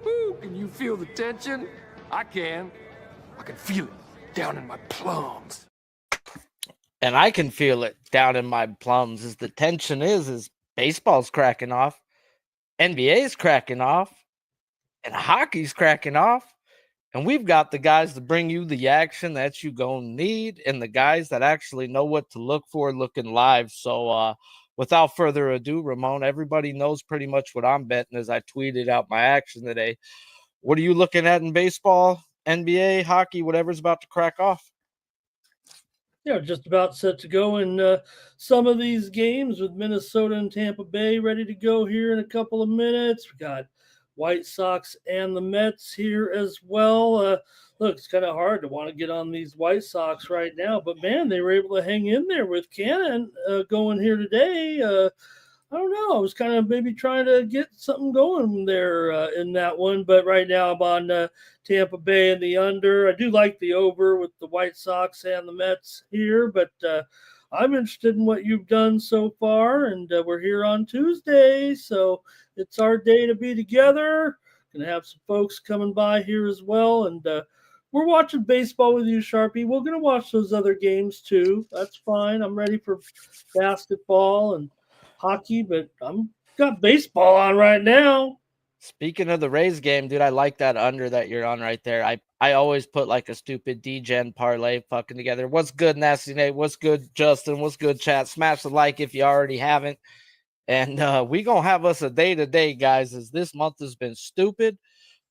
Woo, can you feel the tension? I can. I can feel it down in my plums. And I can feel it down in my plums. As the tension is baseball's cracking off, NBA's cracking off, and hockey's cracking off. And we've got the guys to bring you the action that you gonna need, and the guys that actually know what to look for looking live. So without further ado, Ramon, everybody knows pretty much what I'm betting as I tweeted out my action today. What are you looking at in baseball, NBA, hockey, whatever's about to crack off? Yeah, just about set to go in some of these games with Minnesota and Tampa Bay ready to go here in a couple of minutes. We got White Sox and the Mets here as well. Look, it's kind of hard to want to get on these White Sox right now, but man, they were able to hang in there with Cannon going here today. I don't know. I was kind of maybe trying to get something going there in that one, but right now I'm on Tampa Bay and the under. I do like the over with the White Sox and the Mets here, but I'm interested in what you've done so far, and we're here on Tuesday, so it's our day to be together. Gonna have some folks coming by here as well, and we're watching baseball with you, Sharpie. We're gonna watch those other games too. That's fine. I'm ready for basketball and hockey, but I'm got baseball on right now. Speaking of the Rays game, dude, I like that under that you're on right there. I always put like a stupid D-Gen parlay fucking together. What's good, Nasty Nate? What's good, Justin? What's good, chat? Smash the like if you already haven't. And we going to have us a day-to-day, guys, as this month has been stupid.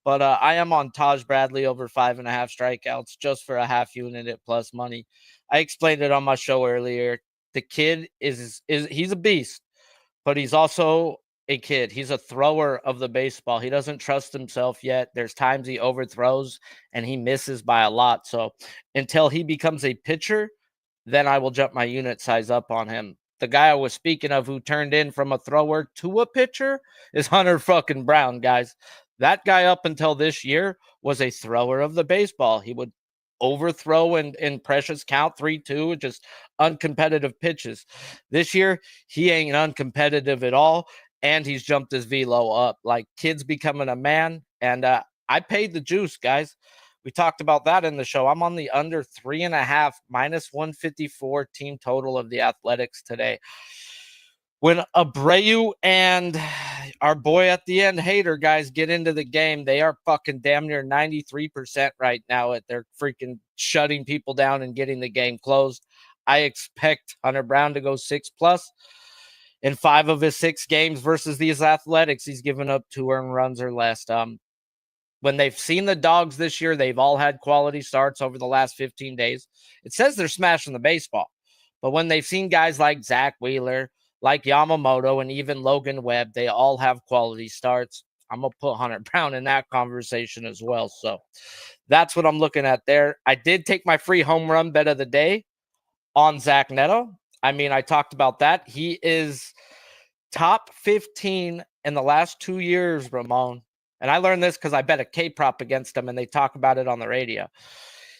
But I am on Taj Bradley over 5.5 strikeouts just for a half unit at plus money. I explained it on my show earlier. The kid is he's a beast, but he's also a kid. He's a thrower of the baseball. He doesn't trust himself yet. There's times he overthrows and he misses by a lot. So until he becomes a pitcher, then I will jump my unit size up on him. The guy I was speaking of who turned in from a thrower to a pitcher is Hunter fucking Brown, guys. That guy up until this year was a thrower of the baseball. He would overthrow in precious count 3-2, just uncompetitive pitches. This year, he ain't uncompetitive at all, and he's jumped his velo up. Like, kid's becoming a man, and I paid the juice, guys. We talked about that in the show. I'm on the under 3.5, minus 154 team total of the Athletics today. When Abreu and our boy at the end, Hater, guys, get into the game, they are fucking damn near 93% right now. They're freaking shutting people down and getting the game closed. I expect Hunter Brown to go 6+ in 5 of his 6 games versus these Athletics. He's given up 2 earned runs or less. When they've seen the Dogs this year, they've all had quality starts over the last 15 days. It says they're smashing the baseball. But when they've seen guys like Zach Wheeler, like Yamamoto, and even Logan Webb, they all have quality starts. I'm going to put Hunter Brown in that conversation as well. So that's what I'm looking at there. I did take my free home run bet of the day on Zach Neto. I mean, I talked about that. He is top 15 in the last 2 years, Ramon. And I learned this because I bet a K-prop against him, and they talk about it on the radio.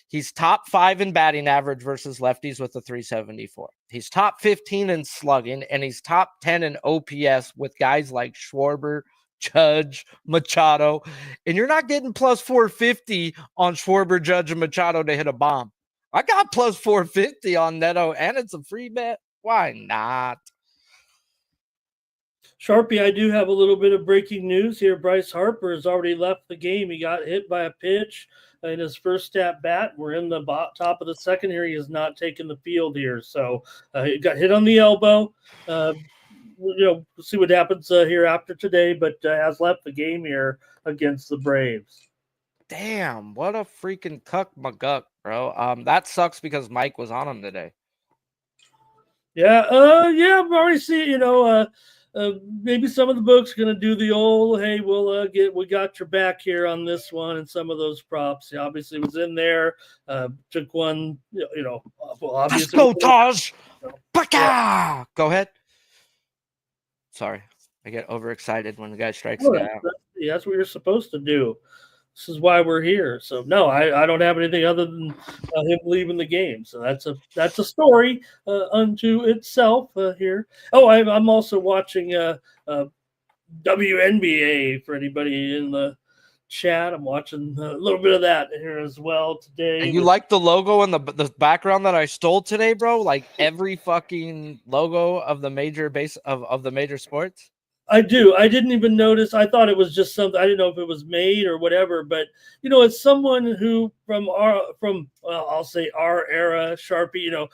He's top 5 in batting average versus lefties with a 374. He's top 15 in slugging, and he's top 10 in OPS with guys like Schwarber, Judge, Machado. And you're not getting plus 450 on Schwarber, Judge, and Machado to hit a bomb. I got plus 450 on Neto, and it's a free bet. Why not? Sharpie, I do have a little bit of breaking news here. Bryce Harper has already left the game. He got hit by a pitch in his first at bat. We're in the top of the second here. He has not taken the field here. So he got hit on the elbow. We'll see what happens here after today, but has left the game here against the Braves. Damn, what a freaking cuck McGuck, bro. That sucks because Mike was on him today. Yeah, I've already seen, maybe some of the books are going to do the old, hey, we got your back here on this one, and some of those props. He obviously was in there, took one, obviously. Let's go, Taj! Yeah. Go ahead. Sorry, I get overexcited when the guy strikes me out. That's what you're supposed to do. This is why we're here. So no, I don't have anything other than him leaving the game. So that's a story unto itself here. Oh, I'm also watching WNBA for anybody in the chat. I'm watching a little bit of that here as well today. And you like the logo and the background that I stole today, bro? Like every fucking logo of the major base of the major sports. I do. I didn't even notice. I thought it was just something. I didn't know if it was made or whatever. But it's someone who from I'll say our era, Sharpie.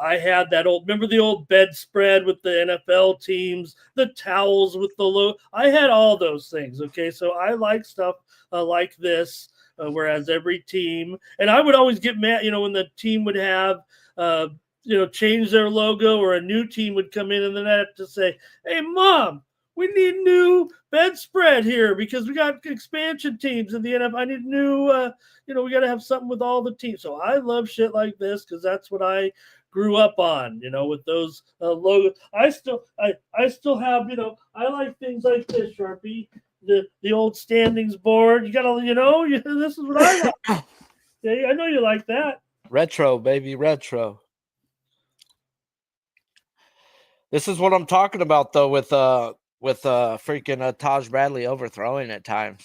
I had that old. Remember the old bedspread with the NFL teams, the towels with the logo. I had all those things. Okay, so I like stuff like this. Whereas every team, and I would always get mad. When the team would have. Change their logo, or a new team would come in, and then I have to say, "Hey, Mom, we need new bedspread here because we got expansion teams in the NFL. I need new, we got to have something with all the teams." So I love shit like this because that's what I grew up on, with those logos. I still have, I like things like this, Sharpie, the old standings board. You got to, this is what I like. Yeah, I know you like that. Retro, baby, retro. This is what I'm talking about, though, with freaking Taj Bradley overthrowing at times.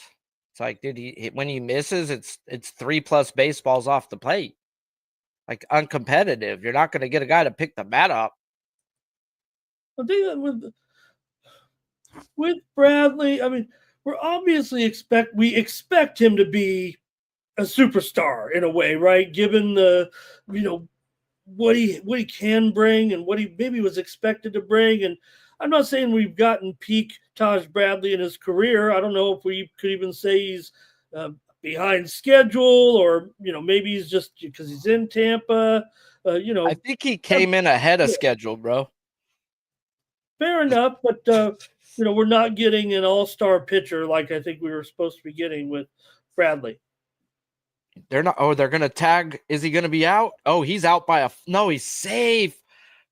It's like, dude, when he misses, it's 3+ baseballs off the plate. Like, uncompetitive. You're not going to get a guy to pick the bat up. I think that with Bradley, I mean, we expect him to be a superstar in a way, right? Given the, what he can bring and what he maybe was expected to bring. And I'm not saying we've gotten peak Taj Bradley in his career. I don't know if we could even say he's behind schedule, or maybe he's just because he's in Tampa. I think he came in ahead of schedule, bro. Fair enough, but we're not getting an all-star pitcher like I think we were supposed to be getting with Bradley. They're not. Oh, they're gonna tag. Is he gonna be out? Oh, he's out by no. He's safe.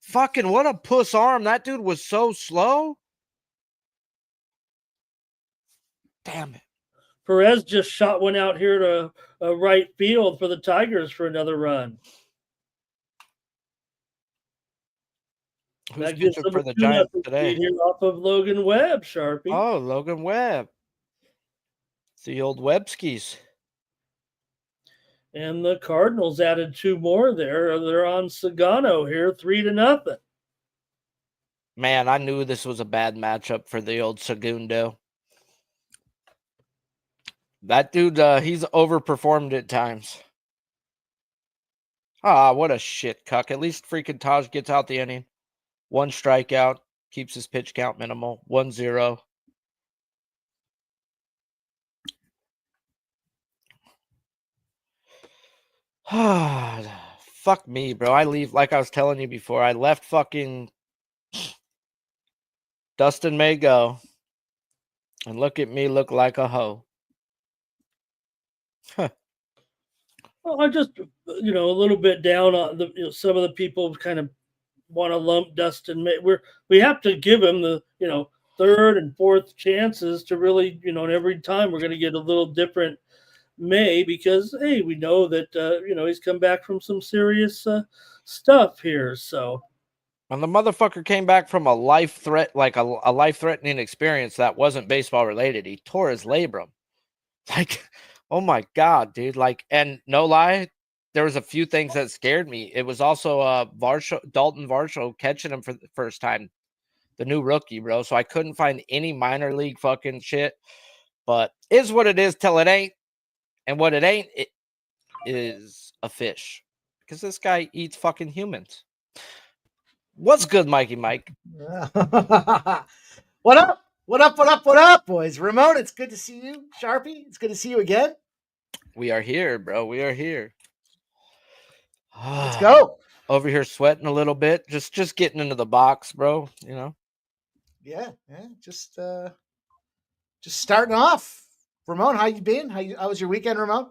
Fucking what a puss arm. That dude was so slow. Damn it. Perez just shot one out here to right field for the Tigers for another run. Who's pitching for the Giants today? Here off of Logan Webb, Sharpie. Oh, Logan Webb. It's the old Webskis. And the Cardinals added 2 more there. They're on Sagano here, 3-0. Man, I knew this was a bad matchup for the old Segundo. That dude, he's overperformed at times. Ah, what a shit cuck. At least freaking Taj gets out the inning. 1 strikeout, keeps his pitch count minimal. 1-0. Fuck me, bro. I leave, like I was telling you before, I left fucking Dustin May go. And look at me look like a hoe. Well, I just, a little bit down on the, some of the people kind of want to lump Dustin May. We have to give him the, 3rd and 4th chances to really, and every time we're going to get a little different May because, hey, we know that, he's come back from some serious stuff here. So. And the motherfucker came back from a life-threatening experience that wasn't baseball related. He tore his labrum. Like, oh my God, dude. Like, and no lie, there was a few things that scared me. It was also Dalton Varsho catching him for the first time, the new rookie, bro. So I couldn't find any minor league fucking shit. But is what it is till it ain't. And what it ain't, it is a fish. Because this guy eats fucking humans. What's good, Mikey Mike? What up? What up? What up? What up, boys? Ramon, it's good to see you. Sharpie, it's good to see you again. We are here, bro. We are here. Let's go. Over here sweating a little bit. Just getting into the box, bro. Yeah. Just starting off. Ramon, how you been? How was your weekend, Ramon?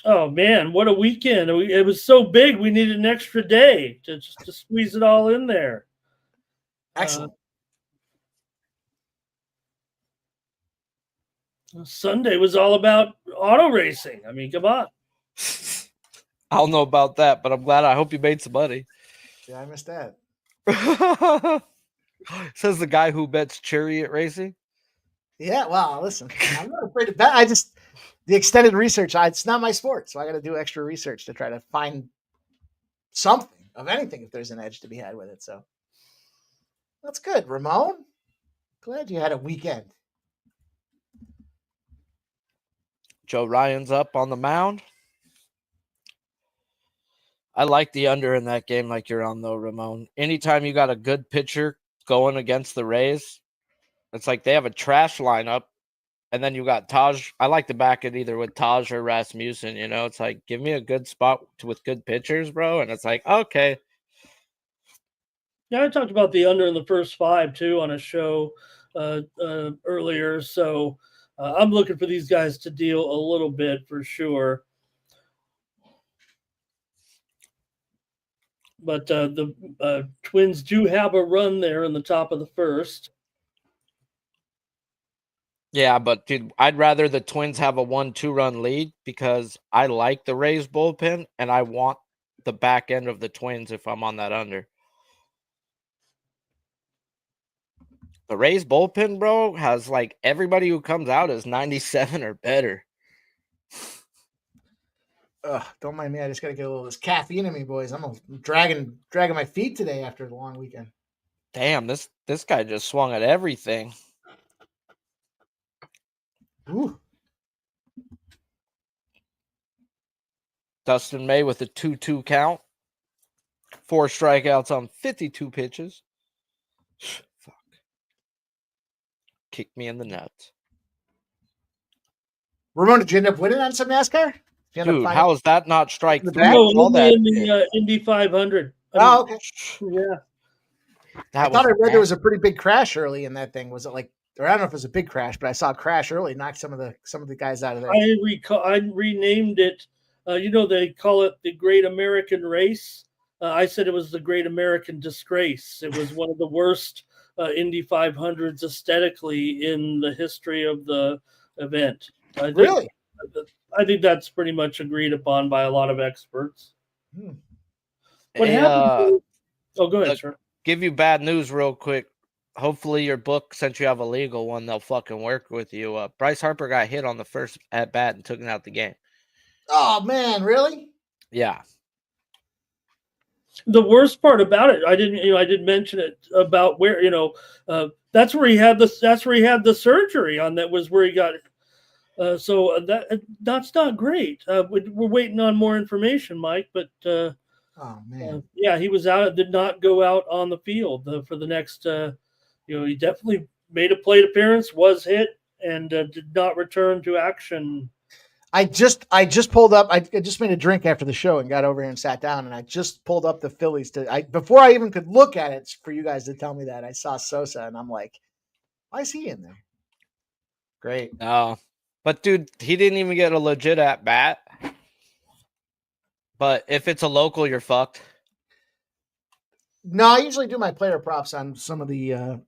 Oh man, what a weekend! It was so big, we needed an extra day to squeeze it all in there. Excellent. Sunday was all about auto racing. I mean, come on. I don't know about that, but I'm glad. I hope you made some money. Yeah, I missed that. Says the guy who bets chariot racing. Yeah, well, listen, I'm not afraid to bet. The extended research, it's not my sport, so I got to do extra research to try to find something of anything if there's an edge to be had with it. So that's good, Ramon. Glad you had a weekend. Joe Ryan's up on the mound. I like the under in that game like you're on, though, Ramon. Anytime you got a good pitcher going against the Rays, it's like they have a trash lineup, and then you got Taj. I like to back it either with Taj or Rasmussen. It's like, give me a good spot with good pitchers, bro. And it's like, okay. Yeah, I talked about the under in the first 5 too on a show earlier. So I'm looking for these guys to deal a little bit for sure. But the Twins do have a run there in the top of the first. Yeah, but dude, I'd rather the Twins have a 1-2 run lead because I like the Rays bullpen and I want the back end of the Twins if I'm on that under. The Rays bullpen, bro, has like everybody who comes out is 97 or better. Don't mind me. I just got to get a little of this caffeine in me, boys. I'm dragging my feet today after the long weekend. Damn, this guy just swung at everything. Ooh. Dustin May with a 2-2 count. 4 strikeouts on 52 pitches. Fuck. Kick me in the nuts. Ramon, did you end up winning on some NASCAR? Dude, how is that not strike The 3? back? No, All that in the Indy 500. Okay. Yeah. I thought I read there was a pretty big crash early in that thing. Was it like, or I don't know if it was a big crash, but I saw a crash early, knocked some of the guys out of there. I renamed it. They call it the Great American Race. I said it was the Great American Disgrace. It was one of the worst Indy 500s aesthetically in the history of the event. Really? I think that's pretty much agreed upon by a lot of experts. What Hey, happened? Oh, go ahead, sir. Give you bad news real quick. Hopefully your book, since you have a legal one, they'll fucking work with you. Bryce Harper got hit on the first at bat and took it out the game. Oh man, really? Yeah. The worst part about it, I did mention it about where that's where he had the surgery on. That was where he got. So that's not great. We're waiting on more information, Mike. But oh man, yeah, he was out. Did not go out on the field for the next. He definitely made a plate appearance, was hit, and did not return to action. I just pulled up. I just made a drink after the show and got over here and sat down, and I just pulled up the Phillies before I even could look at it for you guys to tell me that I saw Sosa, and I'm like, why is he in there? Great. No, but dude, he didn't even get a legit at bat. But if it's a local, you're fucked. No, I usually do my player props on some of the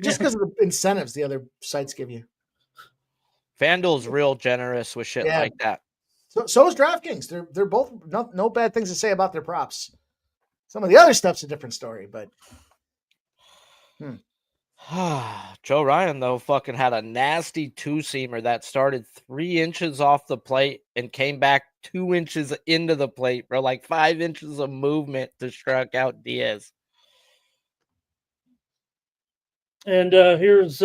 just because of the incentives the other sites give you. FanDuel's real generous with shit like that. So is DraftKings. They're both no bad things to say about their props. Some of the other stuff's a different story, but Joe Ryan, though, fucking had a nasty 2-seamer that started 3 inches off the plate and came back 2 inches into the plate, bro. Like 5 inches of movement to strike out Diaz. And here's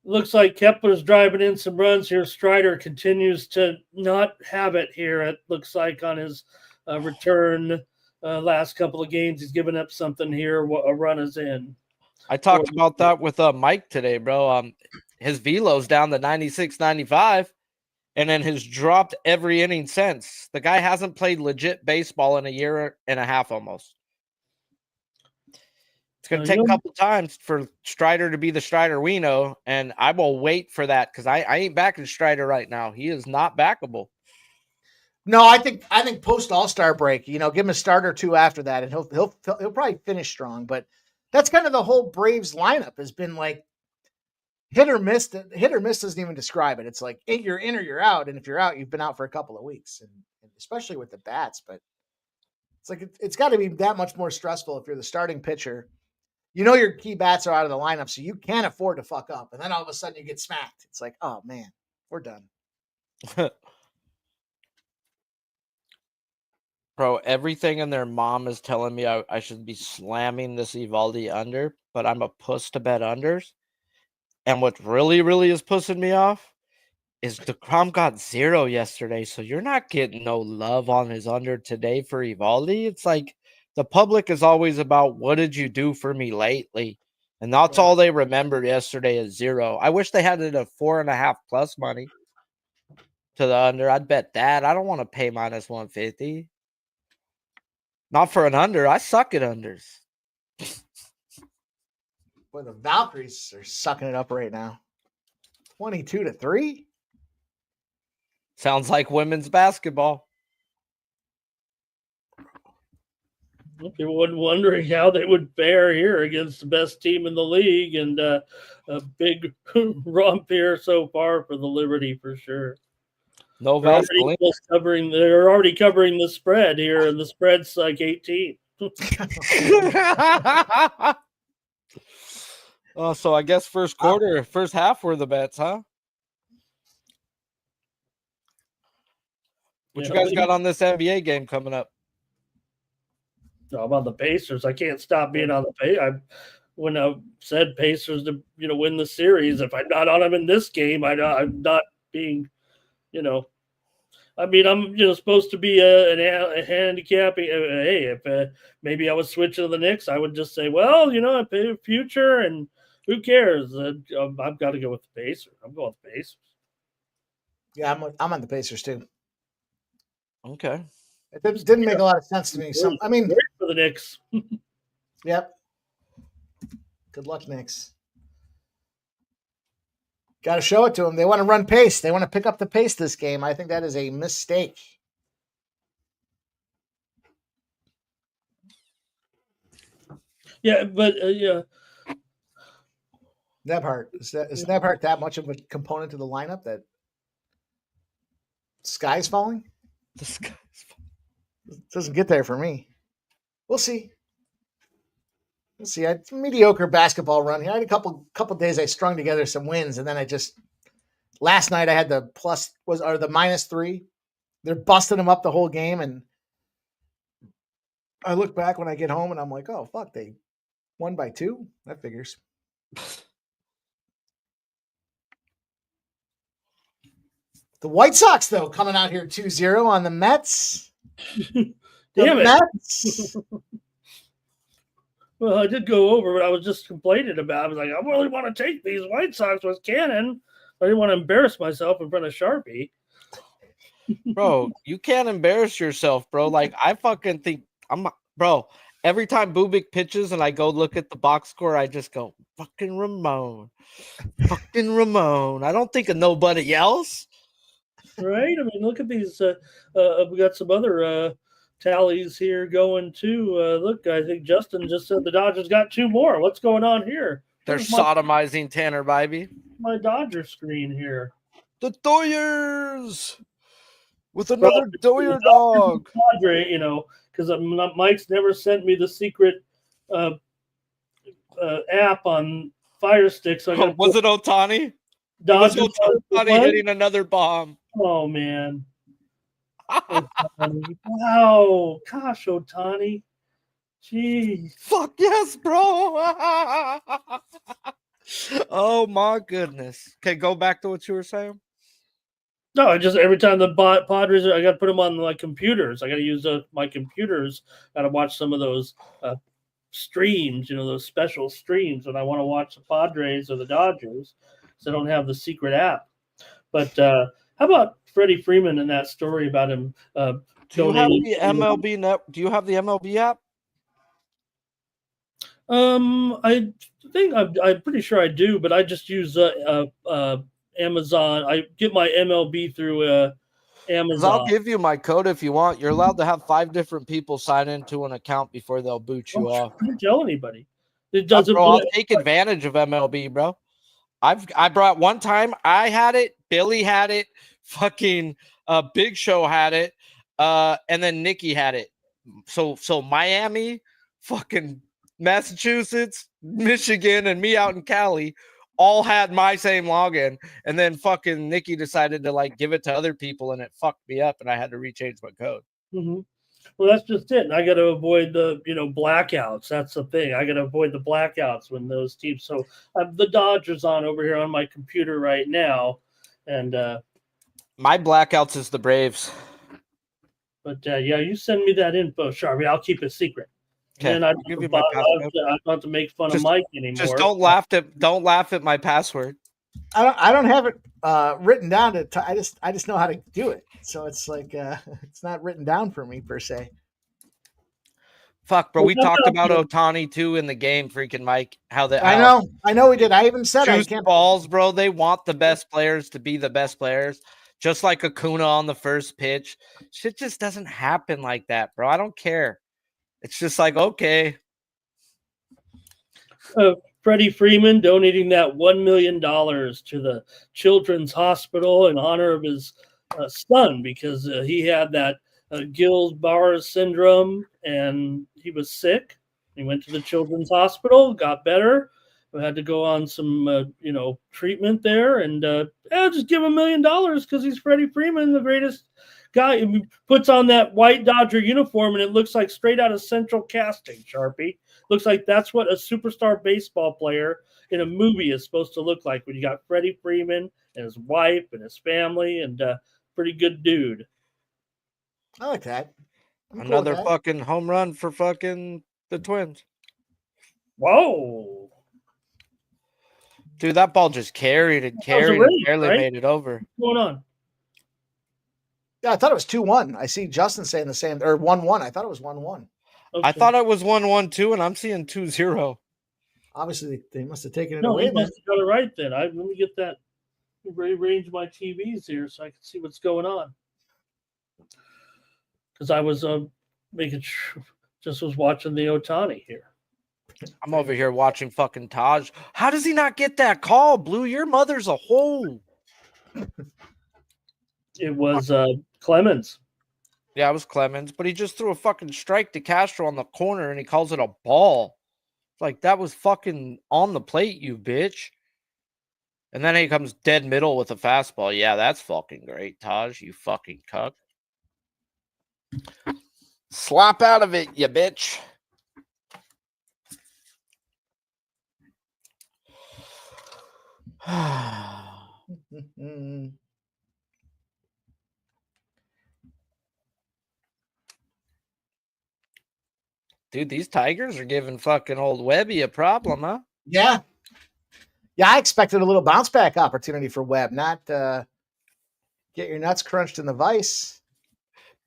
looks like Kepler's driving in some runs here. Strider continues to not have it here. It looks like on his return last couple of games, he's given up something here. A run is in. I talked about that with Mike today, bro. His velo's down to 96, 95, and then has dropped every inning since. The guy hasn't played legit baseball in a year and a half almost. It's going to take a couple times for Strider to be the Strider we know, and I will wait for that because I ain't backing Strider right now. He is not backable. No, I think post All-Star break, give him a start or two after that, and he'll probably finish strong. But that's kind of the whole Braves lineup has been like hit or miss. Hit or miss doesn't even describe it. It's like you're in or you're out, and if you're out, you've been out for a couple of weeks, and especially with the bats. But it's like it's got to be that much more stressful if you're the starting pitcher You know your key bats are out of the lineup, so you can't afford to fuck up. And then all of a sudden you get smacked. It's like, oh man, we're done. Bro, everything in their mom is telling me I should be slamming this Evaldi under, but I'm a puss to bet unders. And what really, really is pussing me off is DeGrom got 0 yesterday, so you're not getting no love on his under today for Evaldi. It's like the public is always about what did you do for me lately? And that's all they remember yesterday is 0. I wish they had it at 4.5 plus money to the under. I'd bet that. I don't want to pay minus 150. Not for an under. I suck at unders. Boy, the Valkyries are sucking it up right now. 22-3. Sounds like women's basketball. People were wondering how they would fare here against the best team in the league, and a big romp here so far for the Liberty for sure. No They're Vaseline. they're already covering the spread here, and the spread's like 18. Oh, so I guess first half were the bets, huh? What you guys got on this NBA game coming up? No, I'm on the Pacers. I can't stop being on the Pacers. When I said Pacers to win the series, if I'm not on them in this game, I'm not being, I mean, I'm supposed to be a handicapping. Hey, if maybe I was switching to the Knicks, I would just say, well, I pay future, and who cares? I've got to go with the Pacers. I'm going with the Pacers. Yeah, I'm on the Pacers too. Okay. It didn't make a lot of sense to me. So I mean, Great for the Knicks. Yep. Good luck, Knicks. Got to show it to them. They want to run pace. They want to pick up the pace this game. I think that is a mistake. Yeah, but yeah. Nebhart. Is Nebhart that much of a component to the lineup that sky's falling? The sky's falling. It doesn't get there for me. We'll see. We'll see. I had a mediocre basketball run here. I had a couple days I strung together some wins, and then last night I had the -3. They're busting them up the whole game, and I look back when I get home and I'm like, oh fuck, they won by 2. That figures. The White Sox, though, coming out here 2-0 on the Mets. Damn it. Mets. Well, I did go over, but I was just complaining about it. I was like, I really want to take these White Sox with Cannon. I didn't want to embarrass myself in front of Sharpie. Bro, you can't embarrass yourself, bro. Like, I fucking think bro, every time Bubik pitches and I go look at the box score, I just go, fucking Ramon. Fucking Ramon. I don't think of nobody else. Right? I mean, look at these. We got some other tallies here going too. Look, I think Justin just said the Dodgers got 2 more. What's going on here? They're sodomizing Tanner Bybee. My Dodger screen here. The Doyers with another Doyer dog. Padre, because Mike's never sent me the secret app on Fire Stick. So was it Ohtani? Dodger Ohtani hitting another bomb. Oh man. Wow. Gosh, Ohtani. Jeez. Fuck yes, bro. Oh my goodness. Okay, go back to what you were saying. No, I just every time the Padres, I got to put them on my computers. I got to use my computers. Got to watch some of those streams, those special streams when I want to watch the Padres or the Dodgers. So I don't have the secret app. But how about Freddie Freeman and that story about him? Do you have the MLB Do you have the MLB app? I think I'm pretty sure I do, but I just use Amazon. I get my MLB through Amazon. I'll give you my code if you want. You're allowed to have 5 different people sign into an account before they'll boot you off. Don't tell anybody. It doesn't. Bro, I'll take advantage of MLB, bro. I brought one time. I had it. Billy had it. Fucking Big Show had it. And then Nikki had it. So Miami, fucking Massachusetts, Michigan, and me out in Cali all had my same login. And then fucking Nikki decided to like give it to other people and it fucked me up and I had to rechange my code. Mm-hmm. Well, that's just it. And I got to avoid the, blackouts. That's the thing. I got to avoid the blackouts when those teams. So I have the Dodgers on over here on my computer right now. And, my blackouts is the Braves. But yeah, you send me that info, Sharpie. I'll keep it secret. Okay, And I I'll give you my password. don't have to make fun of Mike anymore. Just don't laugh at my password. I don't have it written down. I just know how to do it. So it's like it's not written down for me per se. Fuck, bro. We talked about Ohtani too in the game, freaking Mike. I know we did. I even said I can't balls, bro. They want the best players to be the best players. Just like Acuna on the first pitch. Shit just doesn't happen like that, bro. I don't care. It's just like, okay. Freddie Freeman donating that $1 million to the Children's Hospital in honor of his son because he had that Guillain-Barré syndrome and he was sick. He went to the Children's Hospital, got better. We had to go on some, treatment there, and just give him $1 million because he's Freddie Freeman, the greatest guy. He puts on that white Dodger uniform, and it looks like straight out of Central Casting, Sharpie. Looks like that's what a superstar baseball player in a movie is supposed to look like when you got Freddie Freeman and his wife and his family, and pretty good dude. I like that. Another fucking home run for fucking the Twins. Whoa. Dude, that ball just carried and barely made it over. What's going on? Yeah, I thought it was 2-1. I see Justin saying the same, or 1-1. I thought it was 1-1. Okay. I thought it was 1-1 too, and I'm seeing 2-0. Obviously, they must have taken it away. No, must have got it right then. Let me get that. Rearrange my TVs here so I can see what's going on. Because I was making sure, just was watching the Ohtani here. I'm over here watching fucking Taj. How does he not get that call, Blue? Your mother's a hole. It was Clemens. Yeah, it was Clemens, but he just threw a fucking strike to Castro on the corner and he calls it a ball. Like, that was fucking on the plate, you bitch. And then he comes dead middle with a fastball. Yeah, that's fucking great, Taj, you fucking cuck. Slap out of it, you bitch. Dude, these Tigers are giving fucking old Webby a problem, huh? Yeah. Yeah, I expected a little bounce back opportunity for Webb, not get your nuts crunched in the vice.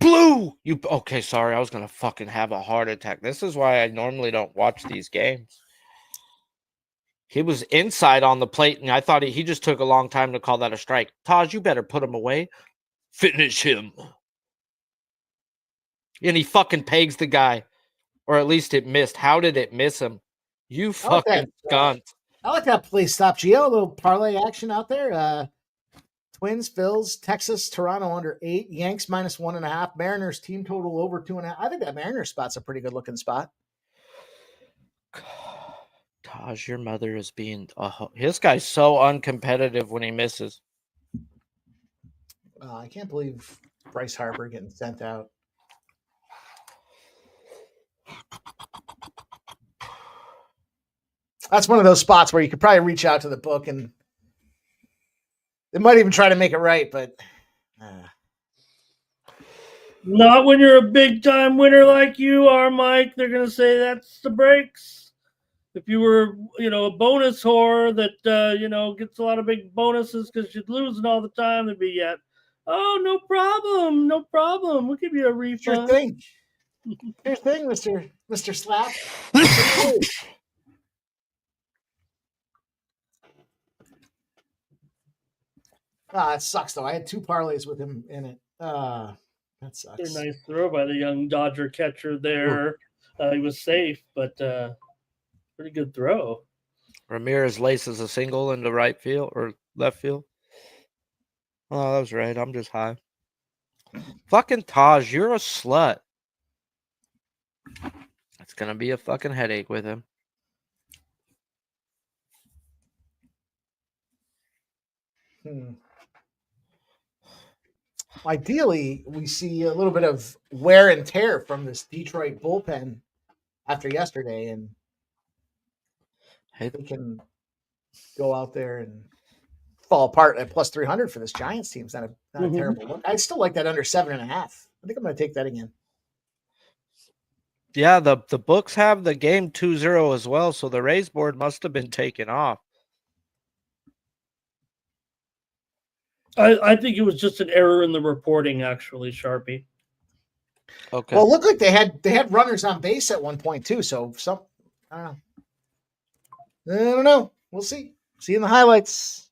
Blue! Okay, sorry. I was going to fucking have a heart attack. This is why I normally don't watch these games. He was inside on the plate, and I thought he just took a long time to call that a strike. Taj, you better put him away. Finish him. And he fucking pegs the guy. Or at least it missed. How did it miss him? You fucking skunt. I like that play stop, Gio. A little parlay action out there. Twins, Phils, Texas, Toronto under 8, Yanks -1.5, Mariners team total over 2.5. I think that Mariners spot's a pretty good looking spot. Taj, your mother is being. This guy's so uncompetitive when he misses. I can't believe Bryce Harper getting sent out. That's one of those spots where you could probably reach out to the book and they might even try to make it right, but not when you're a big time winner like you are, Mike. They're gonna say that's the breaks. If you were, a bonus whore that gets a lot of big bonuses because you're losing all the time, they'd be oh, no problem. We'll give you a refund. Sure thing, Mr. Slap. It sucks though. I had 2 parlays with him in it. That sucks. A nice throw by the young Dodger catcher there. He was safe, but pretty good throw. Ramirez laces a single into right field or left field. Oh, that was right. I'm just high. Fucking Taj, you're a slut. It's gonna be a fucking headache with him. Ideally, we see a little bit of wear and tear from this Detroit bullpen after yesterday, and Hey, they can go out there and fall apart at plus 300 for this Giants team. It's not a terrible look. I still like that under 7.5. I think I'm going to take that again. yeah, the books have the game 2-0 as well, so the Rays board must have been taken off. I think it was just an error in the reporting, actually, Sharpie. Okay. Well, it looked like they had runners on base at one point too. So I don't know. I don't know. We'll see. See in the highlights.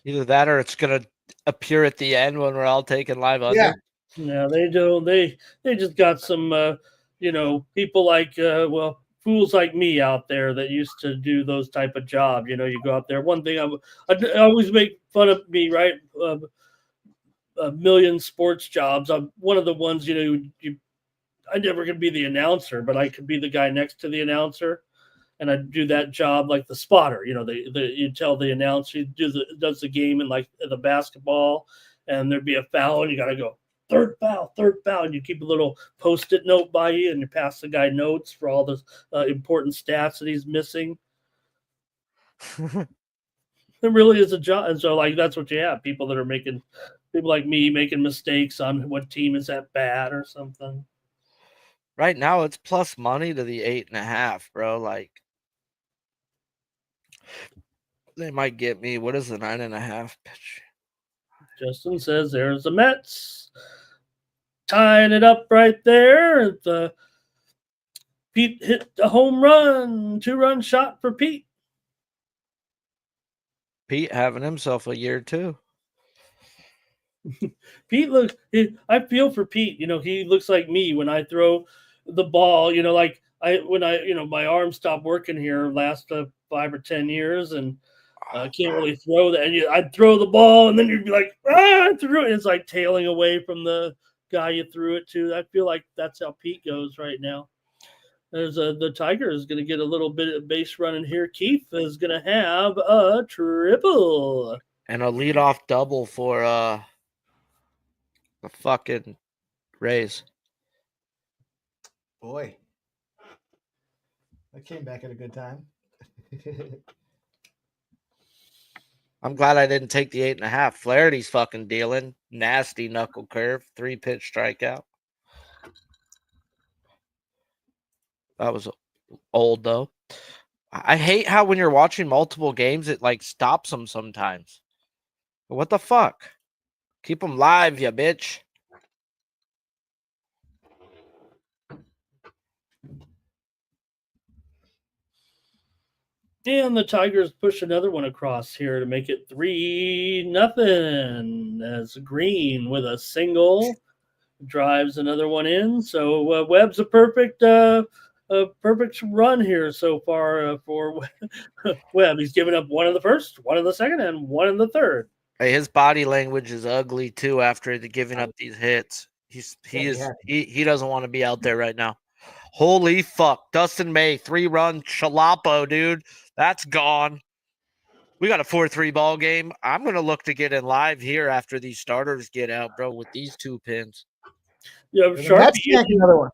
Either that or it's gonna appear at the end when we're all taking live under. Yeah. Yeah, they do. They just got some, people like, fools like me out there that used to do those type of jobs. You go out there. One thing I always make fun of me, right? A million sports jobs. I'm one of the ones, I never could be the announcer, but I could be the guy next to the announcer. And I do that job like the spotter. You tell the announcer he does the game in like the basketball, and there'd be a foul, and you got to go third foul, and you keep a little post-it note by you, and you pass the guy notes for all the important stats that he's missing. It really is a job, and so like that's what you have. People like me making mistakes on what team is at bat or something. Right now, it's plus money to the 8.5, bro. Like, they might get me. What is the 9.5 pitch? Justin says there's the Mets tying it up right there. Pete hit a home run, 2-run shot for Pete. Pete having himself a year too. Pete I feel for Pete. He looks like me when I throw the ball. My arm stopped working here last 5 or 10 years, and I can't really throw that. And I'd throw the ball, and then you'd be like, I threw it. And it's like tailing away from the guy you threw it to. I feel like that's how Pete goes right now. There's the Tiger is going to get a little bit of base running here. Keith is going to have a triple and a leadoff double for the fucking Rays. Boy, I came back at a good time. I'm glad I didn't take the 8.5. Flaherty's fucking dealing. Nasty knuckle curve. 3-pitch strikeout. That was old, though. I hate how when you're watching multiple games, it like stops them sometimes. What the fuck? Keep them live, you bitch. And the Tigers push another one across here to make it 3-0. As Green with a single drives another one in. So Webb's a perfect run here so far for Webb. He's given up one in the first, one in the second, and one in the third. Hey, his body language is ugly too after giving up these hits. He doesn't want to be out there right now. Holy fuck. Dustin May, 3-run chalapo, dude. That's gone. We got a 4-3 ball game. I'm going to look to get in live here after these starters get out, bro, with these 2 pins. Yeah, Sharpie, another one.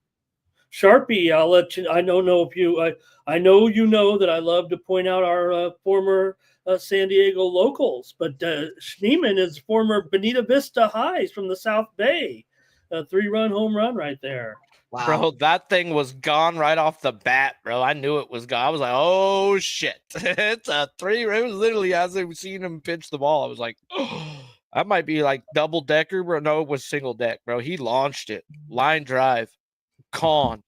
Sharpie, I'll let you. I don't know if you. I know you know that I love to point out our former San Diego locals, but Schneeman is former Bonita Vista Highs from the South Bay. A 3-run home run right there. Wow. Bro, that thing was gone right off the bat, bro. I knew it was gone. I was like, oh, shit. It's a 3. It was literally as I was seeing him pitch the ball. I was like, oh, that might be like double decker, bro. No, it was single deck, bro. He launched it. Line drive. Con.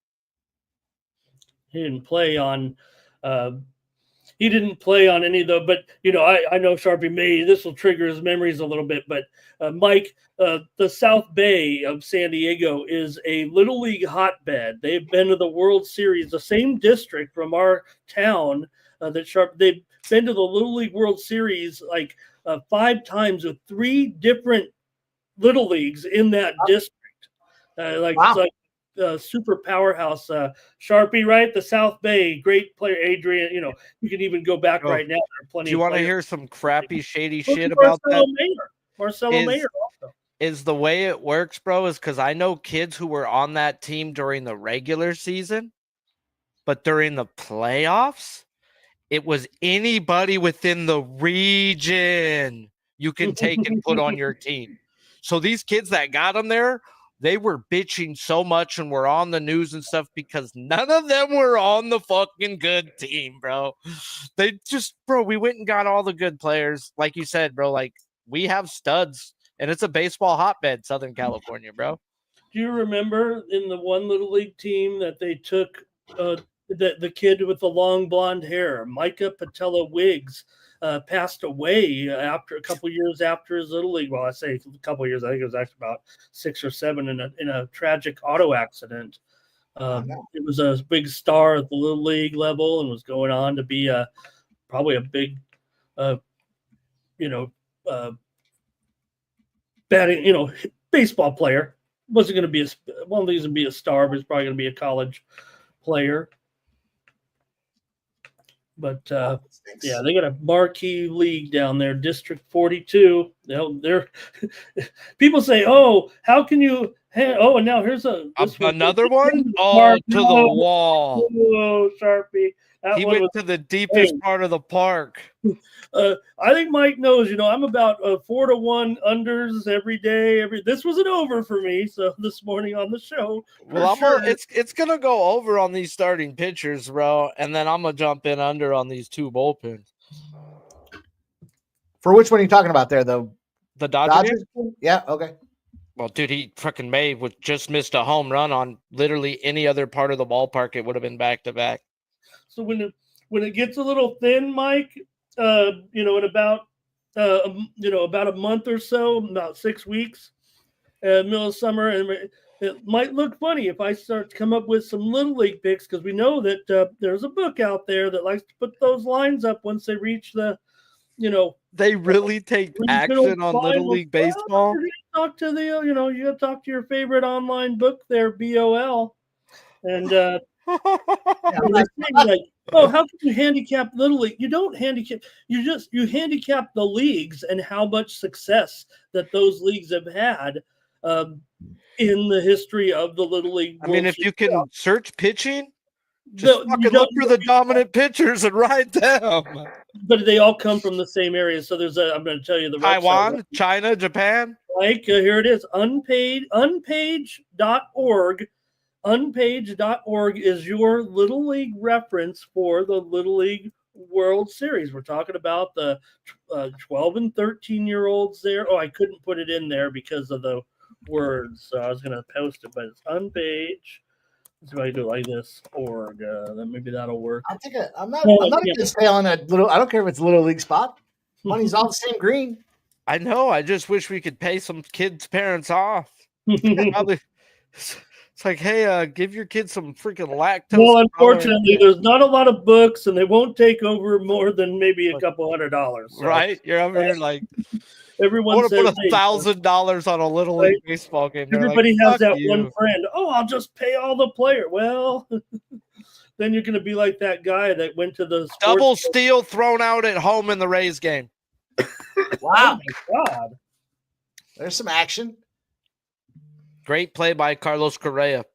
He didn't play on any of the, but I know Sharpie May, this will trigger his memories a little bit, but Mike, the South Bay of San Diego is a Little League hotbed. They've been to the World Series, the same district from our town they've been to the Little League World Series like 5 times with 3 different Little Leagues in that district. Wow. It's like super powerhouse. Sharpie, right? The South Bay, great player, Adrian. You can even go back Oh, right now. There are plenty. Do you of want to players. hear some crappy, shady Look shit at about Marcelo that? Mayer. Marcelo Mayer also. Is the way it works, bro, is because I know kids who were on that team during the regular season, but during the playoffs, it was anybody within the region you can take and put on your team. So these kids that got them there, they were bitching so much and were on the news and stuff because none of them were on the fucking good team, bro. They just, bro, we went and got all the good players. Like you said, bro, like we have studs and it's a baseball hotbed, Southern California, bro. Do you remember in the one little league team that they took the kid with the long blonde hair, Micah Patella Wiggs, passed away after a couple years after his little league. Well, I say a couple years. I think it was actually about 6 or 7 in a tragic auto accident. It was a big star at the little league level and was going on to be probably a big, batting, baseball player. Wasn't going to be one of these would be a star, but he's probably going to be a college player. But yeah, they got a marquee league down there, District 42. They're people say, "Oh, how can you?" And now here's another one. Oh, to the wall. Oh, Sharpie. He went to the deepest part of the park. I think Mike knows. I'm about 4-1 unders every day. This was an over for me. So this morning on the show, well, it's gonna go over on these starting pitchers, bro, and then I'm gonna jump in under on these 2 bullpens. For which one are you talking about there, though? The Dodgers? Yeah. Okay. Well, dude, he fucking just missed a home run on literally any other part of the ballpark. It would have been back to back. So when it gets a little thin, Mike, in about about a month or so, about 6 weeks, middle of summer, and it might look funny if I start to come up with some little league picks because we know that there's a book out there that likes to put those lines up once they reach the, they really take action on little league baseball. You talk to the, you got to talk to your favorite online book there, BOL, and. Like, oh, how can you handicap little league? You don't handicap. You handicap the leagues and how much success that those leagues have had in the history of the little league. I mean, if you can search pitching, just fucking look for the dominant pitchers and write them. But they all come from the same area. So I'm going to tell you the Taiwan, website. China, Japan. Like here it is, unpage.org. Unpage.org is your little league reference for the Little League World Series. We're talking about the 12 and 13-year-olds there. Oh, I couldn't put it in there because of the words, so I was going to post it, but it's Unpage. Let's see if I do it like this. Org. Maybe that'll work. I'm not going to stay on a little. I don't care if it's a little league spot. Money's all the same green. I know. I just wish we could pay some kids' parents off. Probably. It's like, hey, give your kids some freaking lactose. Well, unfortunately, there's not a lot of books, and they won't take over more than maybe a couple $100. So. Right? You're over here like, everyone says, put $1,000 on a little league baseball game. Everybody has that one friend. Oh, I'll just pay all the player. Well, then you're going to be like that guy that went to the double steal thrown out at home in the Rays game. Wow. Oh my God. There's some action. Great play by Carlos Correa.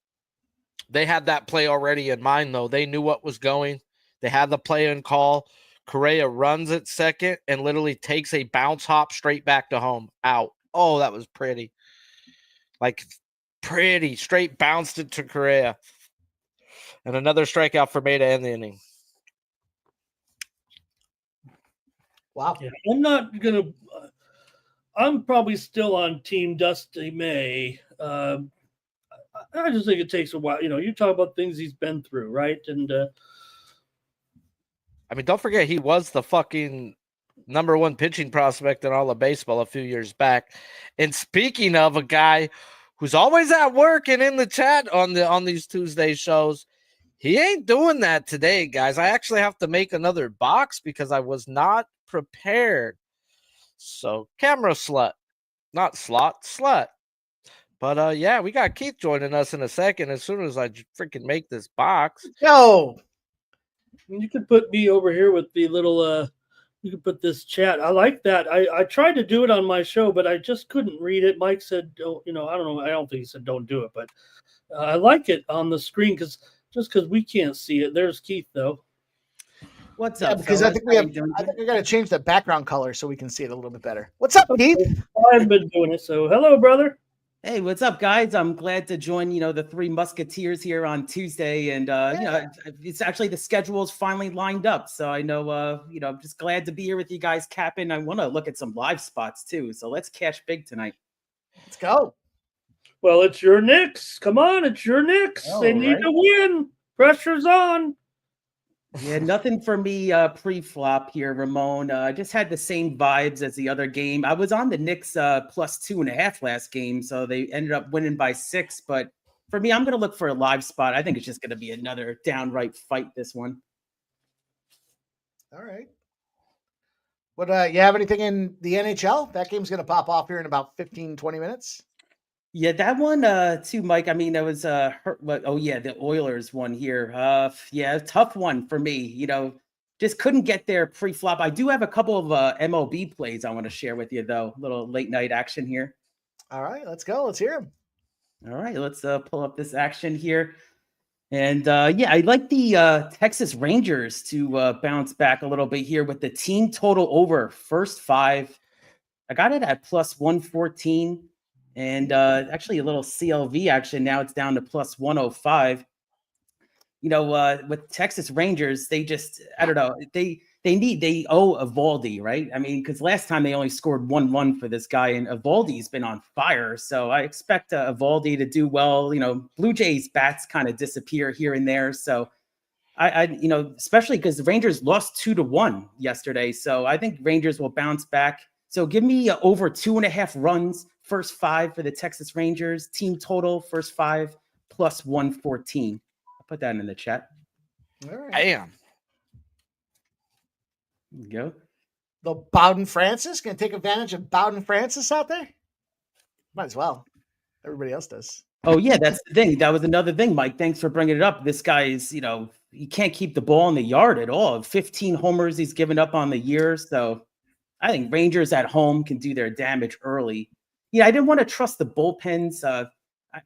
They had that play already in mind, though. They knew what was going. They had the play and call. Correa runs at second and literally takes a bounce hop straight back to home. Out. Oh, that was pretty. Like, pretty. Straight bounced it to Correa. And another strikeout for May to end the inning. Wow. Yeah, I'm not going to I'm probably still on Team Dusty May. I just think it takes a while. You talk about things he's been through, right? And I mean, don't forget he was the fucking number 1 pitching prospect in all of baseball a few years back. And speaking of a guy who's always at work and in the chat on these Tuesday shows, he ain't doing that today, guys. I actually have to make another box because I was not prepared. So, camera slut, not slot, slut. But yeah, we got Keith joining us in a second. As soon as I freaking make this box. Yo, You could put me over here with the little you could put this chat. I like that. I tried to do it on my show, but I just couldn't read it. Mike said, "Oh, I don't know. I don't think he said don't do it, but I like it on the screen because we can't see it. There's Keith though. What's yeah, up, because fellas? How you doing? I think we got to change the background color so we can see it a little bit better. What's up, Keith? I've been doing it. So hello, brother. Hey, what's up, guys? I'm glad to join, the Three Musketeers here on Tuesday. And, it's actually the schedule's finally lined up. So I know, I'm just glad to be here with you guys, Captain. I want to look at some live spots, too. So let's cash big tonight. Let's go. Well, it's your Knicks. Come on, it's your Knicks. Oh, they need right. to win. Pressure's on. Yeah, nothing for me pre-flop here, Ramon. I just had the same vibes as the other game. I was on the Knicks plus 2.5 last game, so they ended up winning by 6. But for me, I'm going to look for a live spot. I think it's just going to be another downright fight, this one. All right. What you have anything in the NHL? That game's going to pop off here in about 15, 20 minutes. Yeah, that one too, Mike. I mean, that was the Oilers one here. Tough one for me. Just couldn't get there pre-flop. I do have a couple of MLB plays I want to share with you, though. A little late night action here. All right, let's go. Let's hear them. All right, let's pull up this action here. And I like the Texas Rangers to bounce back a little bit here with the team total over first 5. I got it at plus 114. And actually a little CLV action. Now it's down to plus 105. With Texas Rangers, they just, I don't know, they owe Evaldi, right? I mean, because last time they only scored 1-1 for this guy, and Evaldi's been on fire. So I expect Evaldi to do well. Blue Jays bats kind of disappear here and there. So I especially because the Rangers lost 2-1 yesterday. So I think Rangers will bounce back. So give me over 2.5 runs, first 5 for the Texas Rangers. Team total, first 5, plus 114. I'll put that in the chat. All right. Damn. There you go. The Bowden Francis going to take advantage of Bowden Francis out there? Might as well. Everybody else does. Oh, yeah, that's the thing. That was another thing, Mike. Thanks for bringing it up. This guy is, he can't keep the ball in the yard at all. 15 homers he's given up on the year. So I think Rangers at home can do their damage early. Yeah, I didn't want to trust the bullpens.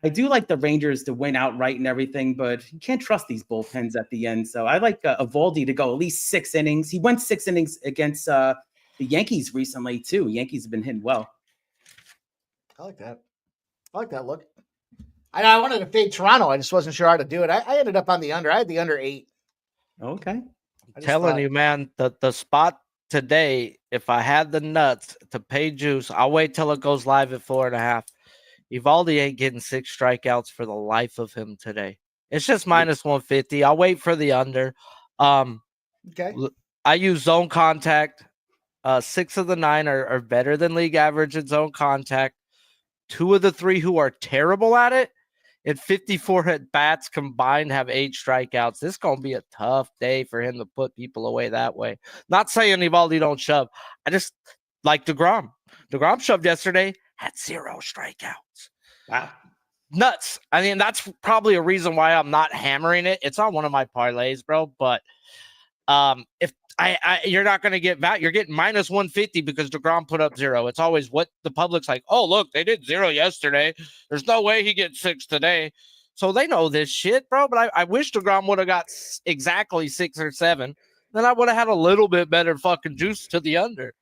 I do like the Rangers to win outright and everything, but you can't trust these bullpens at the end. So I like Evaldi to go at least 6 innings. He went 6 innings against the Yankees recently, too. Yankees have been hitting well. I like that. I like that look. I wanted to fade Toronto. I just wasn't sure how to do it. I ended up on the under. I had the under 8. Okay. Telling you, man, the spot today, if I had the nuts to pay juice, I'll wait till it goes live at 4.5. Evaldi ain't getting 6 strikeouts for the life of him today. It's just minus 150. I'll wait for the under. Okay. I use zone contact. 6 of the 9 are better than league average in zone contact. 2 of the 3 who are terrible at it, and 54 at bats combined have 8 strikeouts. This is going to be a tough day for him to put people away that way. Not saying Evaldi don't shove. I just like DeGrom. DeGrom shoved yesterday, had 0 strikeouts. Wow. Nuts. I mean, that's probably a reason why I'm not hammering it. It's on one of my parlays, bro. But if you're not going to get that, you're getting minus 150 because DeGrom put up 0. It's always what the public's like. Oh, look, they did 0 yesterday. There's no way he gets 6 today. So they know this shit, bro. But I wish DeGrom would have got exactly 6 or 7. Then I would have had a little bit better fucking juice to the under.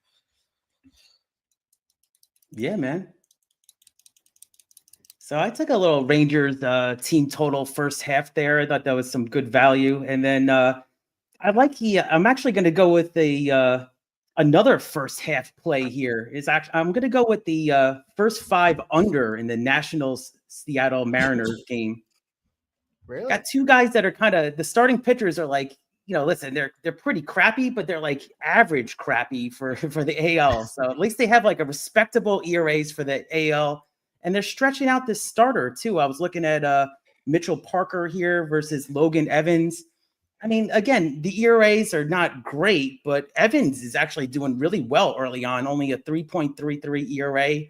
Yeah, man. So I took a little Rangers team total first half there. I thought that was some good value. And then I'm actually going to go with another first half play here. I'm going to go with the first 5 under in the Nationals Seattle Mariners game. Really? Got 2 guys that are kind of, the starting pitchers are like, listen, they're pretty crappy, but they're like average crappy for the AL. So at least they have like a respectable ERAs for the AL, and they're stretching out this starter too. I was looking at Mitchell Parker here versus Logan Evans. I mean, again, the ERAs are not great, but Evans is actually doing really well early on, only a 3.33 ERA.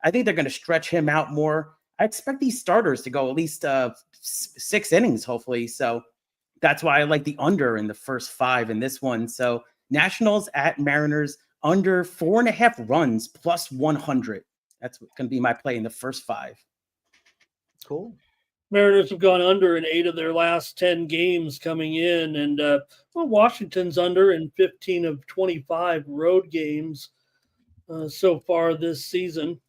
I think they're going to stretch him out more. I expect these starters to go at least 6 innings, hopefully. So that's why I like the under in the first 5 in this one. So Nationals at Mariners under 4.5 runs plus 100. That's going to be my play in the first 5. Cool. Mariners have gone under in 8 of their last 10 games coming in, and Washington's under in 15 of 25 road games so far this season.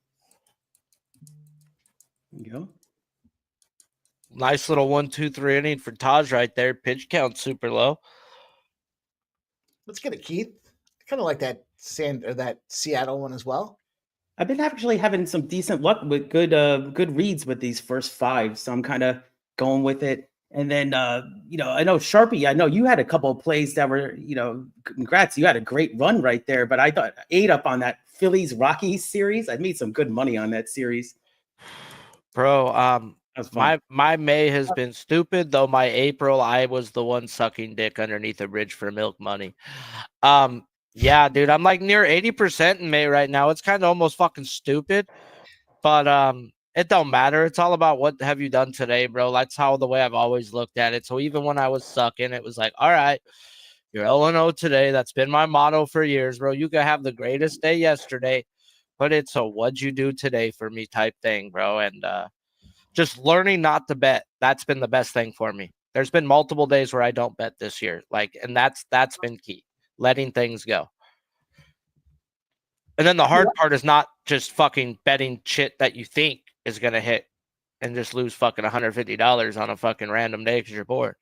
There you go. Nice little 1-2-3 inning for Taj right there. Pitch count super low. Let's get it, Keith. I kind of like that Seattle one as well. I've been actually having some decent luck with good reads with these first 5, so I'm kind of going with it. And then I know Sharpie, I know you had a couple of plays that were, congrats, you had a great run right there. But I thought 8 up on that Phillies Rockies series. I made some good money on that series, bro. My May has been stupid, though. My April, I was the one sucking dick underneath a bridge for milk money. Yeah, dude, I'm like near 80% in May right now. It's kind of almost fucking stupid, but it don't matter. It's all about what have you done today, bro. That's how the way I've always looked at it. So even when I was sucking, it was like, all right, you're 0-0 today. That's been my motto for years, bro. You could have the greatest day yesterday, but it's a what'd you do today for me type thing, bro. And just learning not to bet. That's been the best thing for me. There's been multiple days where I don't bet this year, and that's been key. Letting things go. And then the hard part is not just fucking betting shit that you think is going to hit and just lose fucking $150 on a fucking random day because you're bored.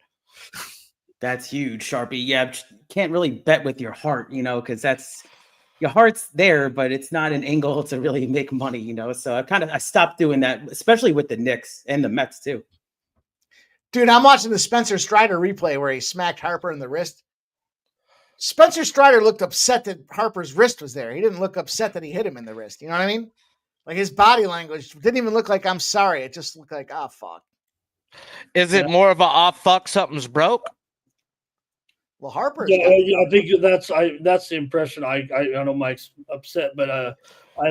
That's huge, Sharpie. Yeah, can't really bet with your heart, because that's your heart's there, but it's not an angle to really make money, So I stopped doing that, especially with the Knicks and the Mets too. Dude, I'm watching the Spencer Strider replay where he smacked Harper in the wrist. Spencer Strider looked upset that Harper's wrist was there. He didn't look upset that he hit him in the wrist. You know what I mean? Like his body language didn't even look like I'm sorry. It just looked like, fuck. Is it more of a fuck, something's broke? Well, Harper's. Yeah, I think that's the impression I know Mike's upset, but I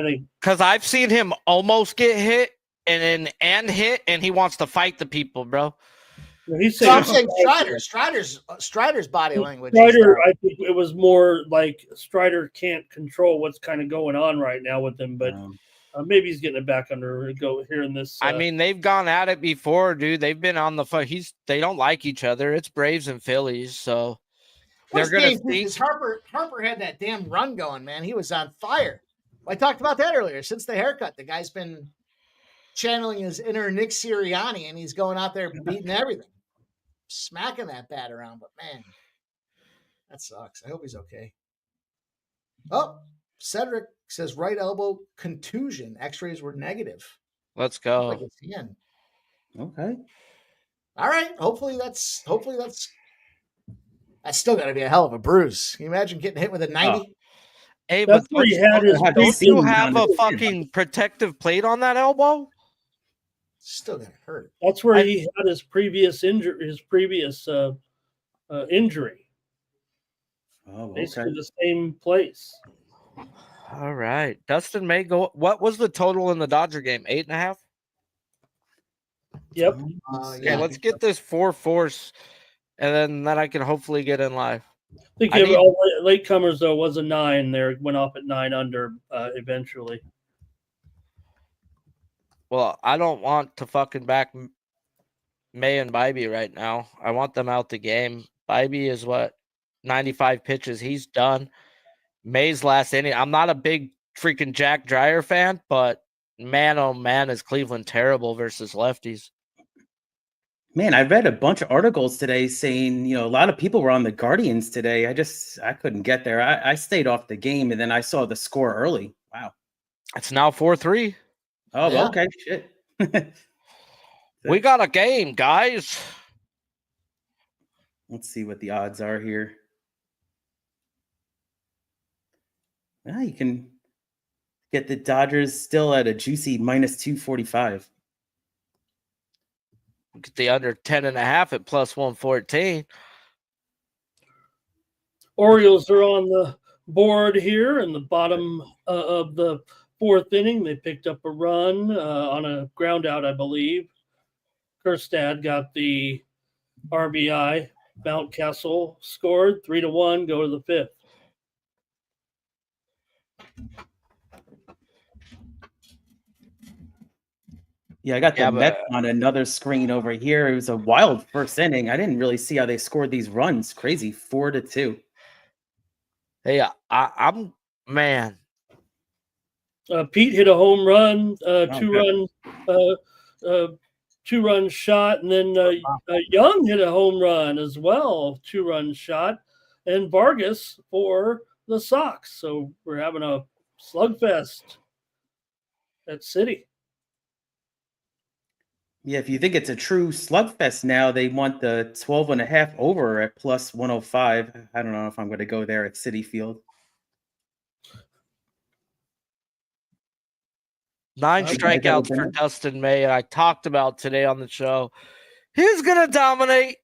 think because I've seen him almost get hit and hit, and he wants to fight the people, bro. He's saying, so I'm saying Strider's body language. Strider, I think it was more like Strider can't control what's kind of going on right now with him, but maybe he's getting it back under go here in this. I mean, they've gone at it before, dude. They've been on the phone. They don't like each other. It's Braves and Phillies, so they're gonna see. Harper had that damn run going, man. He was on fire. I talked about that earlier. Since the haircut, the guy's been channeling his inner Nick Sirianni, and he's going out there beating everything. Smacking that bat around, but man, that sucks. I hope he's okay. Oh, Cedric says right elbow contusion. X-rays were negative. Let's go. Like it's the end. Okay. All right. Hopefully that's still got to be a hell of a bruise. Can you imagine getting hit with a 90? Oh. Hey, that's but where he had his. Don't you have a fucking protective plate on that elbow? Still gonna hurt. That's where he had his previous injury. Injury. Oh, okay. Basically the same place. All right, Dustin may go. What was the total in the Dodger game? 8.5. Yep. Okay, let's get this 4-4, and then I can hopefully get in live. I think all latecomers though was a 9 there. Went off at 9 under eventually. Well, I don't want to fucking back May and Bybee right now. I want them out the game. Bybee is 95 pitches. He's done. May's last inning. I'm not a big freaking Jack Dreyer fan, but man, oh man, is Cleveland terrible versus lefties. Man, I read a bunch of articles today saying, a lot of people were on the Guardians today. I couldn't get there. I stayed off the game, and then I saw the score early. Wow. It's now 4-3. Oh, yeah. Okay. Shit. We got a game, guys. Let's see what the odds are here. Yeah, you can get the Dodgers still at a juicy -245. Get the under 10.5 at +114. Orioles are on the board here in the bottom of the fourth inning, they picked up a run on a ground out, I believe. Kerstad got the RBI. Mountcastle scored 3-1. Go to the fifth. Yeah, I got the Yeah, Mets but on another screen over here. It was a wild first inning. I didn't really see how they scored these runs. Crazy, 4-2. hey, I'm man. Pete hit a home run, good. two-run shot, and then Young hit a home run as well, two-run shot, and Vargas for the Sox. So we're having a slugfest at City. Yeah, if you think it's a true slugfest now, they want the 12.5 over at plus 105. I don't know if I'm going to go there at Citi Field. 9 Okay. strikeouts for Dustin May, and I talked about today on the show. He's gonna dominate,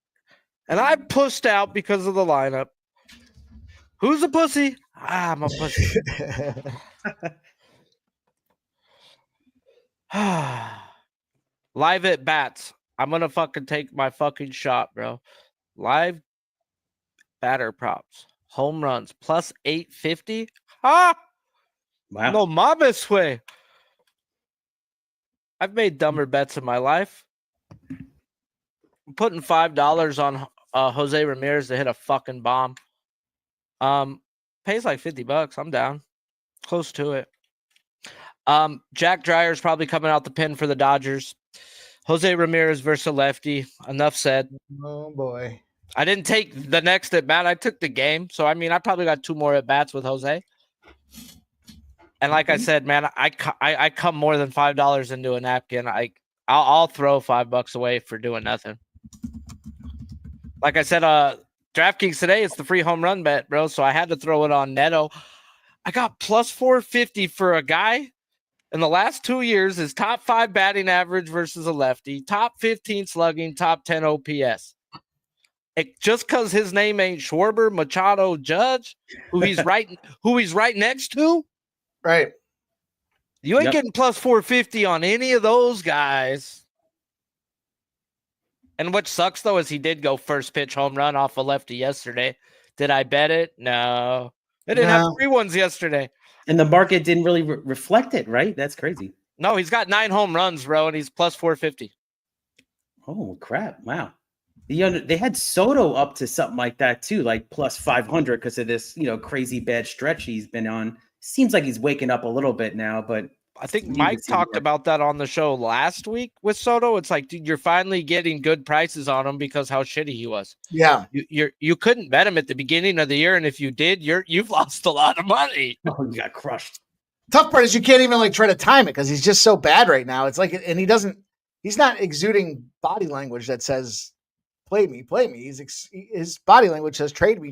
and I pushed out because of the lineup. Who's a pussy? I'm a pussy. Live at bats. I'm gonna fucking take my fucking shot, bro. Live batter props. Home runs plus 850. Ha! Wow. No mames way. I've made dumber bets in my life. I'm putting $5 on Jose Ramirez to hit a fucking bomb. Pays like $50. I'm down. Close to it. Jack Dreyer's probably coming out the pin for the Dodgers. Jose Ramirez versus a lefty. Enough said. Oh boy. I didn't take the next at bat. I took the game. So I mean, I probably got 2 more at bats with Jose. And like I said, man, I come more than $5 into a napkin. I'll throw $5 away for doing nothing. Like I said, DraftKings today, it's the free home run bet, bro. So I had to throw it on Neto. I got plus 450 for a guy in the last 2 years. His top 5 batting average versus a lefty, top 15 slugging, top 10 OPS. Just because his name ain't Schwarber, Machado, Judge, who he's right next to. Right. You ain't getting plus 450 on any of those guys. And what sucks, though, is he did go first pitch home run off a lefty yesterday. Did I bet it? No. They didn't have 3 ones yesterday. And the market didn't really reflect it, right? That's crazy. No, he's got 9 home runs, bro, and he's plus 450. Oh, crap. Wow. They had Soto up to something like that, too, like plus 500 because of this, crazy bad stretch he's been on. Seems like he's waking up a little bit now, but I think Mike talked about that on the show last week with Soto. It's like, dude, you're finally getting good prices on him because how shitty he was. Yeah. You couldn't bet him at the beginning of the year, and if you did, you've lost a lot of money. Oh, you got crushed. Tough part is you can't even try to time it because he's just so bad right now. It's like, and he's not exuding body language that says, play me. His body language says, trade me.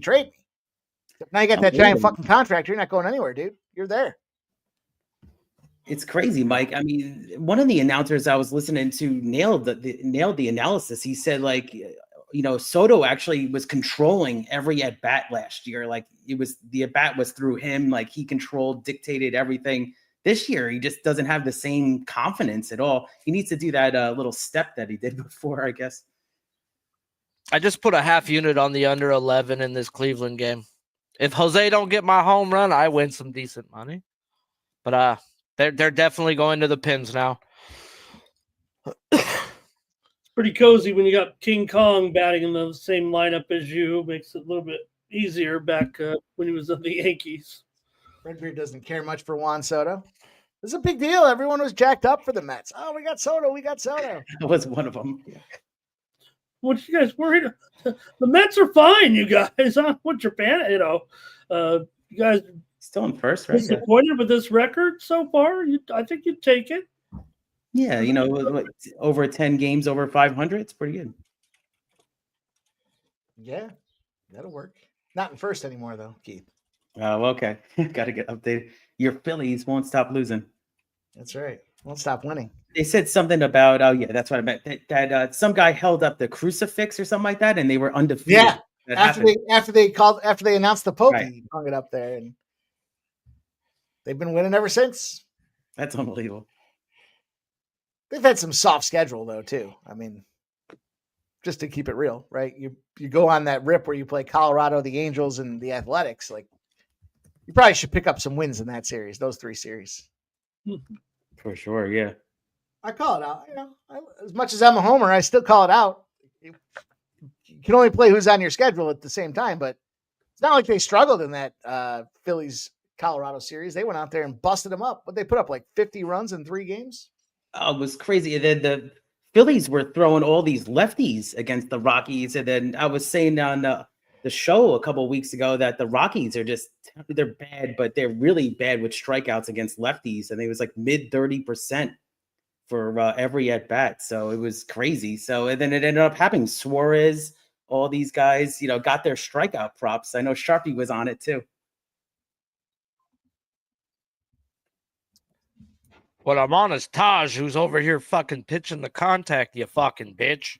Now you got that giant fucking contract. You're not going anywhere, dude. You're there. It's crazy, Mike. I mean, one of the announcers I was listening to nailed the analysis. He said, Soto actually was controlling every at bat last year. Like the at bat was through him. Like he controlled, dictated everything. This year, he just doesn't have the same confidence at all. He needs to do that little step that he did before, I guess. I just put a half unit on the under 11 in this Cleveland game. If Jose don't get my home run, I win some decent money. But they're definitely going to the pins now. It's pretty cozy when you got King Kong batting in the same lineup as you. Makes it a little bit easier back when he was on the Yankees. Redbeard doesn't care much for Juan Soto. This is a big deal. Everyone was jacked up for the Mets. Oh, we got Soto. That was one of them. Yeah. What you guys worried? The Mets are fine, you guys. What's your fan? You guys still in first, right? Disappointed with this record so far? I think you'd take it. Yeah, over 10 games over 500. It's pretty good. Yeah, that'll work. Not in first anymore, though, Keith. Oh, okay. Got to get updated. Your Phillies won't stop losing. That's right. Won't stop winning. They said something about, that's what I meant. That some guy held up the crucifix or something like that, and they were undefeated. Yeah. After they announced the Pope, right. He hung it up there, and they've been winning ever since. That's unbelievable. They've had some soft schedule though too. I mean, just to keep it real, right? You go on that rip where you play Colorado, the Angels, and the Athletics. Like, you probably should pick up some wins in that series. Those 3 series. For sure, yeah. I call it out. As much as I'm a homer, I still call it out. You can only play who's on your schedule at the same time, but it's not like they struggled in that Phillies Colorado series. They went out there and busted them up, but they put up like 50 runs in 3 games. Oh, it was crazy. And then the Phillies were throwing all these lefties against the Rockies. And then I was saying on the show a couple of weeks ago that the Rockies are they're bad, but they're really bad with strikeouts against lefties. And it was like mid 30% for every at bat. So it was crazy. So, and then it ended up happening. Suarez, all these guys, got their strikeout props. I know Sharpie was on it too. What I'm on is Taj, who's over here fucking pitching the contact, you fucking bitch.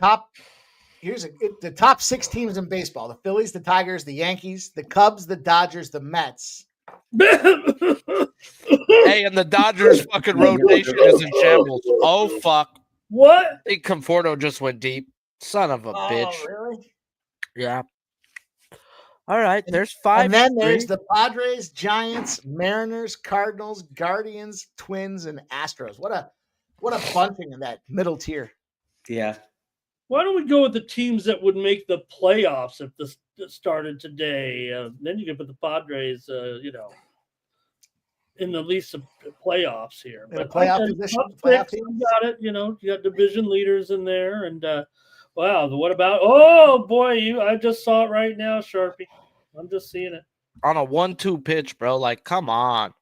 The top 6 teams in baseball: the Phillies, the Tigers, the Yankees, the Cubs, the Dodgers, the Mets. Hey, and the Dodgers fucking rotation is in shambles. Oh, fuck. What? I think Conforto just went deep. Son of a bitch. Really? Yeah. All right, there's 5. And then there's the Padres, Giants, Mariners, Cardinals, Guardians, Twins, and Astros. What a bunting in that middle tier. Yeah. Why don't we go with the teams that would make the playoffs if this started today? Then you can put the Padres, in the least of playoffs here. But playoff position, playoff team. Got it. You got division leaders in there, and wow. What about? Oh boy, I just saw it right now, Sharpie. I'm just seeing it on a 1-2 pitch, bro. Like, come on.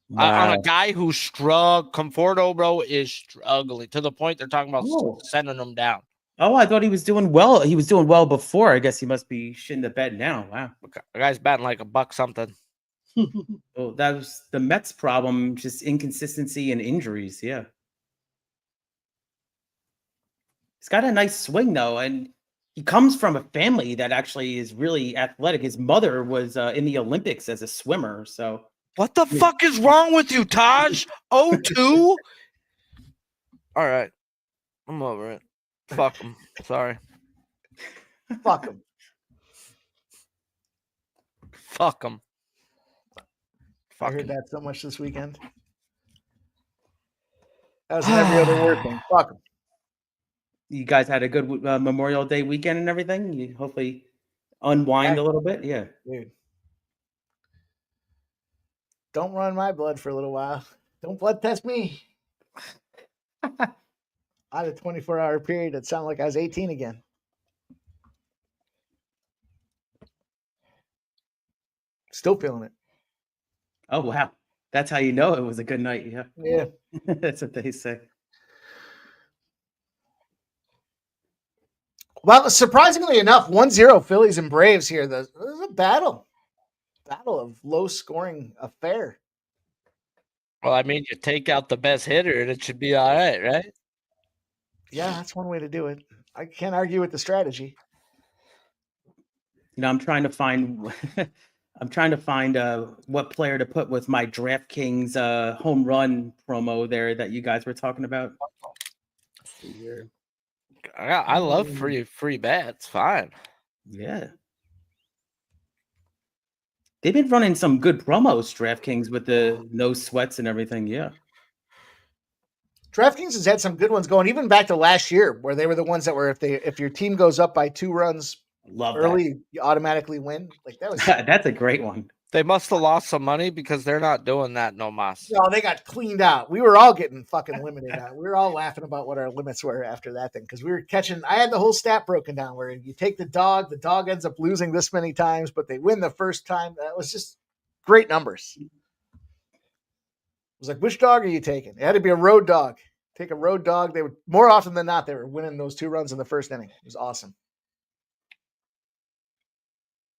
Wow. On a guy who Conforto, bro, is struggling to the point they're talking about sending him down. Oh, I thought he was doing well. He was doing well before. I guess he must be shitting the bed now. Wow. The guy's batting like $1 something. Well, that was the Mets' problem, just inconsistency and injuries. Yeah. He's got a nice swing, though, and he comes from a family that actually is really athletic. His mother was in the Olympics as a swimmer, so. What the fuck is wrong with you, Taj? 0-2? All right. I'm over it. Fuck him. Sorry. Fuck him. Fuck him. I heard that so much this weekend. That was every other word thing. Fuck him. You guys had a good Memorial Day weekend and everything? You hopefully unwind a little bit? Yeah. Dude. Don't run my blood for a little while. Don't blood test me. I had a 24-hour period. It sounded like I was 18 again. Still feeling it. Oh, wow. That's how you know it was a good night. Yeah. Yeah. That's what they say. Well, surprisingly enough, 1-0 Phillies and Braves here. There's a battle of low-scoring affair. Well, I mean, you take out the best hitter and it should be all right, right? Yeah, that's one way to do it. I can't argue with the strategy. I'm trying to find what player to put with my DraftKings home run promo there that you guys were talking about. Let's see here. I love free bets. Fine. Yeah. They've been running some good promos, DraftKings, with the no sweats and everything. Yeah. DraftKings has had some good ones going, even back to last year, where they were the ones that were if your team goes up by 2 runs early, you automatically win. Like that was that's a great one. They must have lost some money because they're not doing that no mas. No, they got cleaned out. We were all getting fucking limited out. We were all laughing about what our limits were after that thing because we were catching. I had the whole stat broken down where you take the dog ends up losing this many times, but they win the first time. That was just great numbers. It was like, which dog are you taking? It had to be a road dog. Take a road dog. They would more often than not, they were winning those 2 runs in the first inning. It was awesome.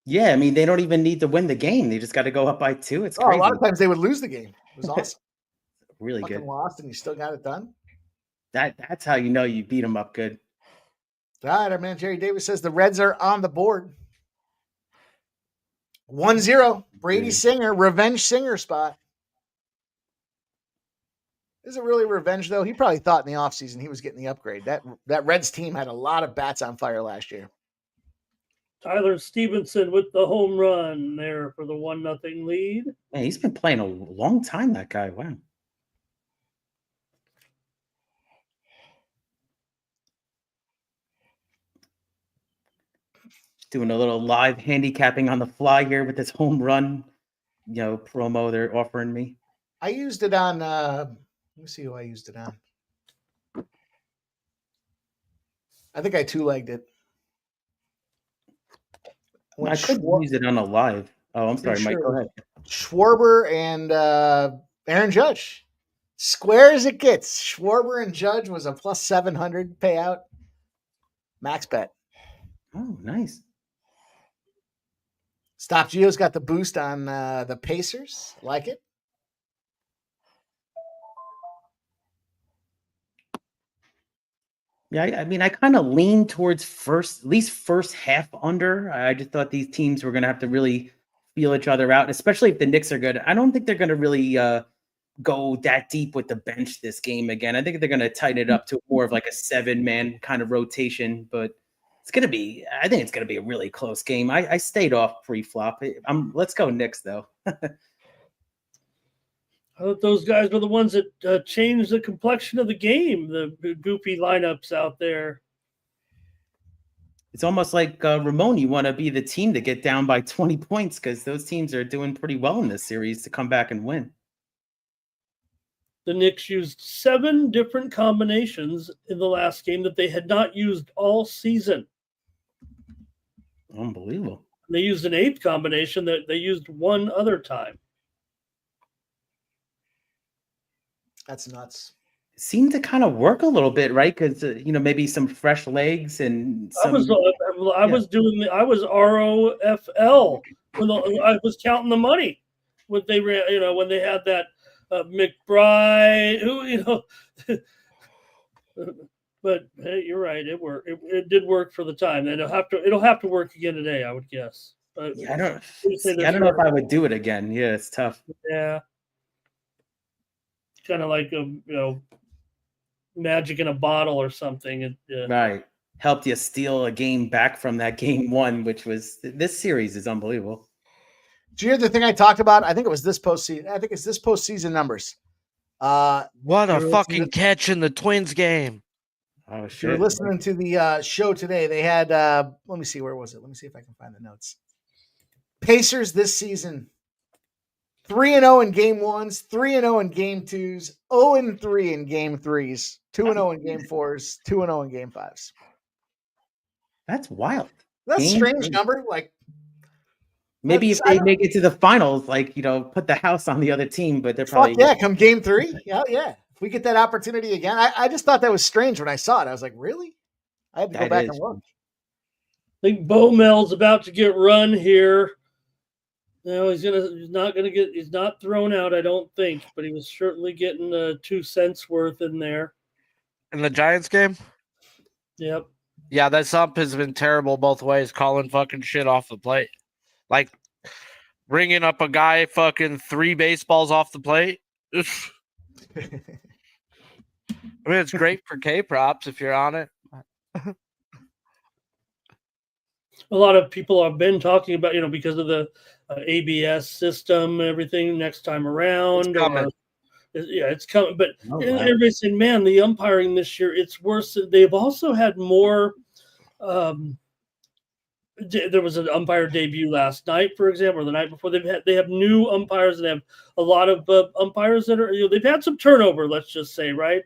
Yeah, I mean, they don't even need to win the game. They just got to go up by 2. It's crazy. A lot of times they would lose the game. It was awesome. Really fucking good. Lost and you still got it done. That's how you know you beat them up good. All right, our man Jerry Davis says the Reds are on the board. 1-0. Brady Yeah. Singer, revenge Singer spot. Is it really revenge, though? He probably thought in the offseason he was getting the upgrade. That Reds team had a lot of bats on fire last year. Tyler Stevenson with the home run there for the 1-0 lead. Man, he's been playing a long time, that guy. Wow. Doing a little live handicapping on the fly here with this home run, promo they're offering me. I used it on, let me see who I used it on. I think I two-legged it. I could use it on a live. Oh, I'm sorry, Mike. Go ahead. Schwarber and Aaron Judge. Square as it gets. Schwarber and Judge was a plus 700 payout. Max bet. Oh, nice. Stop Gio's got the boost on the Pacers. Like it. Yeah, I mean, I kind of lean towards at least first half under. I just thought these teams were going to have to really feel each other out, especially if the Knicks are good. I don't think they're going to really go that deep with the bench this game again. I think they're going to tighten it up to more of like a 7-man kind of rotation, but I think it's going to be a really close game. I stayed off pre-flop. Let's go Knicks, though. I thought those guys were the ones that changed the complexion of the game, the goofy lineups out there. It's almost like Ramon, you want to be the team to get down by 20 points because those teams are doing pretty well in this series to come back and win. The Knicks used 7 different combinations in the last game that they had not used all season. Unbelievable. They used an 8th combination that they used one other time. That's nuts. It seemed to kind of work a little bit, right? Because maybe some fresh legs and I was ROFL when I was counting the money when they ran. When they had that McBride, But hey, you're right. It worked. It did work for the time, and it'll have to work again today, I would guess. But I don't know if I would do it again. Yeah, it's tough. Yeah, kind of like magic in a bottle or something. Right. Helped you steal a game back from that game 1, which was this series is unbelievable. Did you hear the thing I talked about? I think it was this postseason. I think it's this postseason numbers. What a fucking catch in the Twins game. Oh, shit. If you're listening to the show today, they had, let me see, where was it? Let me see if I can find the notes. Pacers this season, 3-0 in game 1s, 3-0 in game 2s, 0-3 in game 3s, 2-0 in game 4s, 2-0 in game 5s. That's wild. That's a strange number. Like, maybe if they make it to the finals, put the house on the other team, but they're probably come game 3. Yeah. If we get that opportunity again, I just thought that was strange when I saw it. I was like, really? I had to go back and look. I think Bomel's about to get run here. No, he's not thrown out, I don't think, but he was certainly getting 2 cents worth in there. In the Giants game? Yep. Yeah, that ump has been terrible both ways, calling fucking shit off the plate. Like, ringing up a guy fucking 3 baseballs off the plate. I mean, it's great for K-props if you're on it. A lot of people have been talking about, because of the ABS system and everything next time around. It's coming. It's coming. But everybody's saying, man, the umpiring this year, it's worse. They've also had more. There was an umpire debut last night, for example, or the night before. They have new umpires, and they have a lot of umpires that are. They've had some turnover. Let's just say, right?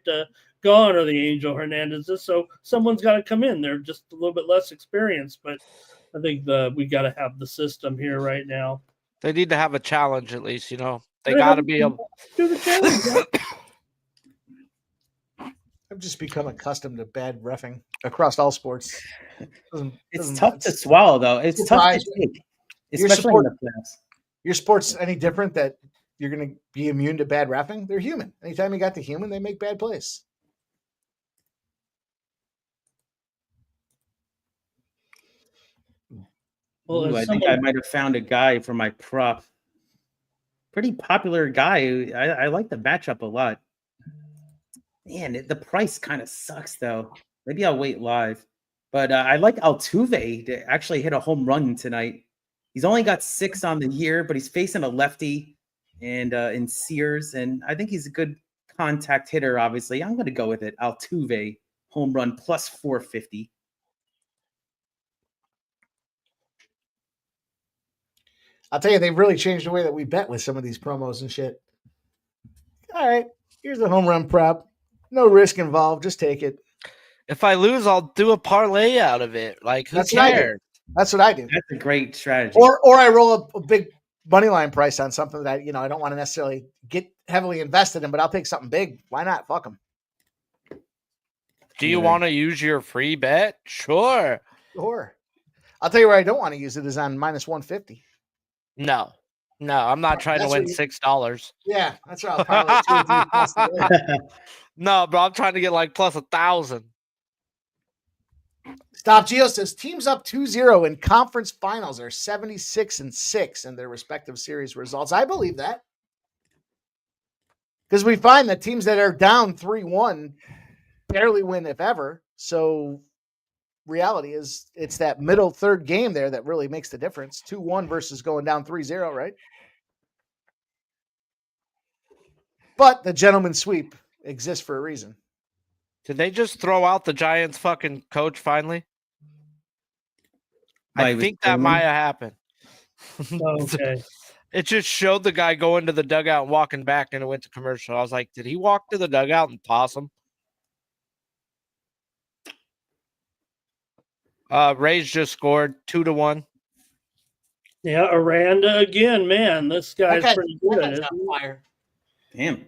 Gone are the Angel Hernandezes, so someone's got to come in. They're just a little bit less experienced, but I think we got to have the system here right now. They need to have a challenge at least. They got to be able do the challenge. I've just become accustomed to bad reffing across all sports. It's tough to swallow, though. It's tough to take, especially in the playoffs. Your sport's any different that you're going to be immune to bad reffing? They're human. Anytime you got the human, they make bad plays. Well, Ooh, I as think I someone, might have found a guy for my prop. Pretty popular guy. I like the matchup a lot. Man, the price kind of sucks though. Maybe I'll wait live. But I like Altuve to actually hit a home run tonight. He's only got 6 on the year, but he's facing a lefty and in Sears, and I think he's a good contact hitter. Obviously, I'm going to go with it. Altuve home run plus 450. I'll tell you, they've really changed the way that we bet with some of these promos and shit. All right, here's the home run prop. No risk involved. Just take it. If I lose, I'll do a parlay out of it. Like, who That's what I do. cares? That's what I do. That's a great strategy. Or I roll a big money line price on something that I don't want to necessarily get heavily invested in, but I'll take something big. Why not? Fuck them. Do you want to use your free bet? Sure. Or I'll tell you where I don't want to use it is on minus 150. No, I'm not trying to That's win what $6. Yeah, that's where I'll parlay 2 or 3 plus the win. No, bro, I'm trying to get like plus 1,000. Stop Geo says teams up 2-0 in conference finals are 76-6 in their respective series results. I believe that. Because we find that teams that are down 3-1 barely win, if ever. So reality is it's that middle third game there that really makes the difference. 2-1 versus going down 3-0, right? But the gentleman's sweep exists for a reason. Did they just throw out the Giants fucking coach finally? I think that might have happened. okay. It just showed the guy going to the dugout and walking back, and it went to commercial. I was like, did he walk to the dugout and toss him? Rays just scored 2-1. Yeah, Aranda again, man. This guy's Okay, pretty good at that's it. on fire. Damn.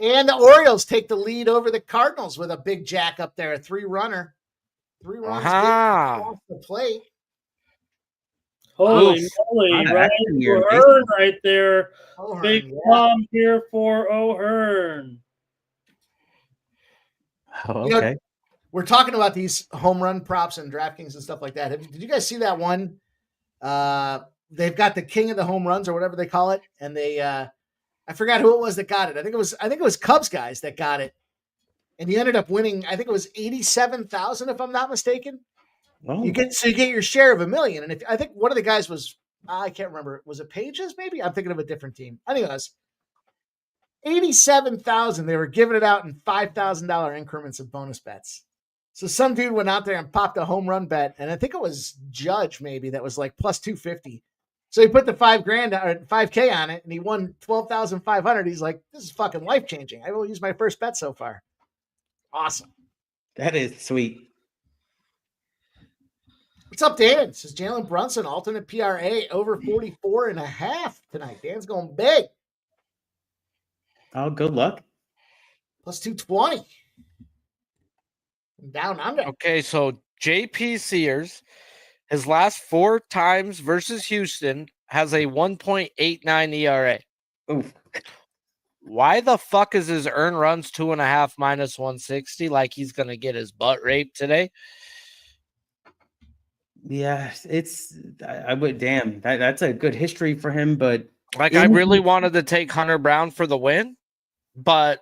And the Orioles take the lead over the Cardinals with a big jack up there, a 3-runner. 3 runs off the plate. Holy Oof. moly, Not right acting here, for O'Hearn right there. O'Hearn, Big yeah. bomb here for O'Hearn. Oh, You know, okay. we're talking about these home run props and DraftKings and stuff like that. Did you guys see that one? They've got the king of the home runs or whatever they call it, and they I forgot who it was that got it. I think it was Cubs guys that got it, and he ended up winning. I think it was 87,000 if I'm not mistaken. Oh. You get your share of $1 million, and if I think one of the guys was I can't remember, was it Pages? Maybe I'm thinking of a different team. Anyways, 87,000. They were giving it out in $5,000 increments of bonus bets. So some dude went out there and popped a home run bet, and I think it was Judge maybe that was like plus 250. So he put the $5K on it, and he won 12,500. He's like, "This is fucking life changing. I will use my first bet so far." Awesome. That is sweet. What's up, Dan? It says Jalen Brunson, alternate PRA over 44.5 tonight. Dan's going big. Oh, good luck. Plus 220. Down under. Okay, so JP Sears, his last 4 times versus Houston, has a 1.89 ERA. Oof. Why the fuck is his earned runs 2.5 minus 160? Like he's gonna get his butt raped today. Yeah, I would damn that's a good history for him, but Like I really wanted to take Hunter Brown for the win, but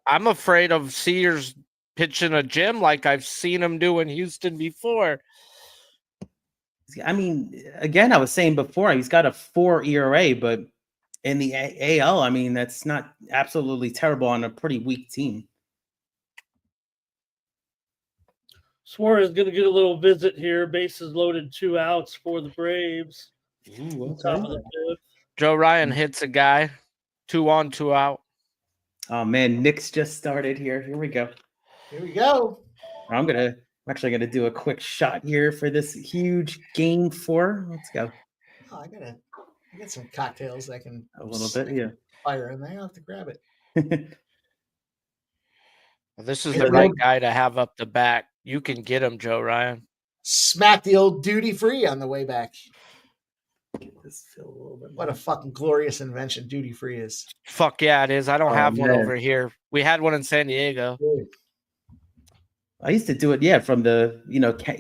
I'm afraid of Sears pitching a gym like I've seen him do in Houston before. I mean, again, I was saying before, he's got a 4 ERA, but in the AL, I mean, that's not absolutely terrible on a pretty weak team. Suarez is going to get a little visit here. Bases loaded, 2 outs for the Braves. Ooh, Top of the fifth. Joe Ryan hits a guy, 2 on, 2 out. Oh man, Knicks just started here. Here we go. Here we go. I'm actually gonna do a quick shot here for this huge game 4. Let's go. Oh, I got some cocktails I can A little bit, yeah. fire in there. I'll have to grab it. This is the right guy to have up the back. You can get him, Joe Ryan. Smack the old duty free on the way back. This feel a little bit What a fucking glorious invention duty free is. Fuck yeah, it is. I don't have one man. over here. We had one in San Diego. I used to do it, yeah, from the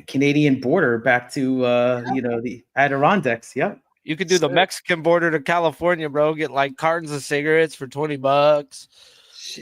Canadian border back to the Adirondacks. Yep. You could do the Mexican border to California, bro. Get like cartons of cigarettes for $20,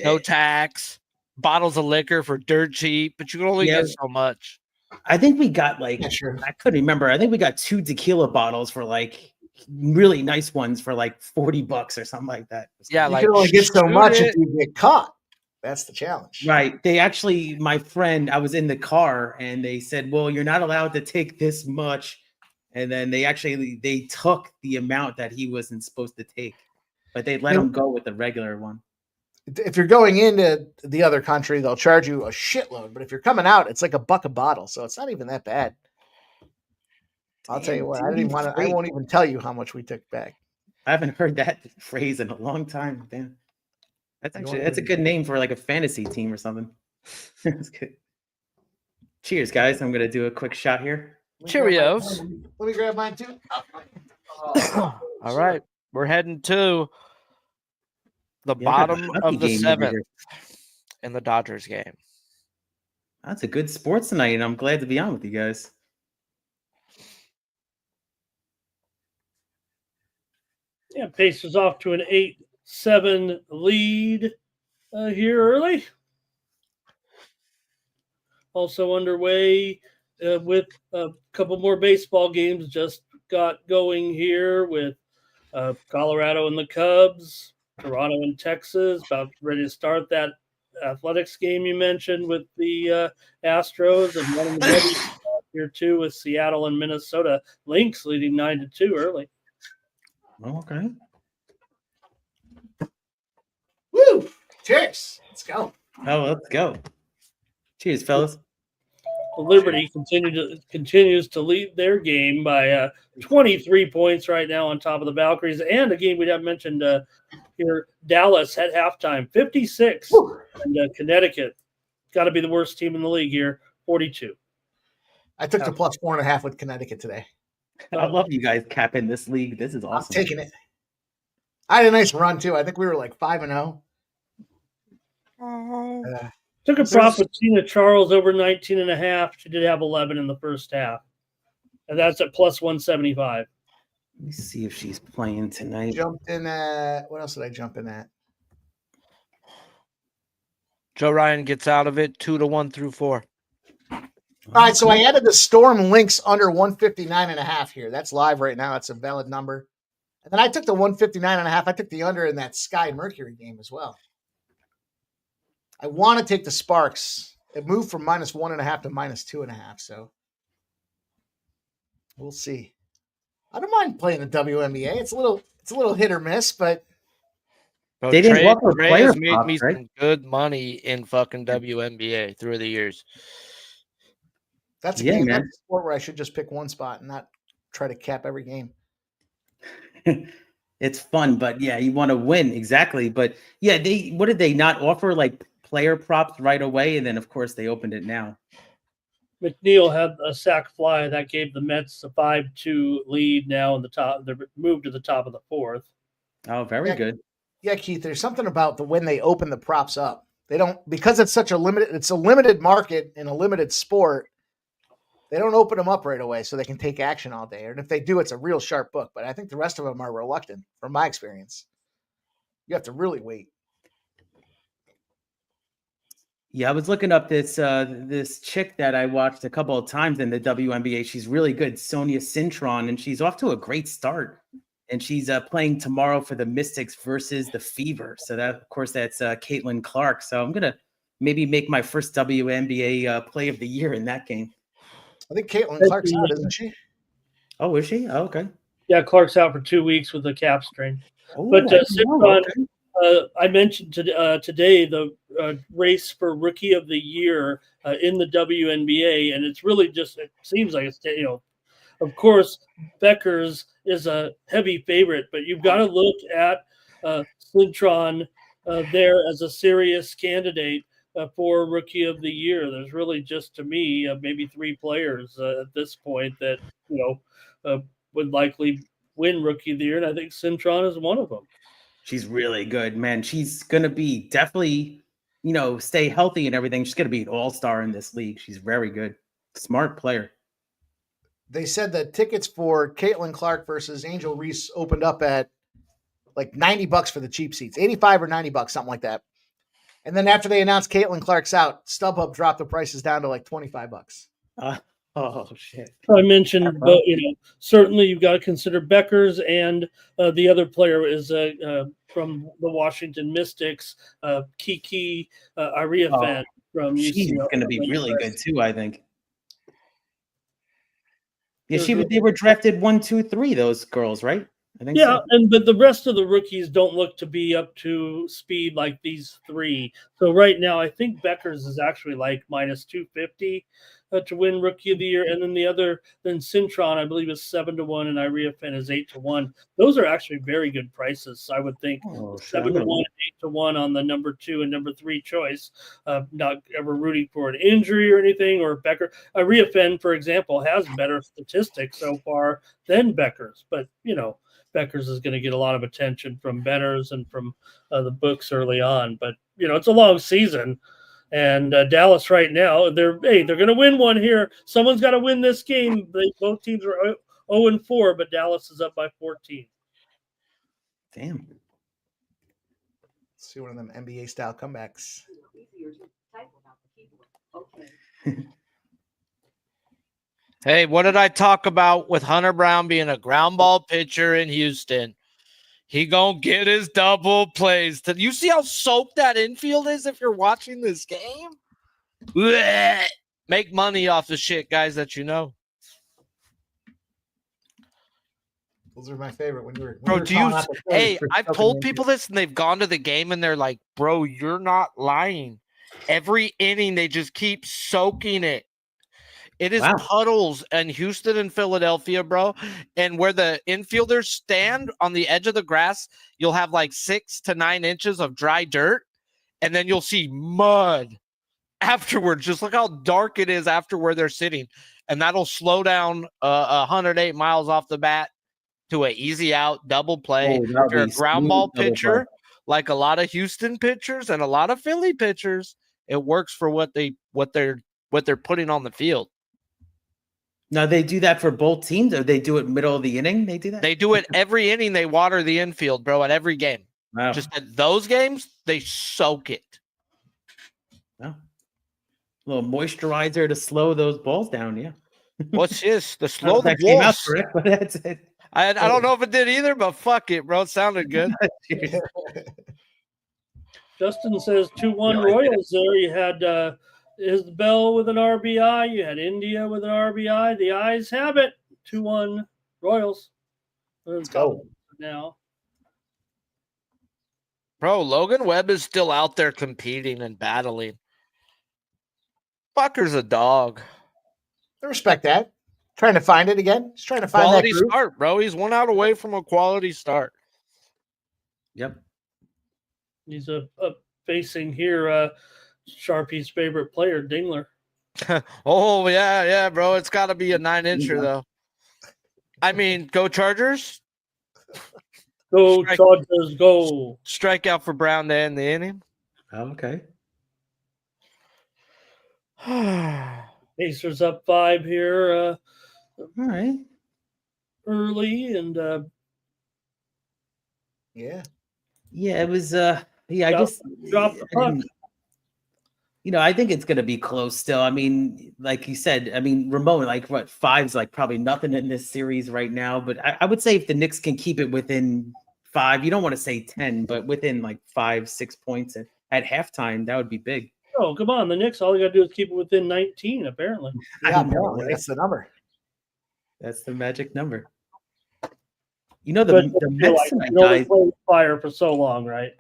no tax, bottles of liquor for dirt cheap, but you can only get so much. I think we got like I couldn't remember. I think we got 2 tequila bottles for like really nice ones for like $40 or something like that. Yeah, you like can only get so much if you get caught. That's the challenge. Right. They actually, my friend, I was in the car and they said, well, you're not allowed to take this much. And then they took the amount that he wasn't supposed to take, but they let him go with the regular one. If you're going into the other country, they'll charge you a shitload. But if you're coming out, it's like $1 a bottle. So it's not even that bad. I'll tell you what, I won't even tell you how much we took back. I haven't heard that phrase in a long time. Damn. That's a good name for like a fantasy team or something. That's good. Cheers, guys. I'm gonna do a quick shot here. Cheerios. Let me grab mine too. All right. We're heading to the bottom of the 7th in the Dodgers game. That's a good sports tonight, and I'm glad to be on with you guys. Yeah, Pacers off to an 8-7 lead here early. Also underway with a couple more baseball games just got going here with Colorado and the Cubs, Toronto and Texas, about ready to start that athletics game you mentioned with the Astros, and one of the here too with Seattle and Minnesota Lynx leading 9-2 early. Okay. Woo! Cheers. Let's go. Oh, let's go. Cheers, fellas. Liberty continues to lead their game by 23 points right now on top of the Valkyries. And a game we haven't mentioned here, Dallas at halftime, 56. Woo! And Connecticut, got to be the worst team in the league here, 42. I took the plus 4.5 with Connecticut today. I love you guys capping this league. This is awesome. I'm taking it. I had a nice run too. I think we were like 5-0. Took a prop with Tina Charles over 19.5. She did have 11 in the first half. And that's at plus 175. Let me see if she's playing tonight. Jumped in at, what else did I jump in at? Joe Ryan gets out of it 2-1 through 4. All right, so I added the Storm Lynx under 159.5 here. That's live right now. That's a valid number. And then I took the 159.5. I took the under in that Sky Mercury game as well. I want to take the Sparks. It moved from -1.5 to -2.5. So we'll see. I don't mind playing the WNBA. It's a little hit or miss, but they didn't offer player has made props, me right? some good money in fucking WNBA through the years. that's a game. That's a sport where I should just pick one spot and not try to cap every game. It's fun, but yeah, you want to win exactly. But yeah, what did they not offer like player props right away? And then of course they opened it now. McNeil had a sac fly that gave the Mets a 5-2 lead now in the top. They moved to the top of the 4th. Oh, very good. Yeah, Keith, there's something about when they open the props up. They don't, because it's such a limited market in a limited sport. They don't open them up right away so they can take action all day. And if they do, it's a real sharp book. But I think the rest of them are reluctant, from my experience. You have to really wait. Yeah, I was looking up this chick that I watched a couple of times in the WNBA. She's really good, Sonia Cintron, and she's off to a great start. And she's playing tomorrow for the Mystics versus the Fever. So that, of course, that's Caitlin Clark. So I'm gonna maybe make my first WNBA play of the year in that game. I think Caitlin Clark's out, isn't she? Oh, is she? Oh, okay. Yeah, Clark's out for 2 weeks with a calf strain. Oh, But Cintron, I mentioned today the race for Rookie of the Year in the WNBA, and it's really just, it seems like it's, of course, Beckers is a heavy favorite, but you've got to look at Cintron there as a serious candidate for Rookie of the Year. There's really just, to me, maybe 3 players at this point that would likely win Rookie of the Year, and I think Cintron is one of them. She's really good, man. She's gonna be definitely stay healthy and everything, she's going to be an all-star in this league. She's very good. Smart player. They said that tickets for Caitlin Clark versus Angel Reese opened up at like $90 for the cheap seats, 85 or $90, something like that. And then after they announced Caitlin Clark's out, StubHub dropped the prices down to like $25. Oh shit! I mentioned, but certainly you've got to consider Beckers, and the other player is from the Washington Mystics, Kiki Ariafan from UCLA. She's going to be really good too, I think. Yeah, they were drafted 1, 2, 3. Those girls, right? I think. Yeah, so. but the rest of the rookies don't look to be up to speed like these three. So right now, I think Beckers is actually like minus 250 to win Rookie of the Year, and then Cintron, I believe, is 7-1, and Iriafan is 8-1. Those are actually very good prices. So I would think 7-1, 8-1 on the number 2 and number 3 choice. Not ever rooting for an injury or anything. Or Becker, Iriafan, for example, has better statistics so far than Beckers, but Beckers is going to get a lot of attention from bettors and from the books early on. But it's a long season. And Dallas right now, they're going to win one here. Someone's got to win this game. Both teams are 0-4, but Dallas is up by 14. Damn. Let's see one of them NBA style comebacks. Hey, what did I talk about with Hunter Brown being a ground ball pitcher in Houston? He gonna get his double plays. You see how soaked that infield is if you're watching this game? Blech. Make money off the shit, guys, that you know. Those are my favorite. Bro, I've told people this and they've gone to the game and they're like, bro, you're not lying. Every inning, they just keep soaking it. It is puddles in Houston and Philadelphia, bro. And where the infielders stand on the edge of the grass, you'll have like 6 to 9 inches of dry dirt, and then you'll see mud afterwards. Just look how dark it is after where they're sitting. And that'll slow down 108 miles off the bat to an easy out double play. If you're a ground ball pitcher, like a lot of Houston pitchers and a lot of Philly pitchers, it works for what they're putting on the field. Now they do that for both teams, or they do it middle of the inning? They do that? They do it every inning. They water the infield, bro, at every game. Wow. Just at those games, they soak it. Wow. A little moisturizer to slow those balls down, yeah. What's this? The slow the came out balls. correct, but that's it. I don't know if it did either, but fuck it, bro. It sounded good. Justin says 2-1 Royals there. You had Isbell with an RBI. You had India with an RBI. The eyes have it. 2-1 Royals. Let's go. Now. Bro, Logan Webb is still out there competing and battling. Fucker's a dog. I respect that. Trying to find it again. Just trying to find quality that groove. Start, bro. He's 1 out away from a quality start. Yep. He's facing here Sharpie's favorite player, Dingler. Oh, yeah, bro. It's got to be a 9-incher, though. I mean, go Chargers. Go Chargers, go. Strike out for Brown to end the inning. Okay. Pacers up 5 here. All right. Early and yeah, it was. I just drop the puck. I think it's gonna be close still. I mean, like you said, Ramon, like what 5's like probably nothing in this series right now. But I would say if the Knicks can keep it within 5, you don't want to say 10, but within like 5-6 points at halftime, that would be big. Oh, come on. The Knicks, all you got to do is keep it within 19, apparently. Yeah, apparently. That's the number. That's the magic number. The Mets tonight, guys. Played fire for so long, right?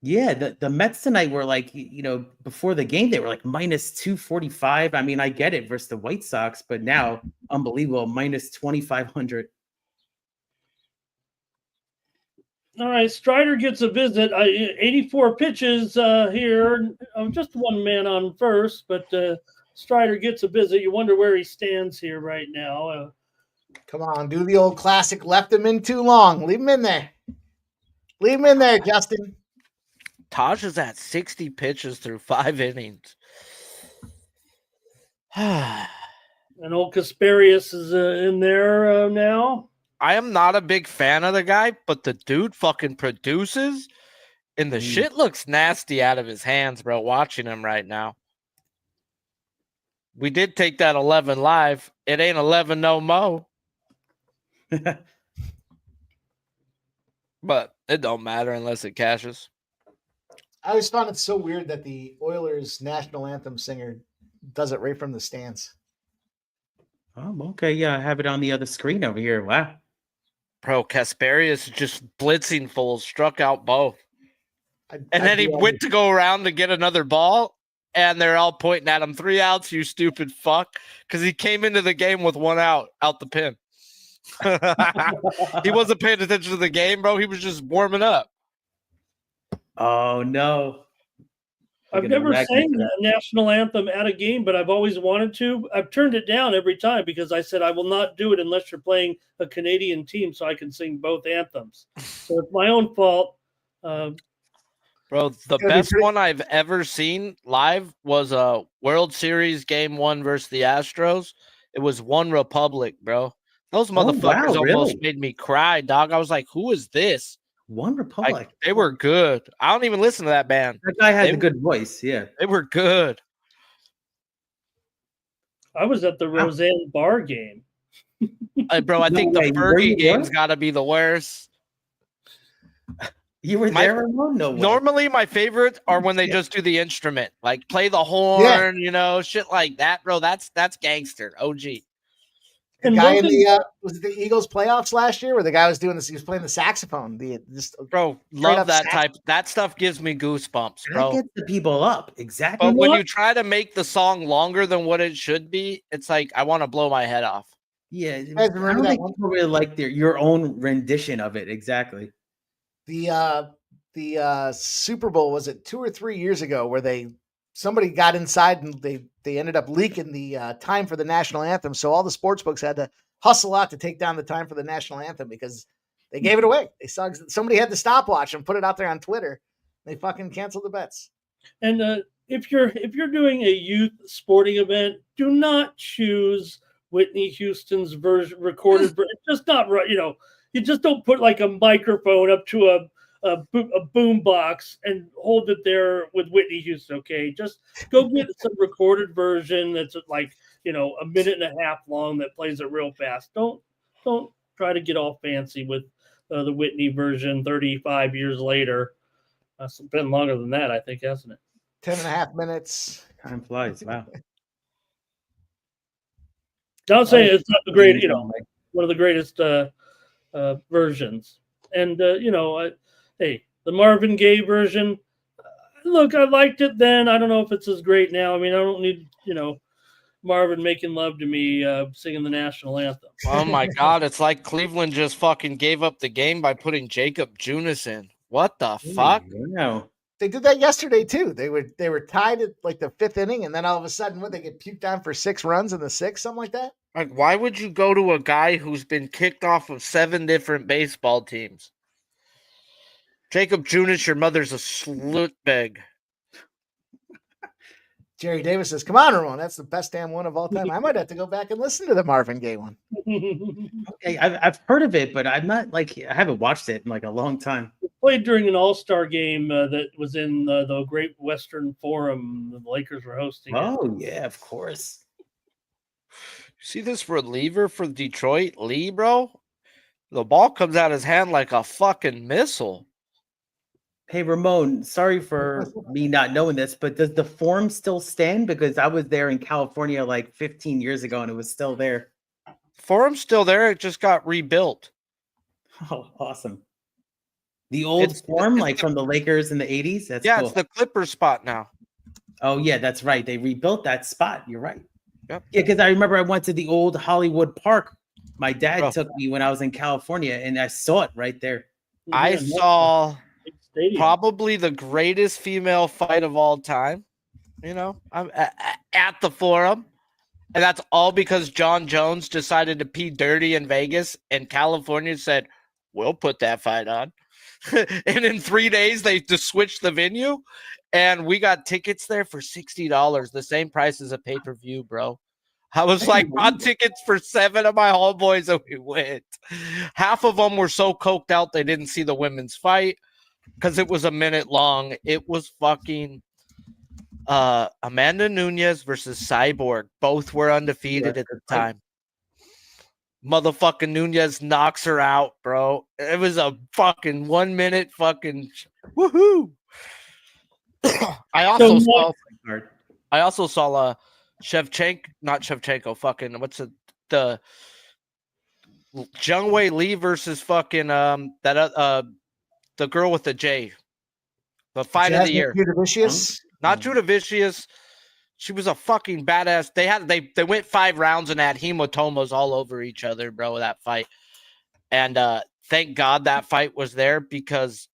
Yeah, the Mets tonight were like, before the game, they were like minus 245. I mean, I get it versus the White Sox, but now, unbelievable, minus 2,500. All right, Strider gets a visit. 84 pitches here. Just one man on first, but Strider gets a visit. You wonder where he stands here right now. Come on, do the old classic. Left him in too long. Leave him in there. Leave him in there, Justin. Taj is at 60 pitches through 5 innings. And old Kasperius is in there now. I am not a big fan of the guy, but the dude fucking produces, and the shit looks nasty out of his hands, bro, watching him right now. We did take that 11 live. It ain't 11 no mo. But it don't matter unless it cashes. I always found it so weird that the Oilers national anthem singer does it right from the stands. Oh, okay. Yeah, I have it on the other screen over here. Wow. Bro, Kasperius just blitzing full, struck out both. And then he went to go around to get another ball, and they're all pointing at him. 3 outs, you stupid fuck. Because he came into the game with 1 out the pin. He wasn't paying attention to the game, bro. He was just warming up. Oh, no. I've never sang the national anthem at a game, but I've always wanted to. I've turned it down every time because I said I will not do it unless you're playing a Canadian team so I can sing both anthems. So it's my own fault. Bro, the best one I've ever seen live was a World Series Game 1 versus the Astros. It was One Republic, bro. Those motherfuckers almost made me cry, dog. I was like, who is this? One Republic. Like, they were good. I don't even listen to that band. That guy had a good voice. Yeah. They were good. I was at the Roseanne Bar game. Bro, I think the Fergie game's got to be the worst. You were there alone? No way. Normally, my favorites are when they just do the instrument, like play the horn, you know, shit like that, bro. That's gangster, OG. The guy in the was it the Eagles playoffs last year where the guy was doing this? He was playing the saxophone. Bro, love that type. That stuff gives me goosebumps, bro. That gets the people up, exactly. But when you try to make the song longer than what it should be, it's like I want to blow my head off. Yeah, I don't think people really like your own rendition of it. Exactly. The Super Bowl, was it 2 or 3 years ago, where somebody got inside and they ended up leaking the time for the national anthem. So all the sports books had to hustle out to take down the time for the national anthem because they gave it away. They saw somebody had the stopwatch and put it out there on Twitter. They fucking canceled the bets. And if you're doing a youth sporting event, do not choose Whitney Houston's recorded version. It's just not right. You know, you just don't put like a microphone up to a boom box and hold it there with Whitney Houston. Okay, just go get some recorded version that's like, you know, a minute and a half long that plays it real fast. Don't try to get all fancy with the Whitney version 35 years later. It's been longer than that, I think, hasn't it? 10.5 minutes. Time flies. Wow. Don't say it's not the great, you know, one of the greatest versions. And you know, hey, the Marvin Gaye version. Look, I liked it then. I don't know if it's as great now. I mean, I don't need, you know, Marvin making love to me singing the national anthem. Oh my God, it's like Cleveland just fucking gave up the game by putting Jacob Junis in. What the fuck? No. They did that yesterday too. They were tied at like the 5th inning, and then all of a sudden, they get puked on for 6 runs in the 6th, something like that. Like, why would you go to a guy who's been kicked off of 7 different baseball teams? Jacob Junis, your mother's a slut bag. Jerry Davis says, "Come on, Ramon, that's the best damn one of all time." I might have to go back and listen to the Marvin Gaye one. Okay, I've heard of it, but I'm not I haven't watched it in like a long time. It played during an All-Star game that was in the Great Western Forum. The Lakers were hosting. Oh yeah, of course. See this reliever for Detroit, Lee, bro? The ball comes out his hand like a fucking missile. Hey, Ramon, sorry for me not knowing this, but does the Forum still stand? Because I was there in California like 15 years ago and it was still there. Forum's still there. It just got rebuilt. Oh, awesome. The old Forum, like from the Lakers in the 80s? That's cool. It's the Clippers spot now. Oh, yeah, that's right. They rebuilt that spot. You're right. Yep. Yeah, because I remember I went to the old Hollywood Park. My dad took me when I was in California, and I saw it right there. I saw probably the greatest female fight of all time. You know, I'm at the Forum. And that's all because John Jones decided to pee dirty in Vegas, and California said, "We'll put that fight on." And in 3 days, they just switched the venue, and we got tickets there for $60, the same price as a pay-per-view, bro. I was like, bought tickets for 7 of my homeboys, and we went. Half of them were so coked out they didn't see the women's fight because it was a minute long. It was fucking Amanda Nunes versus Cyborg. Both were undefeated at the time. Motherfucking Nunes knocks her out, bro. It was a fucking 1 minute fucking woohoo. I also saw Shevchenko, fucking what's the Zhang Wei Li versus fucking the girl with the J. The fight of the year. Not Judavicius. She was a fucking badass. They went 5 rounds and had hematomas all over each other, bro, that fight. And thank God that fight was there because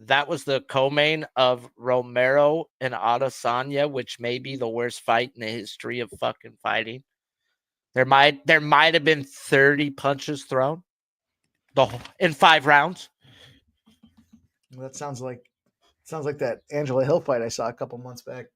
that was the co-main of Romero and Adesanya, which may be the worst fight in the history of fucking fighting. There might have been 30 punches thrown in 5 rounds. Well, that sounds like that Angela Hill fight I saw a couple months back.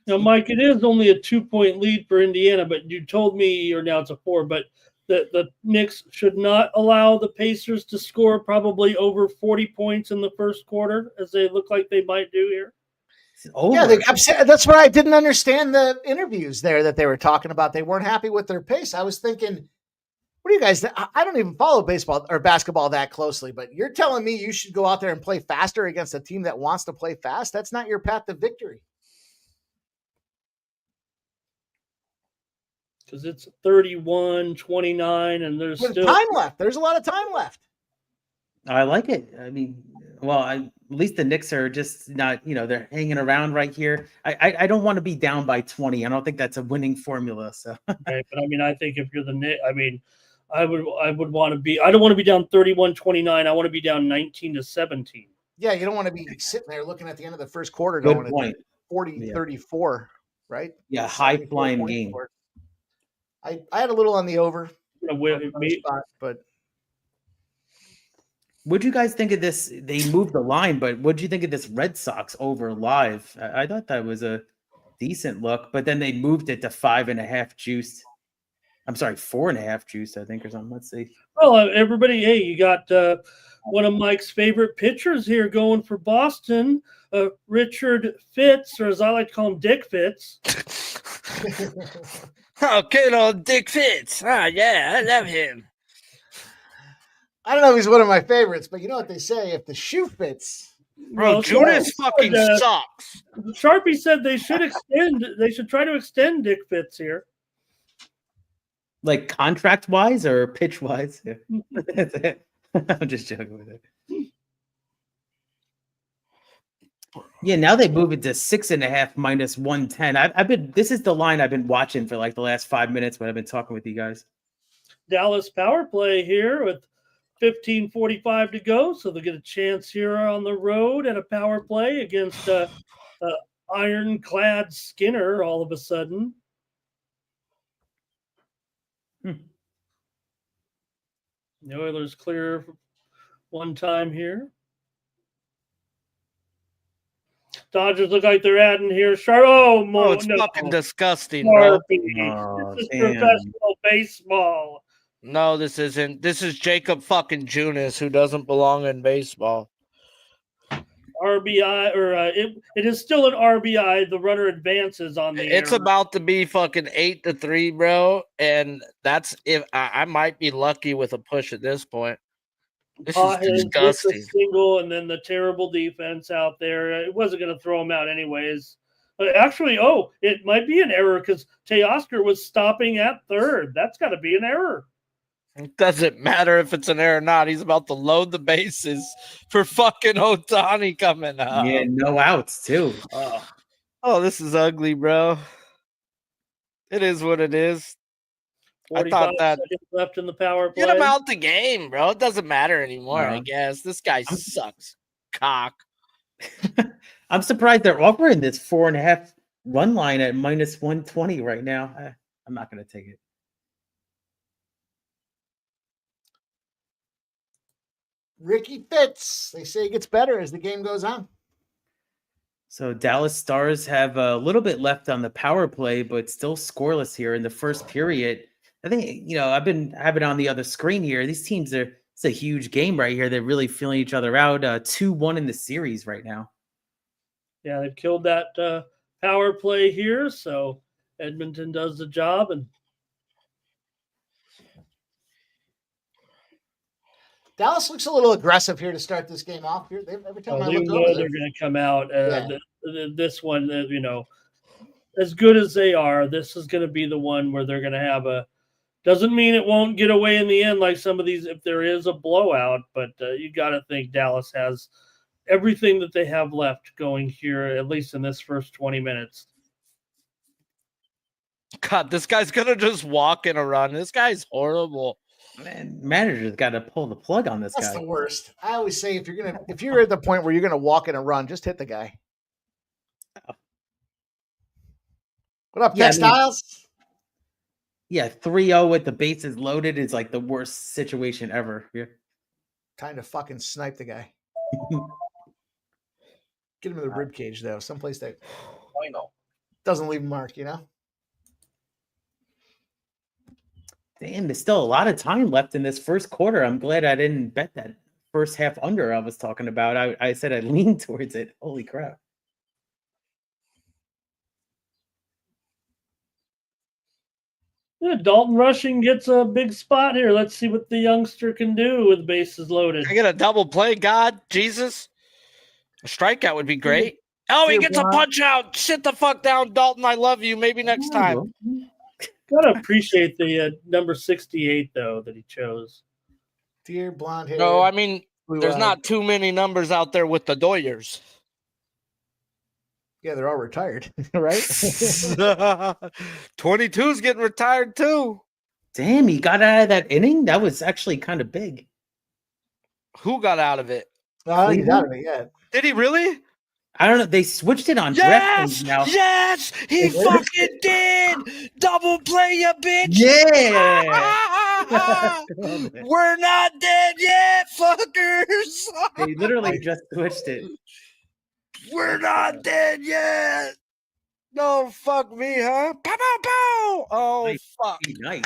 Now, Mike, it is only a 2-point lead for Indiana, but you told me, or now it's a 4, but the Knicks should not allow the Pacers to score probably over 40 points in the first quarter, as they look like they might do here. Yeah, that's what I didn't understand the interviews there that they were talking about. They weren't happy with their pace. I was thinking, what do you guys? I don't even follow baseball or basketball that closely, but you're telling me you should go out there and play faster against a team that wants to play fast? That's not your path to victory. Because it's 31-29, and there's still time left. There's a lot of time left. I like it. I mean, well, at least the Knicks are just not, they're hanging around right here. I don't want to be down by 20. I don't think that's a winning formula. So, okay, but I mean, I think if you're the Knicks, I mean, I would want to be. I don't want to be down 31-29. I want to be down 19-17. Yeah, you don't want to be sitting there looking at the end of the first quarter Good going point. 40-34, right? Yeah, high flying game. I had a little on the over, but what'd you guys think of this? They moved the line, but what'd you think of this Red Sox over live? I thought that was a decent look, but then they moved it to 5.5 juiced. I'm sorry, 4.5 juiced, I think, or something. Let's see. Well, everybody, hey, you got one of Mike's favorite pitchers here going for Boston, Richard Fitz, or as I like to call him, Dick Fitz. Oh, good old Dick Fitz. Ah, yeah, I love him. I don't know if he's one of my favorites, but you know what they say, if the shoe fits. Bro, Judas fucking sucks. Sharpie said they should try to extend Dick Fitz here. Like contract-wise or pitch-wise? Yeah. I'm just joking with it. Yeah, now they move it to 6.5 minus 110. This is the line I've been watching for like the last 5 minutes when I've been talking with you guys. Dallas power play here with 15:45 to go, so they'll get a chance here on the road at a power play against ironclad Skinner all of a sudden. The Oilers clear one time here. Dodgers look like they're adding here. It's fucking disgusting, bro. This is professional baseball. No, this isn't. This is Jacob fucking Junis, who doesn't belong in baseball. RBI, or it is still an RBI. The runner advances on the It's about to be fucking 8-3, bro. And that's if I might be lucky with a push at this point. This is disgusting. Single, and then the terrible defense out there. It wasn't going to throw him out anyways. But actually, it might be an error because Teoscar was stopping at third. That's got to be an error. It doesn't matter if it's an error or not. He's about to load the bases for fucking Ohtani coming up. Yeah, no outs too. Oh, this is ugly, bro. It is what it is. 45 I thought that seconds left in the power play. Get him out the game, bro. It doesn't matter anymore, I guess. This guy sucks. Cock. I'm surprised they're offering this 4.5 run line at minus 120 right now. I'm not going to take it. Ricky Fitz. They say he gets better as the game goes on. So Dallas Stars have a little bit left on the power play, but still scoreless here in the first period. I think, I've been having it on the other screen here. These teams it's a huge game right here. They're really feeling each other out. 2-1 in the series right now. Yeah, they've killed that power play here, so Edmonton does the job. And Dallas looks a little aggressive here to start this game off. Here, every time I they look know over, they're going to come out. Yeah. This one, as good as they are, this is going to be the one where they're going to have a. Doesn't mean it won't get away in the end like some of these if there is a blowout, but you got to think Dallas has everything that they have left going here, at least in this first 20 minutes. God, this guy's gonna just walk in a run. This guy's horrible. Man, manager's got to pull the plug on this that's guy. the worst. I always say if you're at the point where you're gonna walk in a run, just hit the guy. What up, Textiles? Yeah, 3-0 with the bases loaded is like the worst situation ever. Yeah. Time to fucking snipe the guy. Get him in the rib cage though, someplace that doesn't leave a mark. Damn, there's still a lot of time left in this first quarter. I'm glad I didn't bet that first half under I was talking about. I said I leaned towards it. Holy crap. Yeah, Dalton Rushing gets a big spot here. Let's see what the youngster can do with bases loaded. I get a double play. God, Jesus. A strikeout would be great. Oh, he gets a punch out. Sit the fuck down, Dalton. I love you. Maybe next time. Gotta appreciate the number 68 though that he chose. Dear blonde hair. No, I mean, there's not too many numbers out there with the Doyers. Yeah, they're all retired, right? 22's getting retired too. Damn, he got out of that inning? That was actually kind of big. Who got out of it? Oh, he's out of it, yeah. Did he really? I don't know. They switched it on Yes! DraftKings now. Yes! He fucking did! Double play, you bitch! Yeah! We're not dead yet, fuckers! They literally just switched it. We're not dead yet! No, fuck me, huh? Pow, pow, pow! Oh, Nice. fuck. Nice.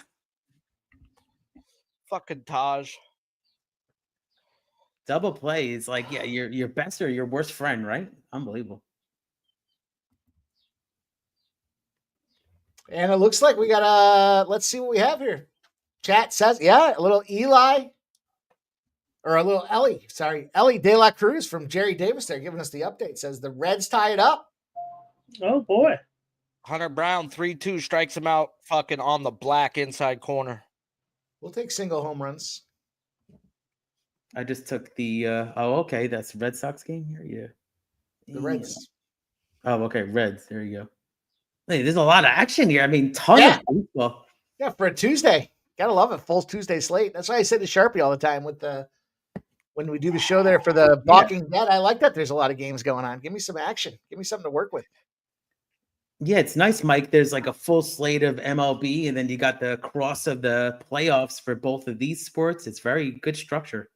Fucking Taj. Double play is like, yeah, your best or your worst friend, right? Unbelievable. And it looks like we got let's see what we have here. Chat says, yeah, a little Ellie De La Cruz from Jerry Davis there giving us the update. Says the Reds tie it up. Oh boy. Hunter Brown, 3-2, strikes him out fucking on the black inside corner. We'll take single home runs. I just took the okay, that's Red Sox game here. Yeah. The Reds. Oh, okay, Reds. There you go. Hey, there's a lot of action here. I mean, ton of baseball. Yeah, for a Tuesday. Gotta love it. Full Tuesday slate. That's why I say to Sharpie all the time when we do the show there for the Walking Dead. I like that there's a lot of games going on. Give me some action. Give me something to work with. Yeah, it's nice, Mike. There's like a full slate of MLB, and then you got the cross of the playoffs for both of these sports. It's very good structure.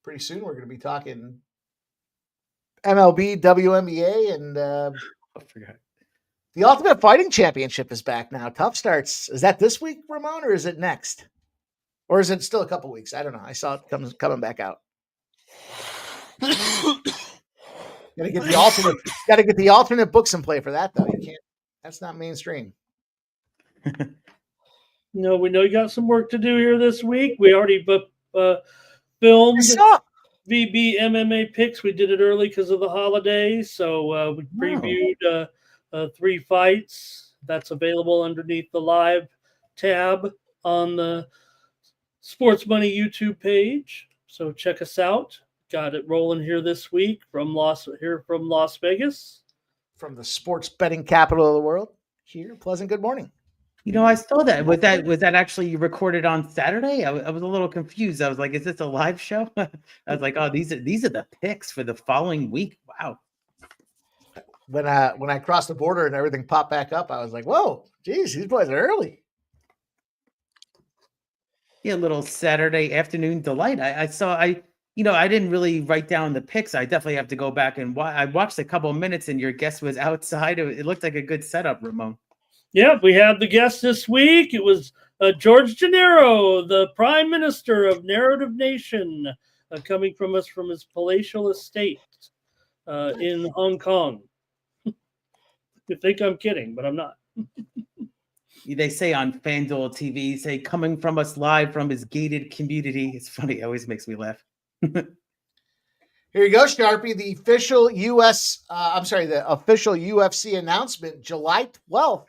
Pretty soon we're going to be talking MLB, WNBA, and I forgot. the Ultimate Fighting Championship is back now. Tough starts. Is that this week, Ramon, or is it next? Or is it still a couple weeks? I don't know. I saw it coming back out. Gotta get the alternate books in play for that, though. You can't. That's not mainstream. No, we know you got some work to do here this week. We already filmed VB MMA picks. We did it early because of the holidays, so we previewed 3 fights. That's available underneath the live tab on the Sports Money YouTube page. So check us out. Got it rolling here this week from Las Vegas, from the sports betting capital of the world. Here, pleasant good morning. I saw that. Was that actually recorded on Saturday? I was a little confused. I was like, "Is this a live show?" I was like, "Oh, these are the picks for the following week." Wow. When I crossed the border and everything popped back up, I was like, "Whoa, geez, these boys are early." Yeah, a little Saturday afternoon delight. I didn't really write down the picks. I definitely have to go back and I watched a couple of minutes, and your guest was outside. It looked like a good setup, Ramon. Yeah, we have the guest this week. It was George Gennaro, the Prime Minister of Narrative Nation, coming from us from his palatial estate in Hong Kong. You think I'm kidding, but I'm not. They say on FanDuel TV, say coming from us live from his gated community. It's funny. It always makes me laugh. Here you go, Sharpie. The official UFC announcement, July 12th.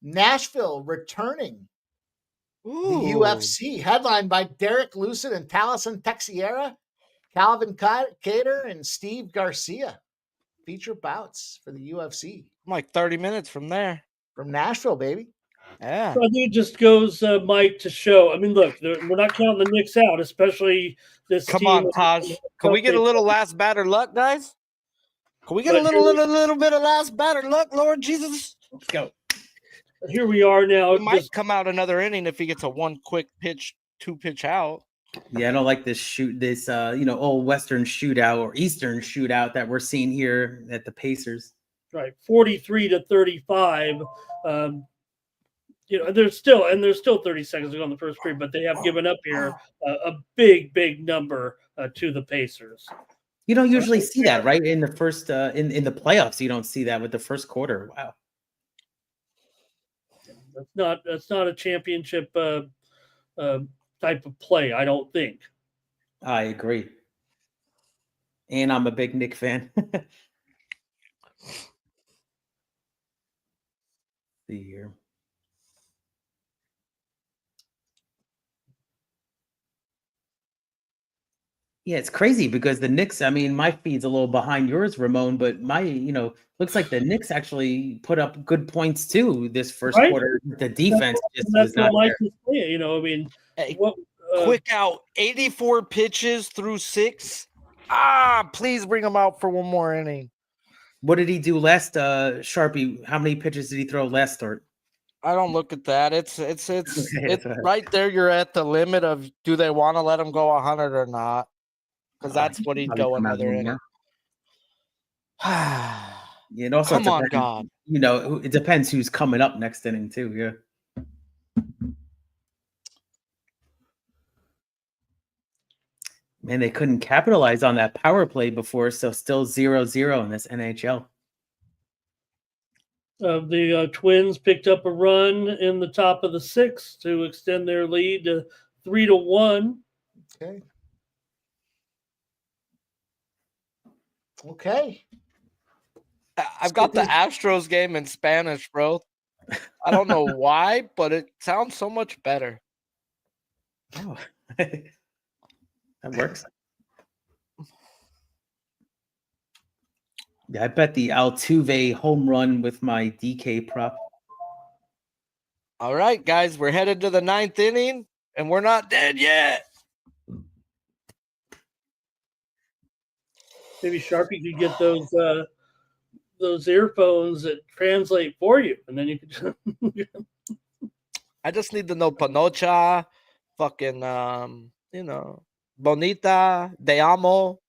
Nashville returning. Ooh. The UFC, headlined by Derek Lucid and Taliesin Texiera, Calvin Cater, and Steve Garcia. Feature bouts for the UFC. I'm like 30 minutes from there. From Nashville, baby. Yeah. So I think it just goes, Mike, to show. I mean, look, we're not counting the Knicks out, especially this Come team. on, Taj. Can we get a little last batter luck, guys? Can we get a little bit of last batter luck, Lord Jesus? Let's go. Here we are now. It might come out another inning if he gets a one quick pitch, 2-pitch out. Yeah, I don't like this old Western shootout or Eastern shootout that we're seeing here at the Pacers. Right, 43-35. There's still 30 seconds to go in the first period, but they have given up here a big number to the Pacers. You don't usually see that, right? In the first in the playoffs, you don't see that with the first quarter. Wow. That's not a championship type of play, I don't think. I agree. And I'm a big Knick fan. See here. Yeah, it's crazy because the Knicks, I mean, my feed's a little behind yours, Ramon, but looks like the Knicks actually put up good points too this first quarter. The defense just was not there. Quick out, 84 pitches through 6. Please bring him out for one more inning. What did he do last, Sharpie? How many pitches did he throw last start? I don't look at that. It's right there. You're at the limit of do they want to let him go 100 or not? Because that's what he'd go another inning. It also come on, God. It depends who's coming up next inning too. Yeah. Man, they couldn't capitalize on that power play before, so still 0-0 in this NHL. The Twins picked up a run in the top of the 6th to extend their lead to 3-1. Okay. I've got the Astros game in Spanish, bro. I don't know why, but it sounds so much better. Oh, that works. Yeah, I bet the Altuve home run with my DK prop. All right, guys, we're headed to the 9th inning, and we're not dead yet. Maybe Sharpie could get those earphones that translate for you, and then you could. I just need to know Panocha, fucking, Bonita, De Amo.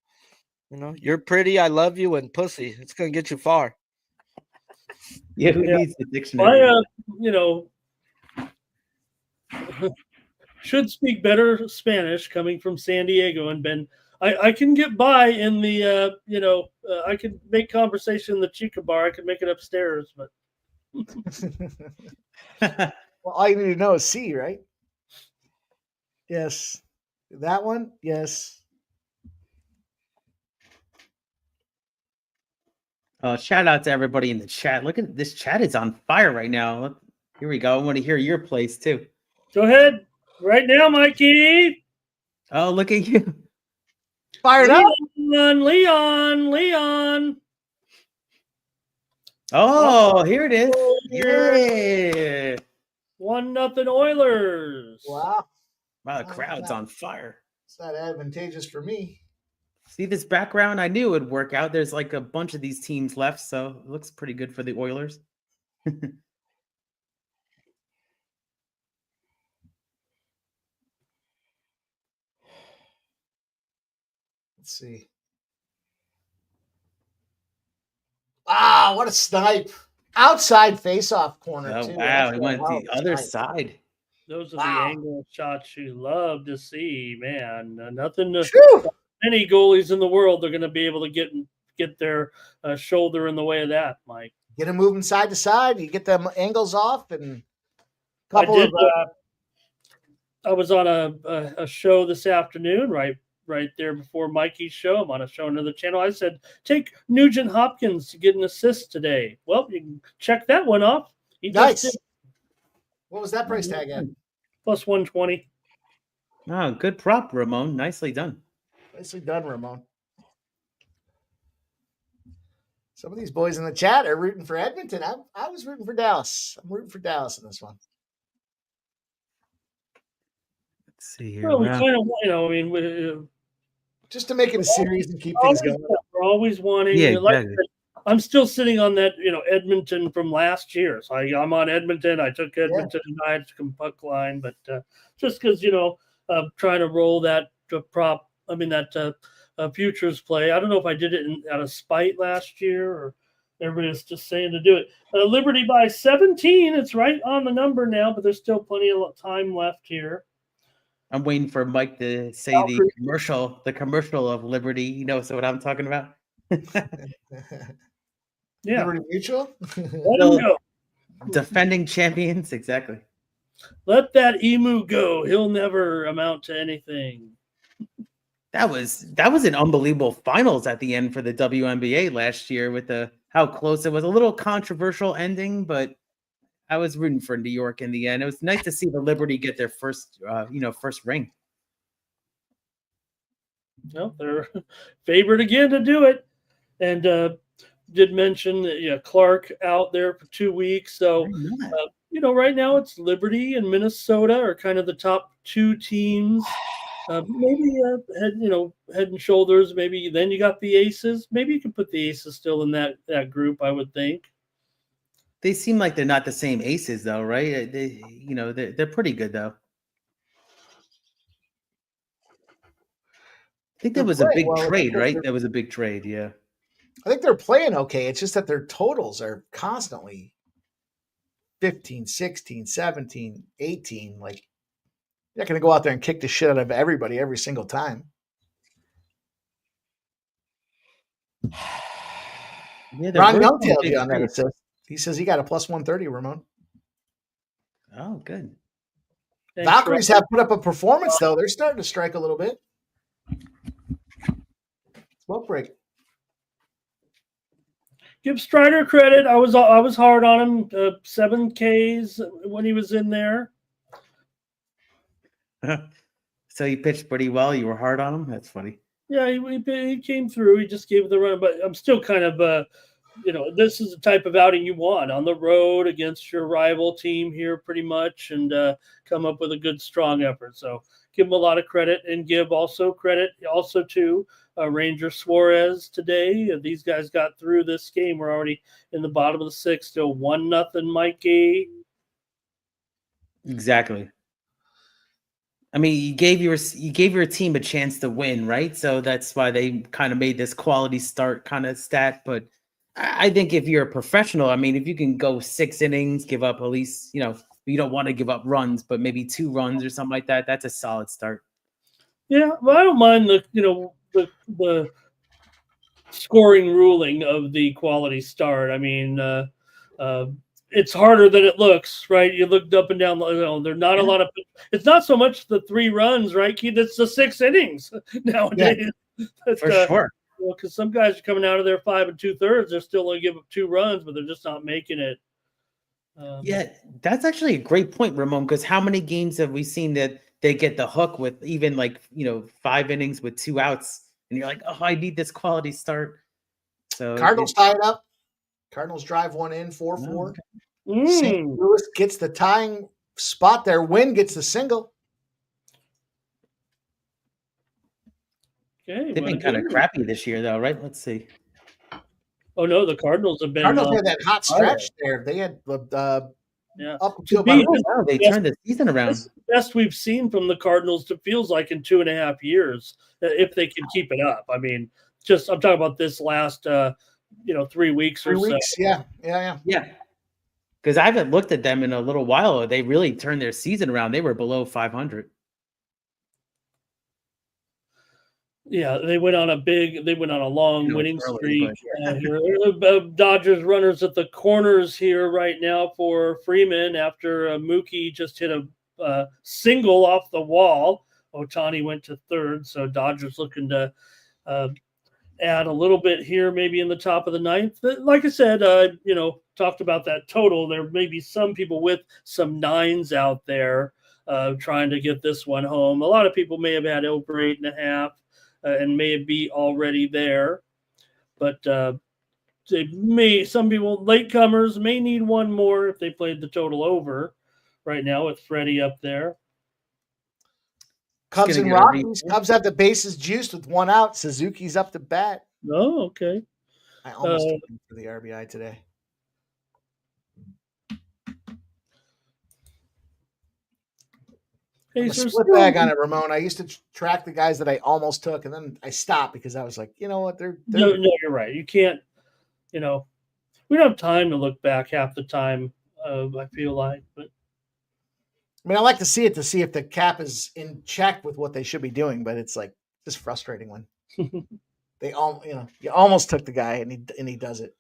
You're pretty, I love you, and pussy. It's gonna get you far. Yeah, who needs the dictionary? Should speak better Spanish coming from San Diego and been. I can get by in the, I can make conversation in the Chica bar. I can make it upstairs, but. Well, all you need to know is C, right? Yes. That one? Yes. Shout out to everybody in the chat. Look at this chat is on fire right now. Here we go. I want to hear your plays too. Go ahead. Right now, Mikey. Oh, look at you. Fired up. Leon. Oh, here it is. Yeah. 1-0 Oilers. Wow. Wow, the crowd's on fire. It's not advantageous for me. See this background? I knew it would work out. There's like a bunch of these teams left, so it looks pretty good for the Oilers. Let's see. Ah, what a snipe. Outside face-off corner, Oh, too. wow. That's He a went hell the of a other snipe. side. Those are the Wow. angle shots you love to see, man. Nothing to Phew. any goalies in the world are going to be able to get their shoulder in the way of that, Mike. Get them moving side to side. You get them angles off and a I couple did. of I was on a show this afternoon, right there before Mikey's show. I'm on a show on another channel. I said, take Nugent Hopkins to get an assist today. Well, you can check that one off. He nice. just did What was that price tag at? plus 120. Oh, good prop, Ramon. Nicely done. Nicely done, Ramon. Some of these boys in the chat are rooting for Edmonton. I was rooting for Dallas. I'm rooting for Dallas in this one. Let's see here. Well, we Wow. kind of, I mean, Just to make it a series and keep things going. we're always wanting. Yeah, Like I exactly. said, I'm still sitting on that, Edmonton from last year. So I'm on Edmonton. I took Edmonton and I had to come puck line, but just because trying to roll that prop. I mean that futures play. I don't know if I did it out of spite last year or everybody was just saying to do it. Liberty by 17. It's right on the number now, but there's still plenty of time left here. I'm waiting for Mike to say the commercial of Liberty. You know, so what I'm talking about? Yeah. Liberty Mutual. Let him go. Defending champions, exactly. Let that emu go. He'll never amount to anything. That was an unbelievable finals at the end for the WNBA last year with how close it was. A little controversial ending, but I was rooting for New York in the end. It was nice to see the Liberty get their first ring. Well, they're favored again to do it, and did mention that Clark out there for 2 weeks. So right now it's Liberty and Minnesota are kind of the top two teams. Maybe head and shoulders. Maybe then you got the Aces. Maybe you can put the Aces still in that group. I would think. They seem like they're not the same Aces though, right? They're pretty good though. I think there was a big trade, right? There was a big trade, yeah. I think they're playing okay. It's just that their totals are constantly 15, 16, 17, 18. Like, you're not going to go out there and kick the shit out of everybody every single time. Yeah, Ron Young tailed you on that assist. He says he got a plus 130, Ramon. Oh, good. Thanks, Valkyries have put up a performance, though. They're starting to strike a little bit. Smoke break. Give Strider credit. I was hard on him. 7 Ks when he was in there. So he pitched pretty well. You were hard on him. That's funny. Yeah, he came through. He just gave it the run, but I'm still kind of this is the type of outing you want on the road against your rival team here, pretty much, and come up with a good, strong effort. So give him a lot of credit, and give also credit to Ranger Suarez today. These guys got through this game. We're already in the bottom of the 6th, still 1-0, Mikey. Exactly. I mean, you gave your team a chance to win, right? So that's why they kind of made this quality start kind of stat. But I think if you're a professional, I mean, if you can go 6 innings, give up at least, you don't want to give up runs, but maybe 2 runs or something like that. That's a solid start. Yeah, well, I don't mind the scoring ruling of the quality start. I mean, it's harder than it looks, right? You looked up and down. There's not a lot of. It's not so much the 3 runs, right, Keith? It's the 6 innings nowadays. Yeah, for sure. Because some guys are coming out of there 5 2/3. They're still going to give up 2 runs, but they're just not making it. Yeah, that's actually a great point, Ramon. Because how many games have we seen that they get the hook with even 5 innings with 2 outs, and you're like, oh, I need this quality start. So Cardinals tie it up. Cardinals drive one in 4-4. St. Louis gets the tying spot there. Wynn gets the single. Okay, they've been kind of crappy this year, though, right? Let's see. Oh no, the Cardinals have been. Cardinals had that hot stretch there. They had Yeah. up To to me, about. Wow, they Yes. turned the season around. This is the best we've seen from the Cardinals. It feels like in 2.5 years, if they can keep it up. I mean, just I'm talking about this last 3 weeks 3 or so. weeks. Yeah. Yeah. Because I haven't looked at them in a little while. They really turned their season around. They were below 500. Yeah, they went on a long winning It's early, streak. but Here. Dodgers runners at the corners here right now for Freeman after Mookie just hit a single off the wall. Otani went to third, so Dodgers looking to add a little bit here, maybe in the top of the ninth. But like I said, talked about that total. There may be some people with some nines out there trying to get this one home. A lot of people may have had over 8.5 and may be already there, but some people, latecomers, may need one more if they played the total over. Right now with Freddie up there. Cubs and Rockies. Cubs have the bases juiced with 1 out. Suzuki's up to bat. Oh, okay. I almost took him for the RBI today. I'm a split bag on it, Ramon. I used to track the guys that I almost took, and then I stopped because I was like, you know what? No, you're right. You can't. We don't have time to look back half the time. I feel like, but I mean, I like to see if the cap is in check with what they should be doing, but it's like just frustrating when they all, you almost took the guy and he does it.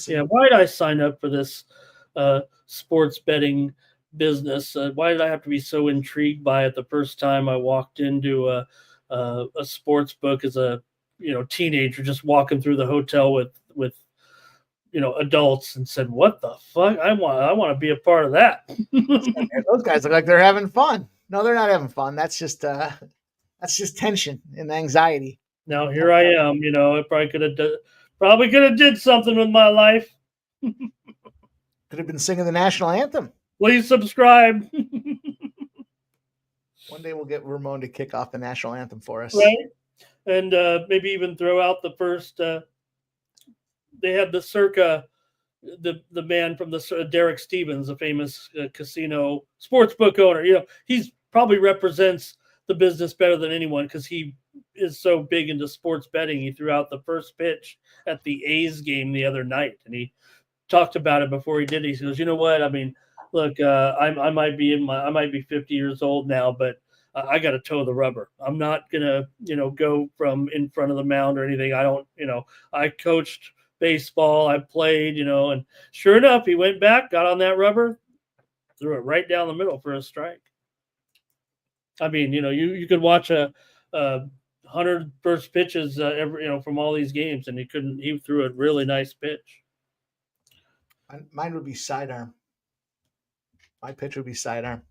Yeah, why did I sign up for this sports betting business? Why did I have to be so intrigued by it the first time I walked into a sports book as a teenager, just walking through the hotel with adults, and said, "What the fuck? I want to be a part of that." Those guys look like they're having fun. No, they're not having fun. That's just tension and anxiety. Now here I am. I probably could have did something with my life. Could have been singing the national anthem. Please subscribe. One day we'll get Ramon to kick off the national anthem for us. Right. And maybe even throw out the first. They had the circa, the man from the Derek Stevens, a famous casino sportsbook owner. He's probably represents the business better than anyone because he is so big into sports betting. He threw out the first pitch at the A's game the other night, and he talked about it before he did it. He goes, "You know what? I mean, look, I might be 50 years old now, but I got to toe the rubber. I'm not gonna, go from in front of the mound or anything. I don't, I coached baseball, I played, and sure enough, he went back, got on that rubber, threw it right down the middle for a strike. I mean, you could watch a 100 first pitches from all these games, and he threw a really nice pitch. Mine would be sidearm. My pitch would be sidearm.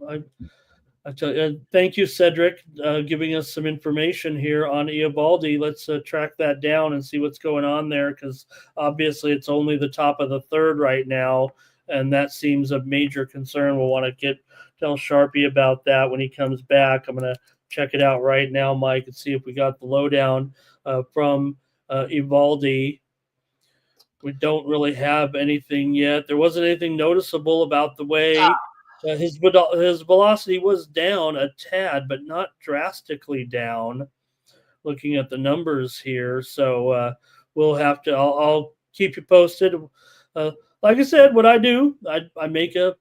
I tell you, thank you, Cedric, giving us some information here on Eovaldi. Let's track that down and see what's going on there, because obviously it's only the top of the third right now, and that seems a major concern. We'll want to tell Sharpie about that when he comes back. I'm going to check it out right now, Mike, and see if we got the lowdown from Eovaldi. We don't really have anything yet. There wasn't anything noticeable about the way his velocity was down a tad, but not drastically down. Looking at the numbers here, so we'll have to. I'll keep you posted. Like I said, what I do, I make a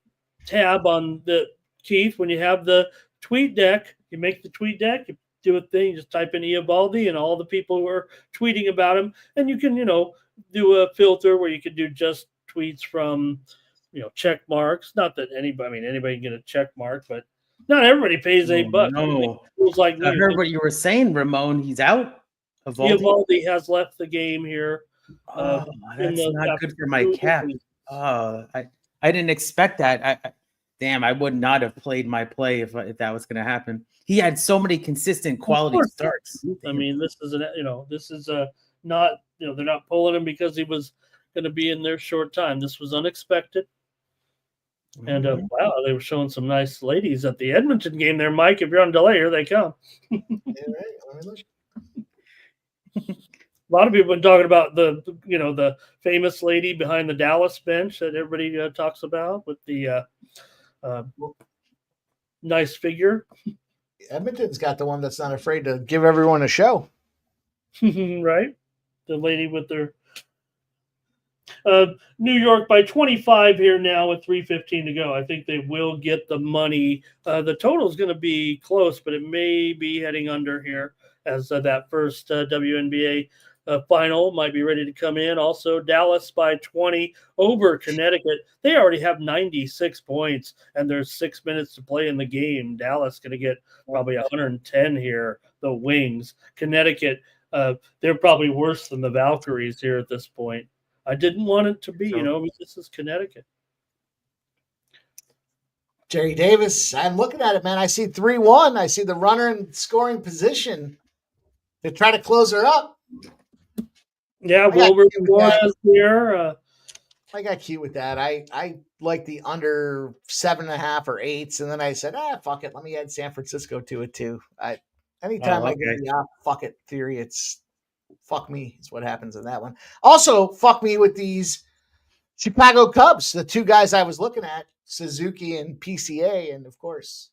tab on the Keith. When you have the tweet deck, you make the tweet deck. You do a thing. You just type in Eovaldi and all the people who are tweeting about him, and you can do a filter where you can do just tweets from check marks. Not that anybody can get a check mark, but not everybody pays $8. No. Like I heard what you were saying, Ramon. He's out. Eovaldi has left the game here. That's not good for my cap. I didn't expect that. I would not have played my play if that was going to happen. He had so many consistent quality starts. I mean, this is not they're not pulling him because he was going to be in there short time. This was unexpected. And wow, they were showing some nice ladies at the Edmonton game there, Mike. If you're on delay, here they come. Yeah, right. Let me look. A lot of people have been talking about the famous lady behind the Dallas bench that everybody talks about with the nice figure. Edmonton's got the one that's not afraid to give everyone a show. Right? The lady with their New York by 25 here now with 3:15 to go. I think they will get the money. The total is going to be close, but it may be heading under here as that first WNBA final might be ready to come in. Also, Dallas by 20 over Connecticut. They already have 96 points, and there's 6 minutes to play in the game. Dallas going to get probably 110 here. The Wings. Connecticut, they're probably worse than the Valkyries here at this point. I didn't want it to be, this is Connecticut. Jerry Davis, I'm looking at it, man. I see 3-1. I see the runner in scoring position. They try to close her up. Yeah, Wilbur Flores here. I got cute with that. I like the under 7.5 or 8s, and then I said, fuck it. Let me add San Francisco to it too. Anytime I get the fuck it theory, it's fuck me is what happens in that one. Also, fuck me with these Chicago Cubs, the two guys I was looking at, Suzuki and PCA, and of course,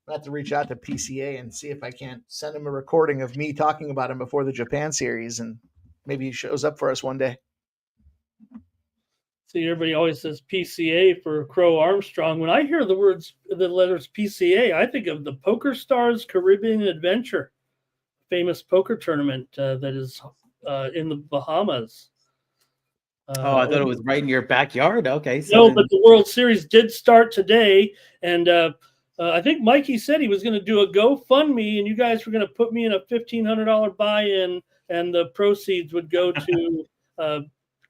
I have to reach out to PCA and see if I can't send him a recording of me talking about him before the Japan series, and maybe he shows up for us one day. See, everybody always says PCA for Crow Armstrong. When I hear the letters PCA, I think of the Poker Stars Caribbean Adventure, famous poker tournament that is in the Bahamas. I thought it was right in your backyard. Okay. So no, but the World Series did start today, and I think Mikey said he was going to do a GoFundMe, and you guys were going to put me in a $1,500 buy-in, and the proceeds would go to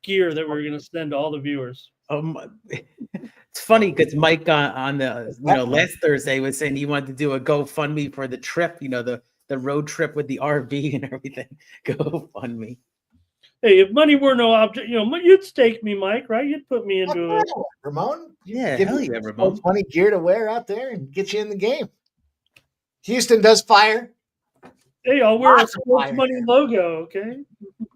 gear that we're going to send to all the viewers. It's funny because Mike on the last Thursday was saying he wanted to do a GoFundMe for the trip, the road trip with the RV and everything. GoFundMe. Hey, if money were no object, you'd stake me, Mike, right? You'd put me into it. Ramon? Yeah, give hell me yeah, Ramon. Funny gear to wear out there and get you in the game. Houston does fire. Hey, I'll wear a Sports Money logo, okay?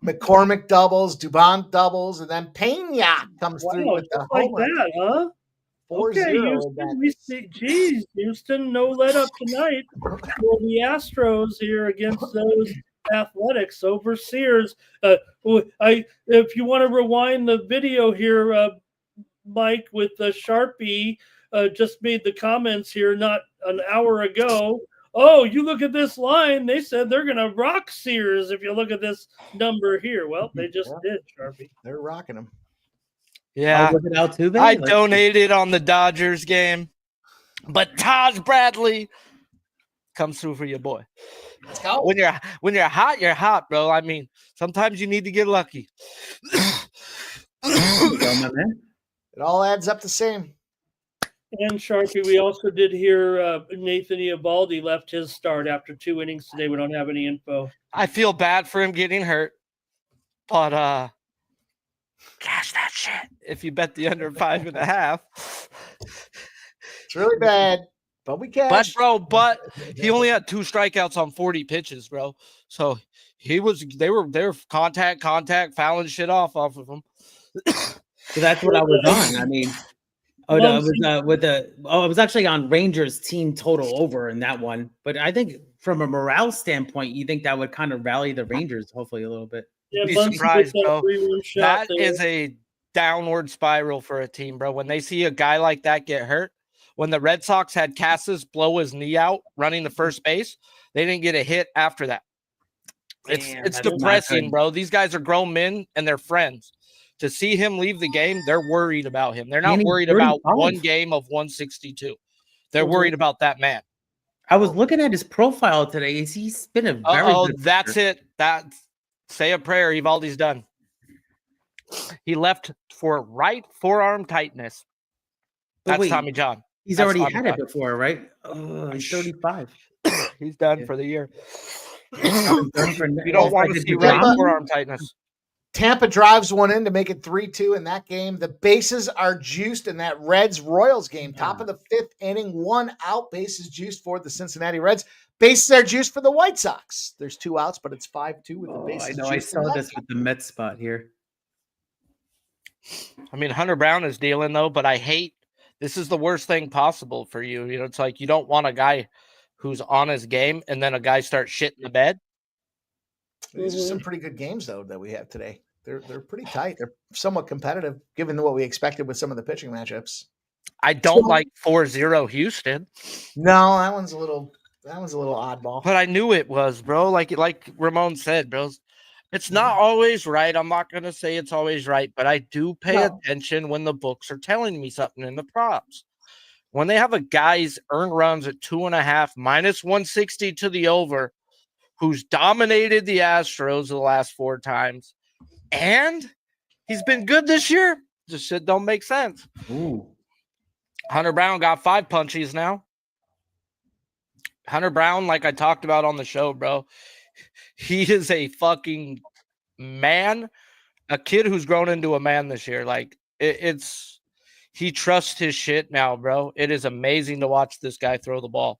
McCormick doubles, Dubon doubles, and then Pena comes through with the like homer. that, huh? 4-0. Okay, Houston, we see, geez, Houston, no let up tonight for the Astros here against those Athletics over Sears. If you want to rewind the video here, Mike, with Sharpie just made the comments here not an hour ago. Oh, you look at this line. They said they're going to rock Sears if you look at this number here. Well, they just did, Sharpie. They're rocking them. Yeah. I donated on the Dodgers game, but Taj Bradley comes through for your boy. Let's go. When you're hot, bro. I mean, sometimes you need to get lucky. It all adds up the same. And Sharpie, we also did hear Nathan Eovaldi left his start after 2 innings today. We don't have any info. I feel bad for him getting hurt, but cash that shit if you bet the under 5.5. It's really bad, but we cash. But he only had 2 strikeouts on 40 pitches, bro. So they were contact, fouling shit off of him. So that's what I was on. I mean, it was actually on Rangers team total over in that one. But I think from a morale standpoint, you think that would kind of rally the Rangers hopefully a little bit. Yeah, be surprised, bro. That is a downward spiral for a team, bro. When they see a guy like that get hurt, when the Red Sox had Casas blow his knee out running the first base, they didn't get a hit after that. It's depressing, bro. These guys are grown men and they're friends. To see him leave the game, they're worried about him. They're not worried about one game of 162. They're worried about that man. I was looking at his profile today. He's been a very good that's player. Say a prayer. Eovaldi's done. He left for right forearm tightness. That's Tommy John. He's already had it before, right? He's 35. He's done for the year. You don't want to see right forearm tightness. Tampa drives one in to make it 3-2 in that game. The bases are juiced in that Reds-Royals game. Top of the 5th inning, 1 out, bases juiced for the Cincinnati Reds. Bases are juiced for the White Sox. There's 2 outs, but it's 5-2 with the bases I know. I juiced. saw this with the Mets spot here. I mean, Hunter Brown is dealing though, but I hate this is the worst thing possible for you. You know, it's like you don't want a guy who's on his game and then a guy starts shitting the bed. These are some pretty good games though that we have today. They're pretty tight. They're somewhat competitive given what we expected with some of the pitching matchups. I don't like 4-0 Houston. No, that one's a little oddball. But I knew it was, bro. Like Ramon said, bro. It's not always right. I'm not gonna say it's always right, but I do pay attention when the books are telling me something in the props. When they have a guy's earned runs at 2.5, minus 160 to the over, who's dominated the Astros the last 4 times, and he's been good this year. This shit don't make sense. Ooh. Hunter Brown got 5 punchies now. Hunter Brown, like I talked about on the show, bro, he is a fucking man, a kid who's grown into a man this year. Like he trusts his shit now, bro. It is amazing to watch this guy throw the ball.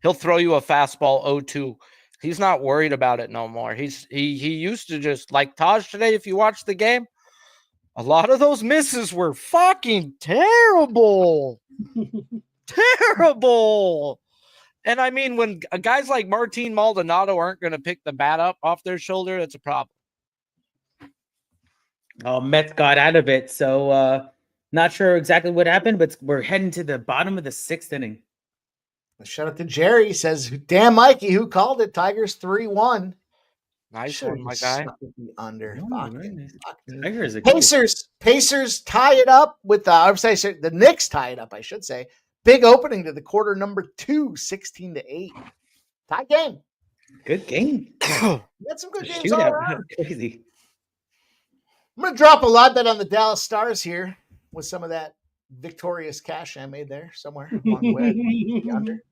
He'll throw you a fastball 0-2. He's not worried about it no more. He used to just like Taj today. If you watch the game, a lot of those misses were fucking terrible. Terrible. And I mean, when guys like Martin Maldonado aren't going to pick the bat up off their shoulder, it's a problem. Oh, Mets got out of it. So not sure exactly what happened, but we're heading to the bottom of the 6th inning. Shout out to Jerry. He says, damn, Mikey, who called it? Tigers 3-1. Nice one, my guy. Under. Tigers are Pacers tie it up with the Knicks tie it up, I should say. Big opening to the quarter number 2, 16-8. Tie game. Good game. We got some good games all around. Crazy. I'm going to drop a lot bet on the Dallas Stars here with some of that victorious cash I made there somewhere along the way. Under.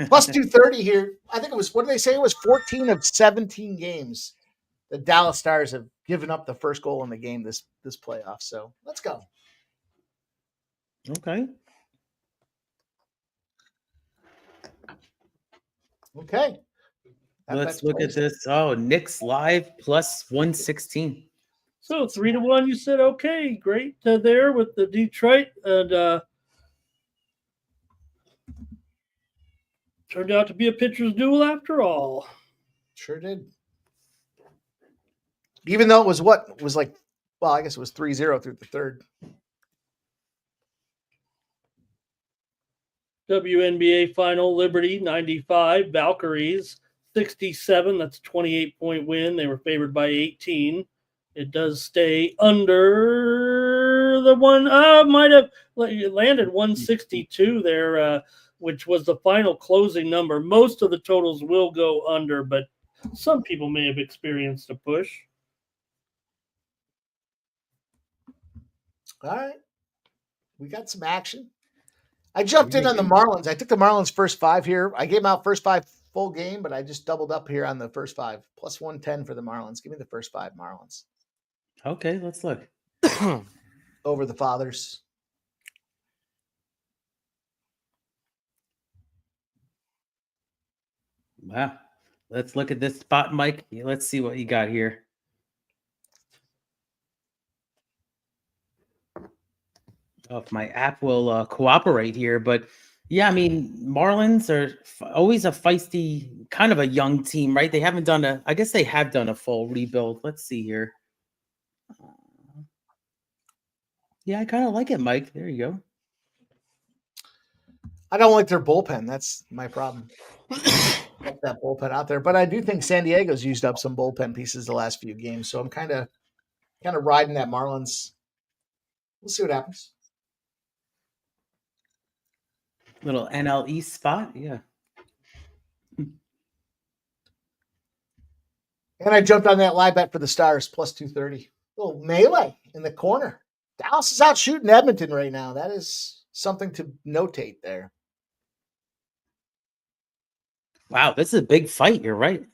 Plus 230 here. I think it was, what did they say? It was 14 of 17 games. The Dallas Stars have given up the first goal in the game this playoff. So let's go. Okay. Let's look at this. Oh, Knicks live plus 116. So 3-1, you said, okay, great there with the Detroit. And turned out to be a pitcher's duel after all. Sure did. Even though it was I guess it was 3-0 through the 3rd. WNBA final, Liberty 95, Valkyries 67. That's a 28-point win. They were favored by 18. It does stay under the one. Might have landed 162 there, which was the final closing number. Most of the totals will go under, but some people may have experienced a push. All right. We got some action. I jumped in on the Marlins. I took the Marlins first 5 here. I gave them out first 5 full game, but I just doubled up here on the first 5. Plus 110 for the Marlins. Give me the first 5 Marlins. Okay, let's look. Over the Fathers. Wow. Let's look at this spot, Mike. Let's see what you got here. Oh, if my app will cooperate here, but yeah, I mean, Marlins are always a feisty, kind of a young team, right? They haven't done I guess they have done a full rebuild. Let's see here. Yeah, I kind of like it, Mike. There you go. I don't like their bullpen. That's my problem. Get that bullpen out there, but I do think San Diego's used up some bullpen pieces the last few games, so I'm kind of riding that Marlins. We'll see what happens. Little NL East spot, yeah. And I jumped on that live bet for the Stars plus 230. Little melee in the corner. Dallas is out shooting Edmonton right now. That is something to notate there. Wow, this is a big fight. You're right.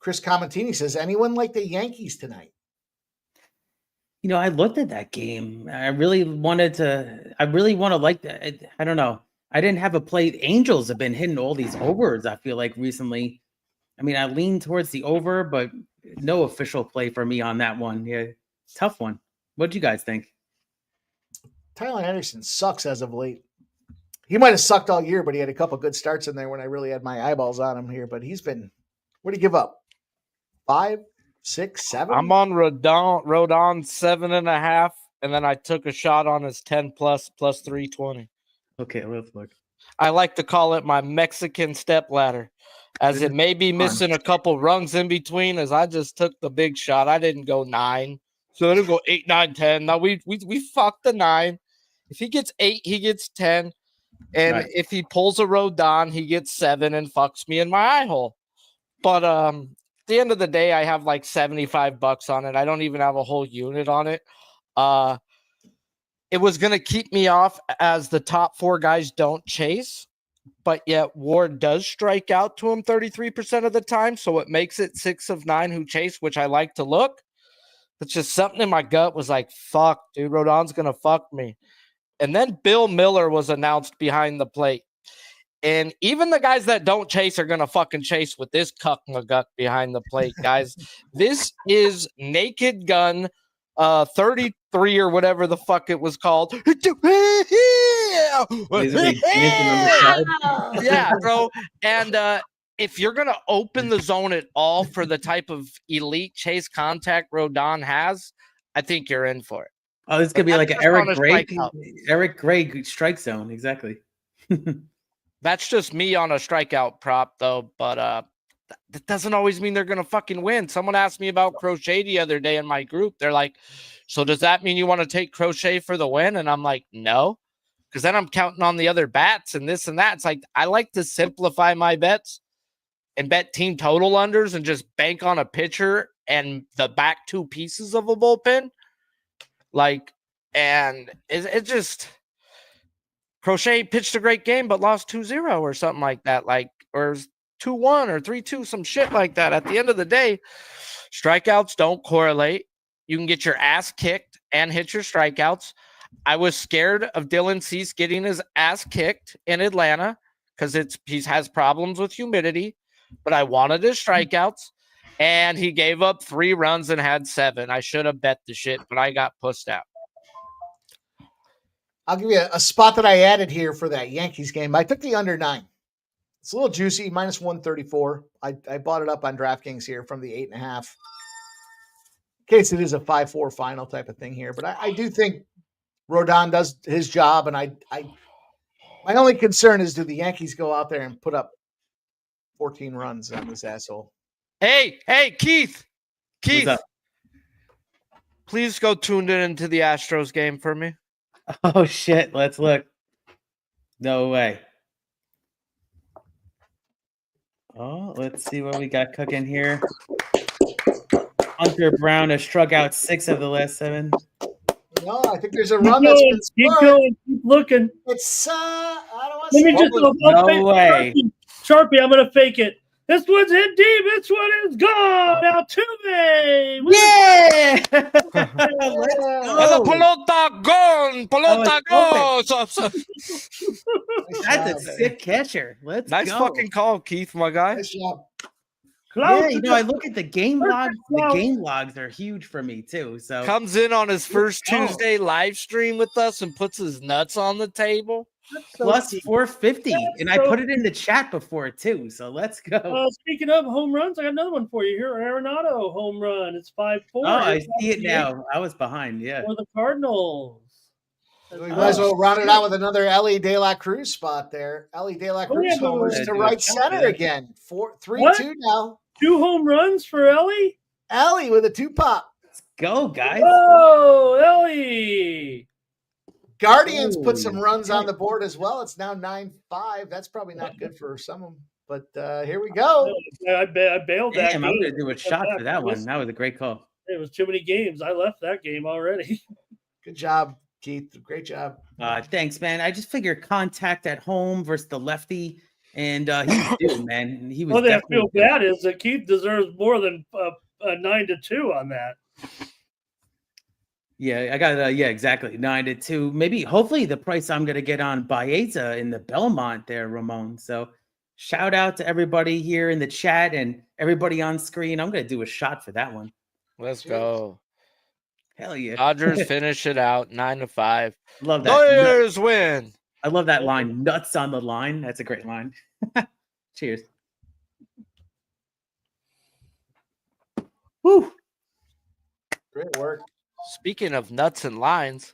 Chris Comentini says, anyone like the Yankees tonight? I looked at that game. I really want to like that. I don't know. I didn't have a play. Angels have been hitting all these overs, I feel like, recently. I mean, I lean towards the over, but no official play for me on that one. Yeah, tough one. What do you guys think? Tyler Anderson sucks as of late. He might have sucked all year, but he had a couple good starts in there when I really had my eyeballs on him here. But he's been, what do you give up? 5, 6, 7? I'm on Rodon 7.5, and then I took a shot on his 10 plus 320. Okay, let's look. I like to call it my Mexican step ladder, as it may be missing a couple rungs in between, as I just took the big shot. I didn't go 9. So I didn't go 8, 9, 10. Now we fucked the 9. If he gets 8, he gets 10. And Right. if he pulls a Rodon, he gets 7 and fucks me in my eye hole. But at the end of the day, I have like $75 on it. I don't even have a whole unit on it. It was going to keep me off as the top 4 guys don't chase, but yet Ward does strike out to him 33% of the time. So it makes it 6 of 9 who chase, which I like to look. It's just something in my gut was like, fuck, dude, Rodon's going to fuck me. And then Bill Miller was announced behind the plate. And even the guys that don't chase are going to fucking chase with this cuck guck behind the plate, guys. This is Naked Gun 33 or whatever the fuck it was called. Yeah, bro. And if you're going to open the zone at all for the type of elite chase contact Rodon has, I think you're in for it. Oh, this could be like an Eric Gray strike zone. Exactly. That's just me on a strikeout prop, though. But that doesn't always mean they're going to fucking win. Someone asked me about Crochet the other day in my group. They're like, so does that mean you want to take Crochet for the win? And I'm like, no, because then I'm counting on the other bats and this and that. It's like, I like to simplify my bets and bet team total unders and just bank on a pitcher and the back 2 pieces of a bullpen. Like, and it just, Crochet pitched a great game, but lost 2-0 or something like that. Like, or 2-1 or 3-2, some shit like that. At the end of the day, strikeouts don't correlate. You can get your ass kicked and hit your strikeouts. I was scared of Dylan Cease getting his ass kicked in Atlanta because he has problems with humidity, but I wanted his strikeouts. And he gave up 3 runs and had 7. I should have bet the shit, but I got pussed out. I'll give you a spot that I added here for that Yankees game. I took the under 9. It's a little juicy, minus 134. I bought it up on DraftKings here from the 8.5. In case it is a 5-4 final type of thing here. But I do think Rodon does his job. And my only concern is, do the Yankees go out there and put up 14 runs on this asshole? Hey, Keith, please go tune in into the Astros game for me. Oh, shit. Let's look. No way. Oh, let's see what we got cooking here. Hunter Brown has struck out 6 of the last 7. No, I think there's a run that's been scored. Keep going. Keep looking. It's, I don't want Let to me just, no way. Sharpie, I'm going to fake it. This one's hit deep. This one is gone. Now Tuve. Yeah. The pelota gone. Pelota goes. That's a sick catcher. Let's nice go. fucking call, Keith, my guy. Nice job. Yeah, I look at the game logs. The game logs are huge for me too. So comes in on his first Tuesday live stream with us and puts his nuts on the table. Plus 450, and I put it in the chat before too. So let's go. Speaking of home runs, I got another one for you here. Arenado home run. It's 5-4. Oh, I see it now. I was behind. Yeah. For the Cardinals. We might as well round it out with another Ellie De La Cruz spot there. Ellie De La Cruz homers to right center again. 3-2 now. 2 home runs for Ellie. Ellie with a 2-pop. Let's go, guys. Oh, Ellie. Guardians put some runs on the board as well. It's now 9-5. That's probably not good for some of them, but here we go. I bailed that. Damn, I'm going to do a shot for that one. That was a great call. It was too many games. I left that game already. Good job, Keith. Great job. Thanks, man. I just figure contact at home versus the lefty. And he's due, man. He was What I definitely feel due. bad is that Keith deserves more than a 9-2 on that. Yeah, I got yeah, exactly 9-2. Maybe, hopefully, the price I'm gonna get on Baeza in the Belmont there, Ramon. So, shout out to everybody here in the chat and everybody on screen. I'm gonna do a shot for that one. Let's go. Hell yeah, Dodgers finish it out 9-5. love that. Dodgers win. I love that line. Nuts on the line. That's a great line. Cheers. Woo. Great work. Speaking of nuts and lines,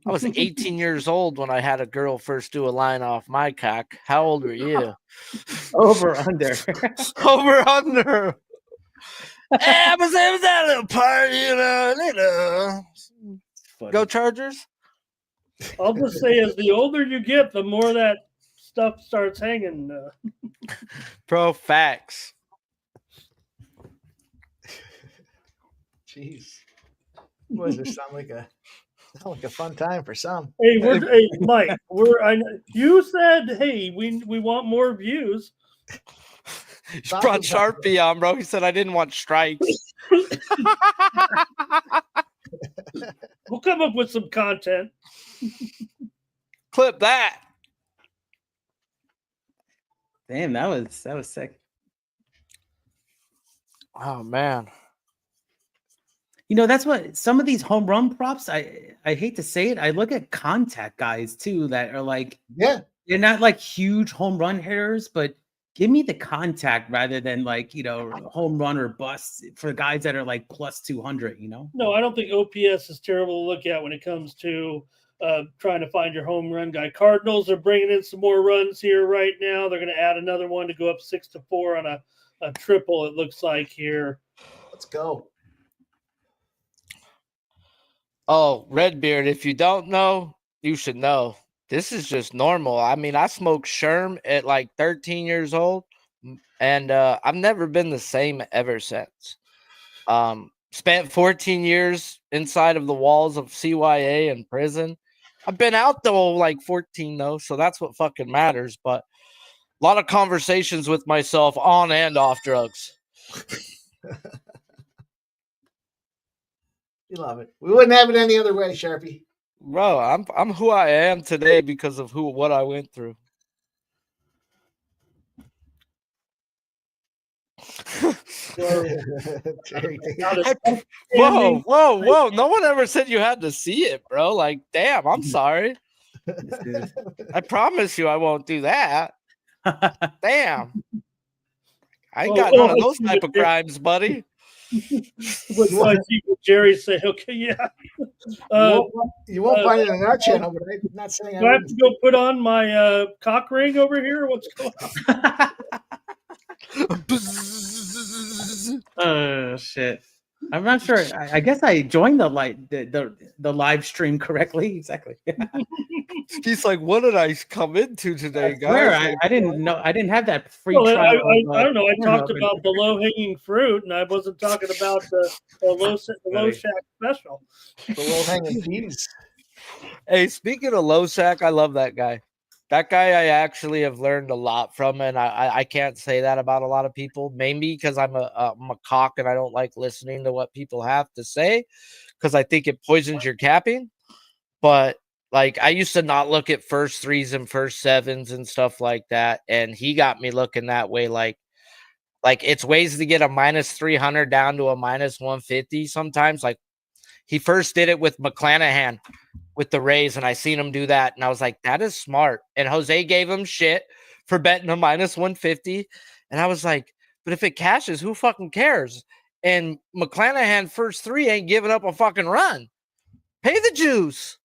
I was 18 years old when I had a girl first do a line off my cock. How old were you? Over under. Over under. Hey, it was that little party, you know. Funny. Go Chargers. I'll just say, as the older you get, the more that stuff starts hanging. Bro, facts. Jeez. Boy, does this sound like a fun time for some. Hey, hey, Mike, you said, hey, we want more views. You brought Sharpie on, bro. He said I didn't want strikes. We'll come up with some content. Clip that. Damn, that was sick. Oh man. You know, that's what some of these home run props, I hate to say it, I look at contact guys too that are like, Yeah, they're not like huge home run hitters, but give me the contact rather than like, you know, home run or bust for guys that are like plus 200, you know? No, I don't think OPS is terrible to look at when it comes to trying to find your home run guy. Cardinals are bringing in some more runs here right now. They're going to add another one to go up 6-4 on a triple, it looks like here. let's go. Oh, Redbeard, if you don't know, you should know. This is just normal. I mean, I smoked Sherm at like 13 years old, and I've never been the same ever since. Spent 14 years inside of the walls of CYA and prison. I've been out though like 14 though, so that's what fucking matters. But a lot of conversations with myself on and off drugs. You love it. We wouldn't have it any other way, Sharpie. Bro, I'm who I am today because of what I went through. Whoa. No one ever said you had to see it, bro. Like, damn, I'm sorry. I promise you I won't do that. Damn. I ain't got none of those type of crimes, buddy. What I see Jerry say, okay, yeah. You won't find it on our channel, but I'm not saying Do I have to go put on my cock ring over here? What's going on? Oh shit! I'm not sure. I guess I joined the live stream correctly. Exactly. He's like, what did I come into today, guys? I didn't know. I didn't have that free Well, trial. I don't know. I talked about the low-hanging fruit, and I wasn't talking about the low shack special. the low-hanging peas. Hey, speaking of low sack, I love that guy. That guy I actually have learned a lot from, and I can't say that about a lot of people. Maybe because I'm a cock and I don't like listening to what people have to say because I think it poisons your capping. But like I used to not look at first threes and first sevens and stuff like that, and he got me looking that way. Like it's ways to get a minus 300 down to a minus 150 sometimes. Like he first did it with McClanahan with the Rays, and I seen him do that, and I was like, that is smart. And Jose gave him shit for betting a minus 150, and I was like, but if it cashes, who fucking cares? And McClanahan first three ain't giving up a fucking run. Pay the juice.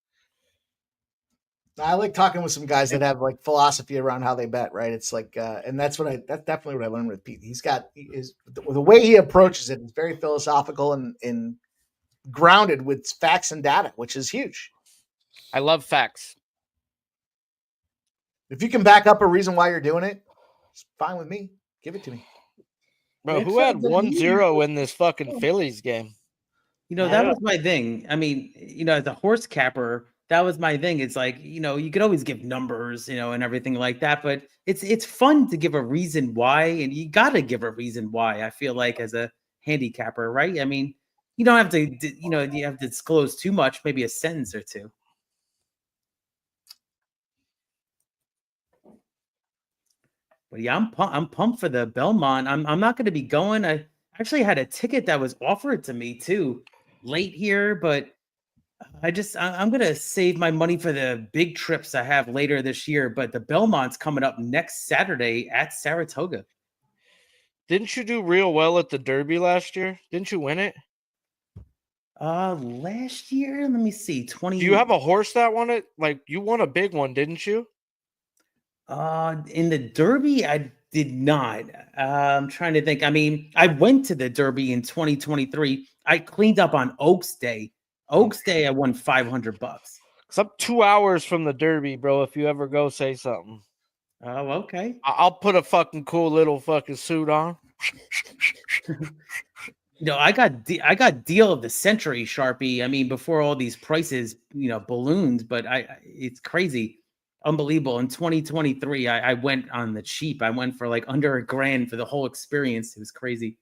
I like talking with some guys that have like philosophy around how they bet, right? It's like, and that's definitely what I learned with Pete. The way he approaches it is very philosophical and grounded with facts and data, which is huge. I love facts. If you can back up a reason why you're doing it, it's fine with me. Give it to me. Bro, who had 1-0 in this fucking Phillies game? You know, that was my thing. I mean, you know, as a horse capper, that was my thing. It's like, you could always give numbers, and everything like that, but it's fun to give a reason why, and you got to give a reason why. I feel like as a handicapper, right? I mean, you don't have to, you have to disclose too much, maybe a sentence or two. But yeah, I'm pumped for the Belmont. I'm not going to be going. I actually had a ticket that was offered to me too late here, but I'm going to save my money for the big trips I have later this year. But the Belmont's coming up next Saturday at Saratoga. Didn't you do real well at the Derby last year? Didn't you win it? Last year, let me see. 20. Do you have a horse that won it? Like, you won a big one, didn't you? In the Derby, I did not. I'm trying to think. I mean, I went to the Derby in 2023. I cleaned up on Oaks Day. Oaks Day, I won $500. Cause I'm 2 hours from the Derby, bro. If you ever go, say something. Oh, okay. I'll put a fucking cool little fucking suit on. I got deal of the century Sharpie. I mean, before all these prices, ballooned, but it's crazy, unbelievable. In 2023, I went on the cheap. I went for like under $1,000 for the whole experience. It was crazy.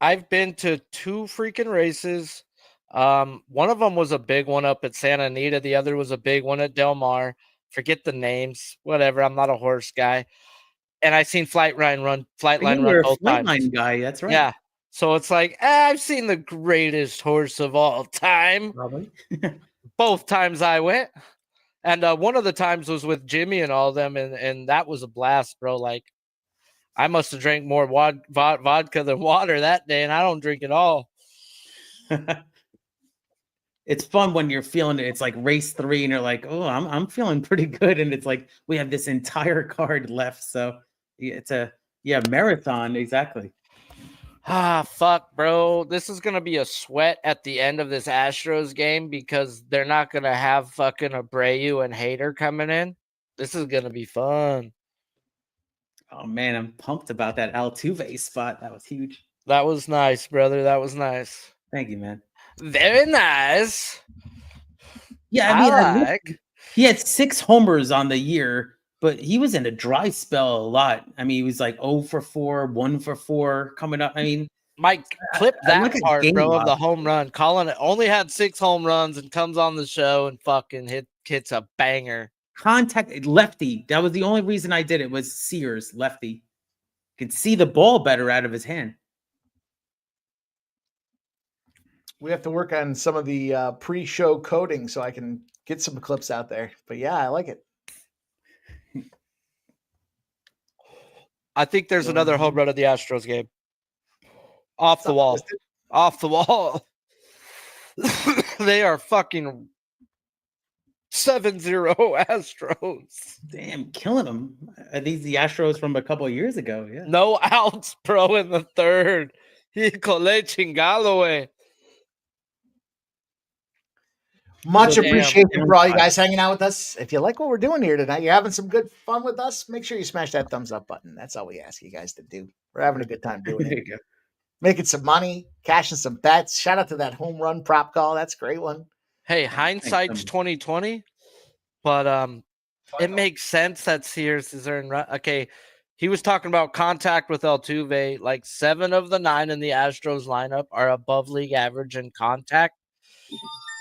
I've been to 2 freaking races. One of them was a big one up at Santa Anita. The other was a big one at Del Mar. Forget the names, whatever. I'm not a horse guy. And I seen Flightline run both times. Flightline guy, that's right. Yeah. So it's like, I've seen the greatest horse of all time. Probably. Both times I went. And one of the times was with Jimmy and all them, and that was a blast, bro. Like, I must have drank more vodka than water that day, and I don't drink at all. It's fun when you're feeling it. It's like race 3 and you're like, oh, I'm feeling pretty good. And it's like, we have this entire card left. So it's a marathon. Exactly. Fuck, bro. This is going to be a sweat at the end of this Astros game because they're not going to have fucking Abreu and Hader coming in. This is going to be fun. Oh, man, I'm pumped about that Altuve spot. That was huge. That was nice, brother. That was nice. Thank you, man. Very nice. Yeah, I mean, he had 6 homers on the year, but he was in a dry spell a lot. I mean, he was like 0 for 4, 1 for 4 coming up. I mean, Mike, clip that part, bro, of the home run. Colin only had 6 home runs and comes on the show and fucking hits a banger. Contact lefty. That was the only reason I did it, was Sears, lefty. Could see the ball better out of his hand. We have to work on some of the pre-show coding so I can get some clips out there. But yeah, I like it. I think there's another home run of the Astros game. Off the wall. Off the wall. They are fucking 7-0 Astros. Damn, killing them. Are these the Astros from a couple of years ago? Yeah. No outs, bro, in the third. Híjole chingado, güey. Much appreciated for all you guys hanging out with us. If you like what we're doing here tonight, you're having some good fun with us, make sure you smash that thumbs up button. That's all we ask you guys to do. We're having a good time doing it. Making some money, cashing some bets. Shout out to that home run prop call. That's a great one. Hey, hindsight's 2020, but it makes sense that Sears is earning. Okay, he was talking about contact with Altuve. Like 7 of the 9 in the Astros lineup are above league average in contact,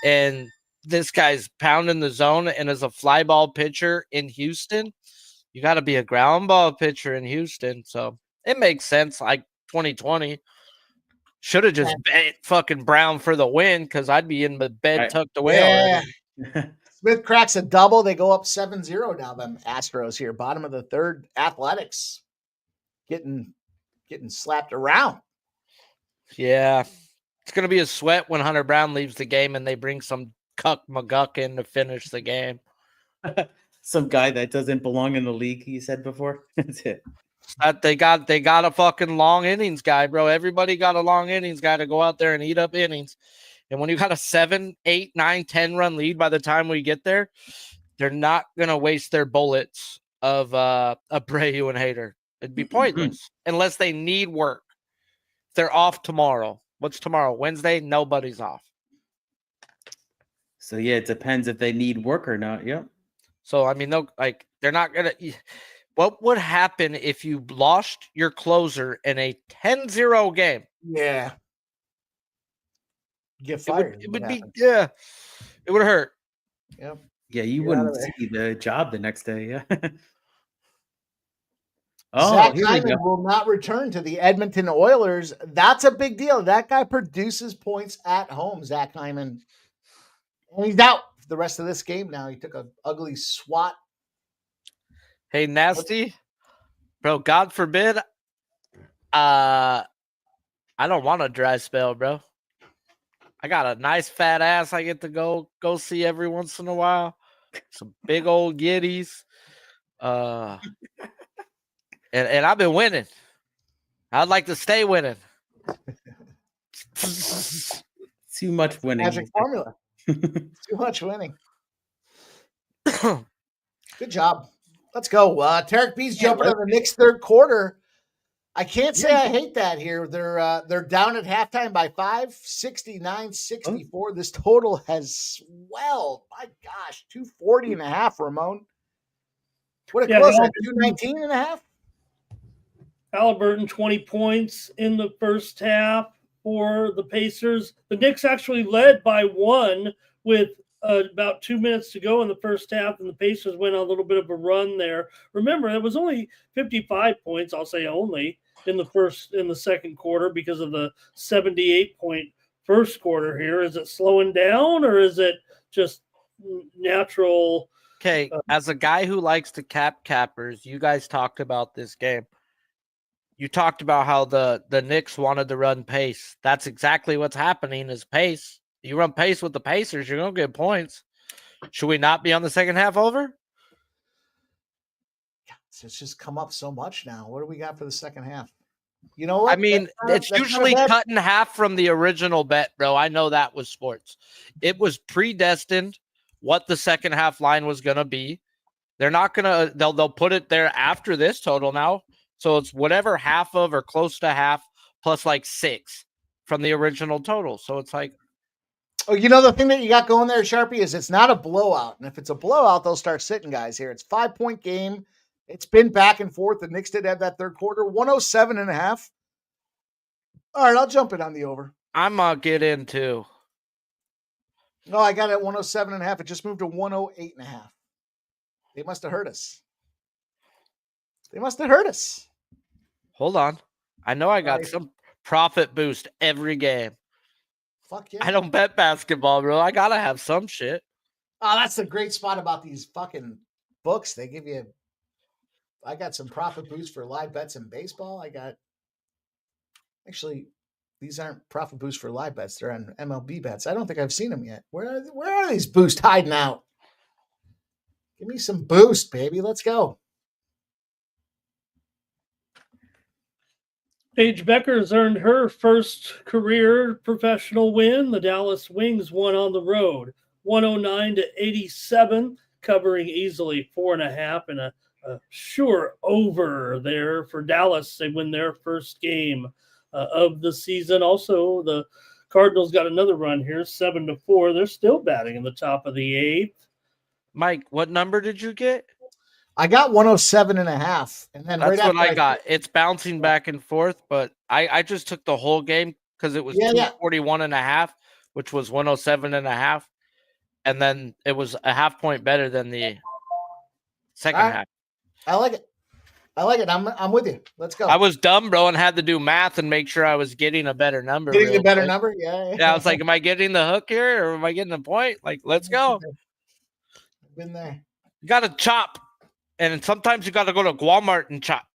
and this guy's pounding the zone and is a fly ball pitcher in Houston. You got to be a ground ball pitcher in Houston. So it makes sense. Like 2020 should have just bet fucking Brown for the win because I'd be in the bed tucked away already. Smith cracks a double. They go up 7-0 now. Them Astros here, bottom of the third. Athletics getting slapped around. Yeah. It's going to be a sweat when Hunter Brown leaves the game and they bring some Cuck McGuck in to finish the game. Some guy that doesn't belong in the league, you said before. That's it. They got a fucking long innings guy, bro. Everybody got a long innings guy to go out there and eat up innings. And when you got a 7, 8, 9, 10 run lead by the time we get there, they're not going to waste their bullets of Abreu and Hader. It'd be pointless unless they need work. They're off tomorrow. What's tomorrow? Wednesday? Nobody's off. So yeah, it depends if they need work or not. Yep. So I mean, they're not gonna. What would happen if you lost your closer in a 10-0 game? Yeah. Get It fired. would be it would hurt. Yep. Yeah, you Get wouldn't out of there. see the job the next day. Yeah. Zach Here we Hyman go. will not return to the Edmonton Oilers. That's a big deal. That guy produces points at home, Zach Hyman. And he's out for the rest of this game now. He took an ugly swat. Hey, Nasty, bro. God forbid. I don't want a dry spell, bro. I got a nice fat ass. I get to go see every once in a while. Some big old giddies. And I've been winning. I'd like to stay winning. Too much winning. Magic formula. Too much winning. Good job. Let's go. Tarek B's jumping on the Knicks third quarter. I can't say I hate that here. They're down at halftime by 5, 69-64. This total has swelled. My gosh, 240 and a half, Ramon. What a close at 219 and a half. Halliburton, 20 points in the first half for the Pacers. The Knicks actually led by 1 with about 2 minutes to go in the first half, and the Pacers went on a little bit of a run there. Remember, it was only 55 points, I'll say only, in the second quarter because of the 78-point first quarter here. Is it slowing down, or is it just natural? Okay, as a guy who likes to cappers, you guys talked about this game. You talked about how the Knicks wanted to run pace. That's exactly what's happening is pace. You run pace with the Pacers, you're going to get points. Should we not be on the second half over? It's just come up so much now. What do we got for the second half? You know what? I mean, it's usually cut in half from the original bet, bro. I know that was sports. It was predestined what the second half line was going to be. They're not going to, they'll put it there after this total now. So it's whatever half of or close to half plus like 6 from the original total. So it's like, oh, you know, the thing that you got going there, Sharpie, is it's not a blowout. And if it's a blowout, they'll start sitting guys here. It's 5-point game. It's been back and forth. The Knicks did have that third quarter, 107 and a half. All right, I'll jump in on the over. I'm going to get in too. No, I got it at 107 and a half. It just moved to 108 and a half. They must have hurt us. Hold on. I know I got some profit boost every game. Fuck yeah. I don't bet basketball, bro. I got to have some shit. Oh, that's the great spot about these fucking books. They give you, I got some profit boost for live bets in baseball. Actually, these aren't profit boosts for live bets. They're on MLB bets. I don't think I've seen them yet. Where are these boosts hiding out? Give me some boost, baby. Let's go. Paige Becker's earned her first career professional win. The Dallas Wings won on the road, 109-87, covering easily 4.5 and a sure over there for Dallas. They win their first game of the season. Also, the Cardinals got another run here, 7-4. They're still batting in the top of the 8th. Mike, what number did you get? I got 107 and a half. And then that's right what I got. It's bouncing back and forth, but I just took the whole game because it was 241 and a half, which was 107 and a half. And then it was a half point better than the second half. I like it. I'm with you. Let's go. I was dumb, bro, and had to do math and make sure I was getting a better number. Getting the better number? Yeah. Yeah, I was like, am I getting the hook here or am I getting the point? Like, let's go. I've been there. You got to chop. And sometimes you got to go to Walmart and chop.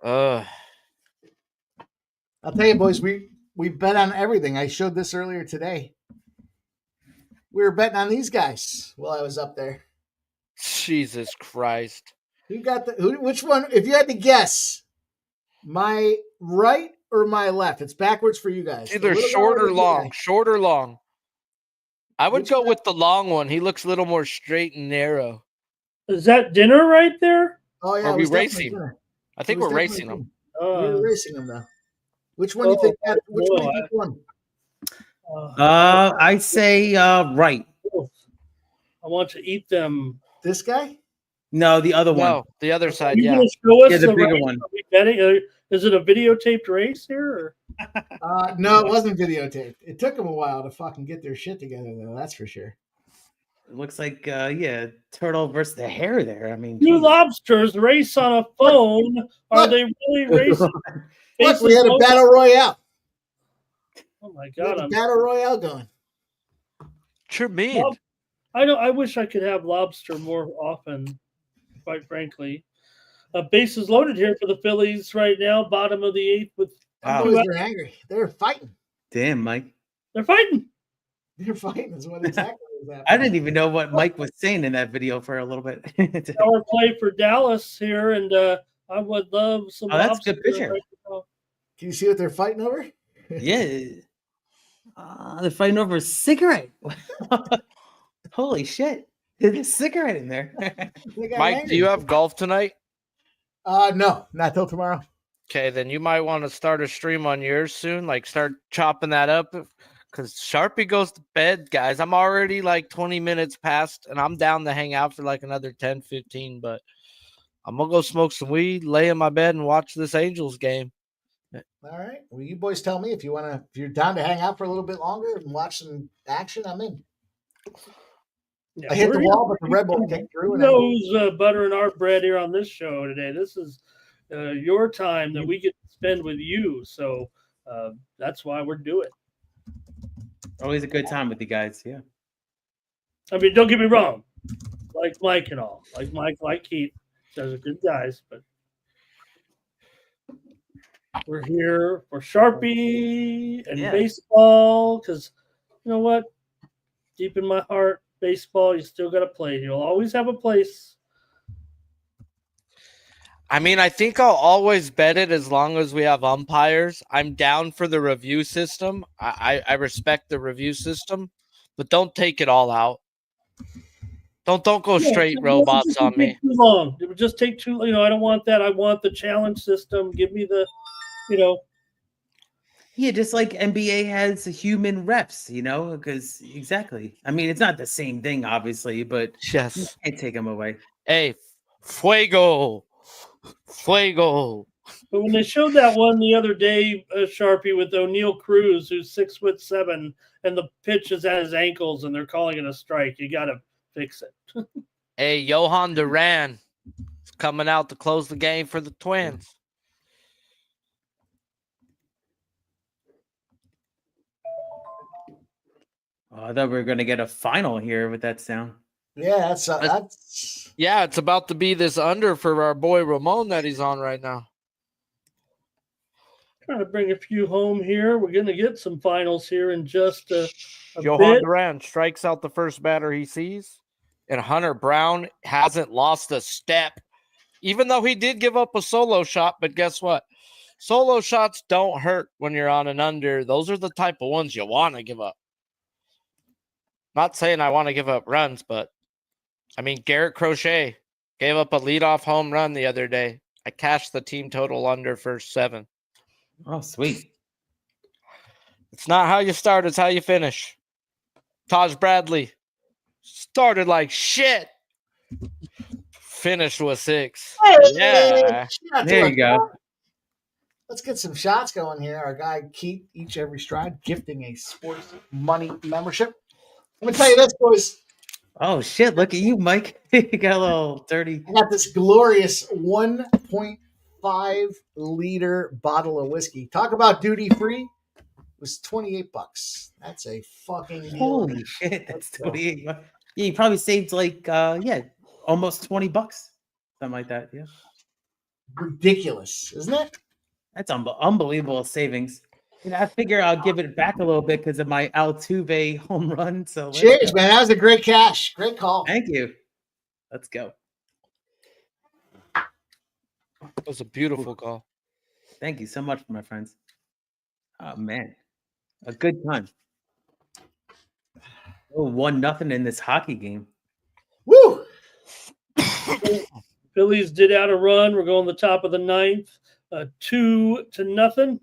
I'll tell you, boys, we bet on everything. I showed this earlier today. We were betting on these guys while I was up there. Jesus Christ. Which one? If you had to guess, my right or my left? It's backwards for you guys. Either short or long. I would go with the long one. He looks a little more straight and narrow. Is that dinner right there? Oh, yeah. Are we racing? I think we're racing them. We were racing them, though. Which one do you think? Which one do no, you think won? I say right. I want to eat them. This guy? No, the other one. No, the other Are side. you Yeah. going to show us Yeah, the bigger race? one. Are we betting? Is it a videotaped race here? Or? No, it wasn't videotaped. It took them a while to fucking get their shit together, though. That's for sure. It looks like turtle versus the hare there. I mean, Two geez. lobsters race on a phone. Are they really racing? Look, we had a battle royale. Oh my We had god! a battle royale going. Sure mean. I know. I wish I could have lobster more often. Quite frankly, bases loaded here for the Phillies right now. Bottom of the eighth with Wow. Boys are angry. They're fighting. Damn, Mike. they're fighting. They're fighting is what exactly was happening. I didn't even know what Mike was saying in that video for a little bit. Power play for Dallas here, and I would love some. Oh, that's a lobster good picture. right now. Can you see what they're fighting over? Yeah. They're fighting over a cigarette. Holy shit. There's a cigarette in there. They got Mike, angry. do you have golf tonight? No, not till tomorrow. Okay, then you might want to start a stream on yours soon. Like start chopping that up. Because Sharpie goes to bed, guys. I'm already like 20 minutes past, and I'm down to hang out for like another 10, 15. But I'm going to go smoke some weed, lay in my bed, and watch this Angels game. All right. Well, you boys tell me if you're down to hang out for a little bit longer and watch some action. I'm in. Yeah, I hit we're the wall, but the Red Bull kicked through. And who's buttering our bread here on this show today. This is your time that we get to spend with you. So that's why we're doing it. Always a good time with you guys. Yeah. I mean, don't get me wrong. Like Mike and all. Like Mike, like Keith. Those are good guys. But we're here for Sharpie and baseball because, you know what? Deep in my heart, baseball, you still got to play. You'll always have a place. I mean, I think I'll always bet it as long as we have umpires. I'm down for the review system. I respect the review system, but don't take it all out. Don't go straight robots on me. Too long. It would just take too. I don't want that. I want the challenge system. Give me the, Yeah, just like NBA has human refs, because exactly. I mean, it's not the same thing, obviously, but Yes. you can't take them away. Hey, fuego. Fuego. But when they showed that one the other day, Sharpie, with O'Neal Cruz, who's 6'7", and the pitch is at his ankles, and they're calling it a strike, you got to fix it. Hey, Johan Duran is coming out to close the game for the Twins. Oh, I thought we were going to get a final here with that sound. yeah, that's Yeah, it's about to be this under for our boy Ramon that he's on right now. Trying to bring a few home here. We're going to get some finals here in just a Johan bit. Duran strikes out the first batter he sees, and Hunter Brown hasn't lost a step, even though he did give up a solo shot. But guess what? Solo shots don't hurt when you're on an under. Those are the type of ones you want to give up. Not saying I want to give up runs, but I mean, Garrett Crochet gave up a leadoff home run the other day. I cashed the team total under first 7. Oh, sweet. It's not how you start, it's how you finish. Taj Bradley started like shit. Finished with 6. Yeah. There you go. Let's get some shots going here. Our guy Keith, each every stride, gifting a sports money membership. I'm gonna tell you this, boys. Oh, shit. Look at you, Mike. You got a little dirty. I got this glorious 1.5 liter bottle of whiskey. Talk about duty free. It was $28. That's a fucking deal. Holy shit. That's 28. Yeah, you probably saved like, almost $20. Something like that. Yeah. Ridiculous, isn't it? That's unbelievable savings. I figure I'll give it back a little bit because of my Altuve home run. So Cheers, man. That was a great cash. Great call. Thank you. Let's go. That was a beautiful call. Thank you so much, my friends. Oh man, a good time. Oh, 1-0 in this hockey game. Woo! Phillies did out a run. We're going the top of the ninth, 2-0.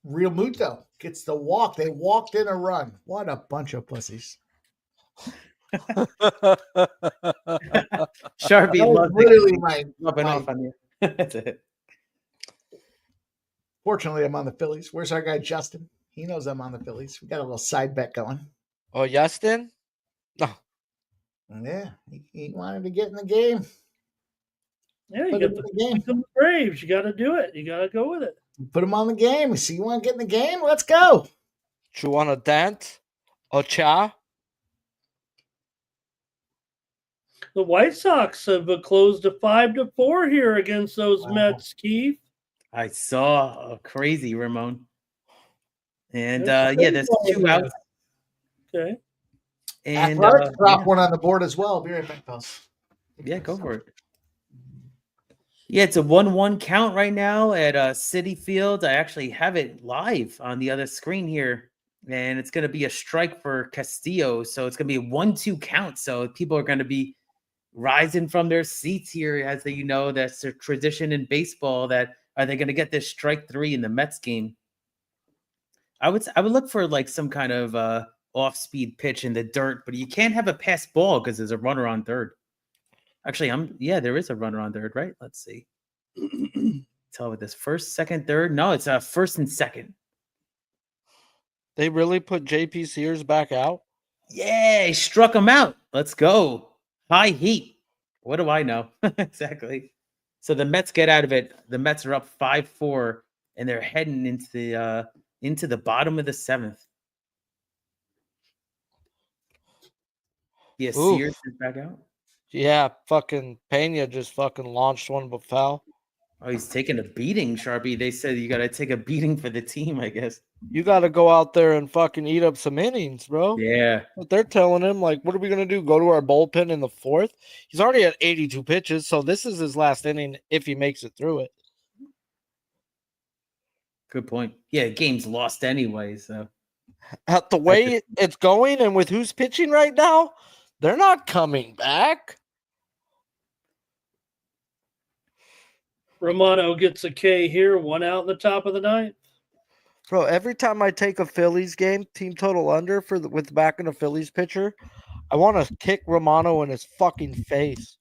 Real Muto gets the walk. They walked in a run. What a bunch of pussies. Sharpie That was loves literally rubbing my off on you. That's it. Fortunately, I'm on the Phillies. Where's our guy Justin? He knows I'm on the Phillies. We got a little side bet going. Oh, Justin? No. Yeah, he wanted to get in the game. Yeah, you Put got him the in the game. Phillies and the Braves. You got to do it. You got to go with it. Put him on the game. See, you want to get in the game? Let's go. Do you want to dance? Or cha? The White Sox have closed a 5-4 here against those Wow. Mets, Keith. I saw a crazy Ramon. And There's there's two baseball outs. Okay. And Athletics drop one on the board as well. Be right back, fellas. yeah, go for it. Yeah, it's a 1-1 count right now at Citi Field. I actually have it live on the other screen here. And it's going to be a strike for Castillo. So it's going to be a 1-2 count. So people are going to be rising from their seats here, as they, that's a tradition in baseball. That are they going to get this strike 3 in the Mets game? I would look for like some kind of off-speed pitch in the dirt, but you can't have a pass ball because there's a runner on third. Actually, there is a runner on third, right? Let's see. Tell with this first, second, third. No, it's first and second. They really put JP Sears back out? Yeah, he struck him out. Let's go. High heat. What do I know? Exactly. So the Mets get out of it. The Mets are up 5-4, and they're heading into the bottom of the 7th. Yeah, Oof. Sears is back out. Yeah, fucking Pena just fucking launched one but foul. Oh, he's taking a beating, Sharpie. They said you got to take a beating for the team, I guess. You got to go out there and fucking eat up some innings, bro. Yeah. But they're telling him, like, what are we going to do? Go to our bullpen in the 4th? He's already at 82 pitches, so this is his last inning if he makes it through it. Good point. Yeah, game's lost anyway, so. At the way it's going and with who's pitching right now, they're not coming back. Romano gets a K here, 1 out in the top of the 9th. Bro, every time I take a Phillies game, team total under with the back in a Phillies pitcher, I want to kick Romano in his fucking face.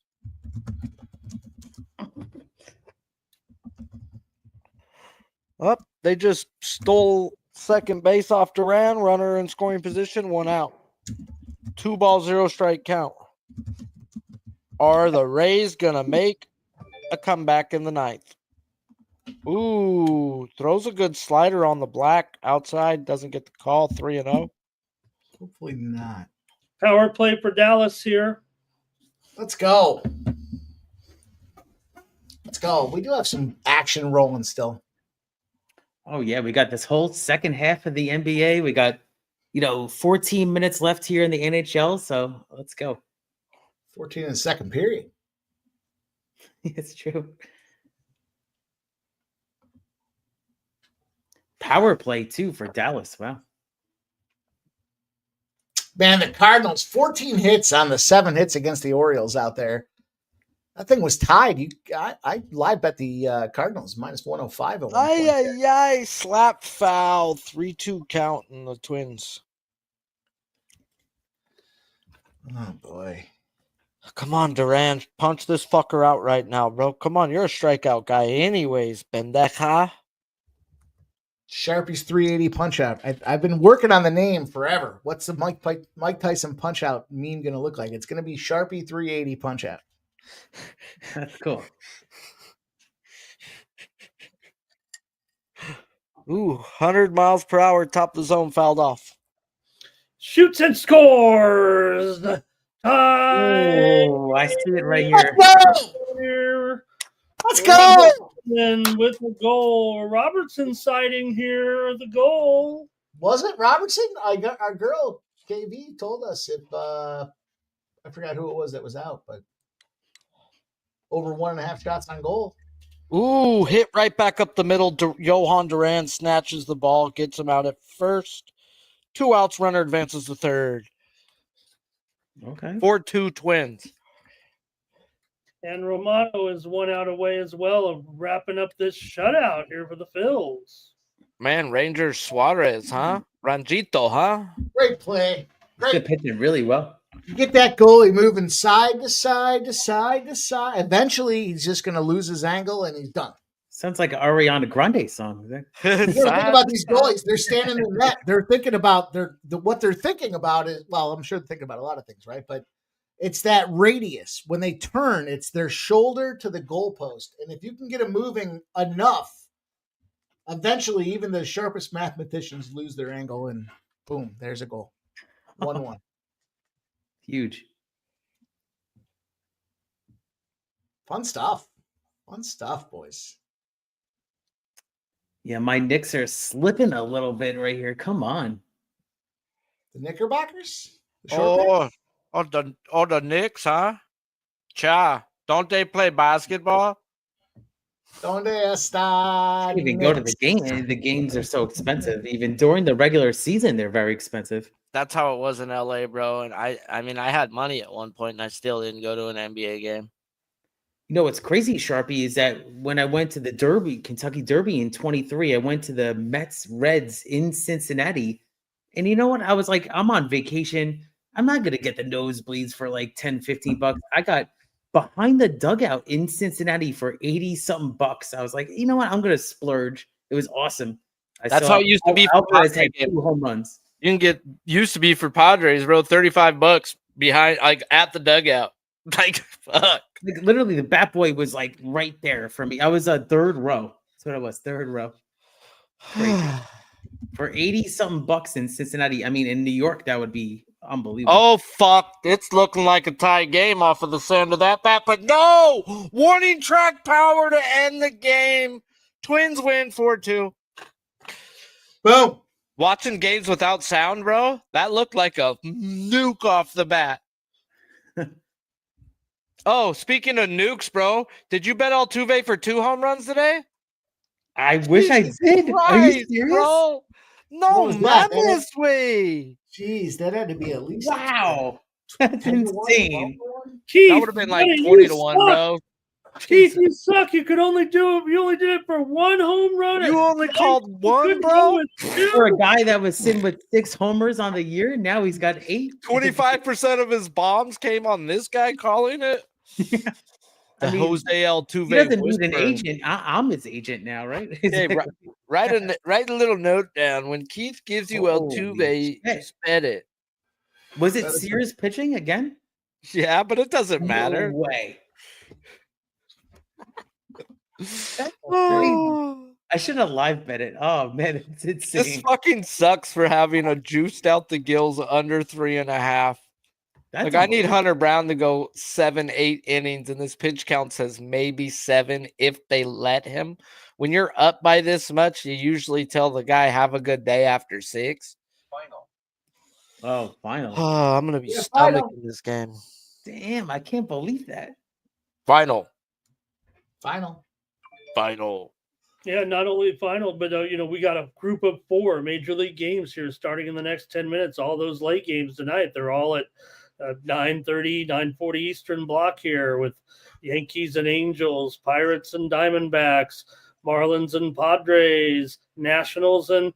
Up, they just stole second base off Duran, runner in scoring position, 1 out. 2 ball, 0 strike count. Are the Rays gonna make a comeback in the 9th? Ooh, throws a good slider on the black outside, doesn't get the call, 3-0. Hopefully not. Power play for Dallas here. Let's go. Let's go. We do have some action rolling still. Oh, yeah, we got this whole second half of the NBA. We got, 14 minutes left here in the NHL, so let's go. 14 in the second period. It's true. Power play, too, for Dallas. Wow. Man, the Cardinals, 14 hits on the 7 hits against the Orioles out there. That thing was tied. I live bet the Cardinals minus 105 at one point. Slap foul, 3-2 count in the Twins. Oh, boy. Come on, Duran. Punch this fucker out right now, bro. Come on, you're a strikeout guy anyways, pendeja. Sharpie's 380 punch out. I've been working on the name forever. What's the Mike Tyson punch out meme going to look like? It's going to be Sharpie 380 punch out. That's cool. Ooh, 100 miles per hour, top of the zone, fouled off. Shoots and scores. Tie. Oh, I see it right here. Let's go. And with the goal, Robertson sighting here, the goal. Was it Robertson? Our girl KV told us if I forgot who it was that was out, but over 1.5 shots on goal. Ooh, hit right back up the middle. Johan Duran snatches the ball, gets him out at first. 2 outs, runner advances to third. Okay. 4-2 Twins. And Romano is 1 out away as well of wrapping up this shutout here for the Phils. Man, Rangers Suarez, huh? Ranjito, huh? Great play. He's been pitching really well. You get that goalie moving side to side to side to side. Eventually, he's just going to lose his angle and he's done. Sounds like an Ariana Grande song. You got to think about these goalies. They're standing in the net. They're thinking about what they're thinking about is, well, I'm sure they're thinking about a lot of things, right? But it's that radius. When they turn, it's their shoulder to the goalpost. And if you can get them moving enough, eventually even the sharpest mathematicians lose their angle and boom, there's a goal. 1-1. Huge. Fun stuff. Fun stuff, boys. Yeah, my Knicks are slipping a little bit right here. Come on. The Knickerbockers? The short pick? The Knicks, huh? Cha, don't they play basketball? Donde está? Can't even go to the game. The games are so expensive. Even during the regular season, they're very expensive. That's how it was in LA, bro. And I mean, I had money at one point and I still didn't go to an NBA game. You know what's crazy, Sharpie, is that when I went to the Derby, Kentucky Derby in 23, I went to the Mets Reds in Cincinnati. And you know what? I was like, I'm on vacation. I'm not going to get the nosebleeds for like 10, 15 bucks. I got behind the dugout in Cincinnati for 80 something bucks. I was like, you know what? I'm going to splurge. It was awesome. That's how it used to be for Alvarez had Padres. 2 home runs. You can get used to be for Padres, bro. $35 behind, like at the dugout. Like, fuck. Like, literally, the bat boy was like right there for me. I was a third row. That's what I was, third row. Crazy. For 80 something bucks in Cincinnati. I mean, in New York, that would be unbelievable. Oh, fuck. It's looking like a tie game off of the sound of that bat, but no! Warning track power to end the game. Twins win 4-2. Boom. Watching games without sound, bro, that looked like a nuke off the bat. Oh, speaking of nukes, bro, did you bet Altuve for 2 home runs today? I wish I did. Are you serious? Bro? No, What was that? mames, way. Jeez, that had to be at least Wow. That's 10 to 1, insane. 12 to 1. Keith, That would have been like buddy, 20 you to 1, suck. bro. Keith, you suck. You only did it for 1 home run. You only called You 1, couldn't bro? go with 2. For a guy that was sitting with 6 homers on the year, now he's got 8. 25% of his bombs came on this guy calling it. The I mean, Jose Altuve. He doesn't need an whisperer. agent. I'm his agent now, right? Hey, write a little note down. When Keith gives you Holy Altuve, shit. just bet it. Was it Sears pitching again? Yeah, but it doesn't matter. No way. That's crazy. Oh, I should have live bet it. Oh man, it's this insane. fucking sucks for having a juiced out the gills under 3.5. That's Like I need unbelievable. Hunter Brown to go 7-8 innings, and this pitch count says maybe 7 if they let him. When you're up by this much, you usually tell the guy have a good day after 6. Oh, finally. Oh, I'm gonna be Yeah, stomaching this game. Damn, I can't believe that. Final. Yeah, not only final, but we got a group of 4 major league games here starting in the next 10 minutes. All those late games tonight, they're all at 9:30, 9:40 Eastern block here with Yankees and Angels, Pirates and Diamondbacks, Marlins and Padres, Nationals and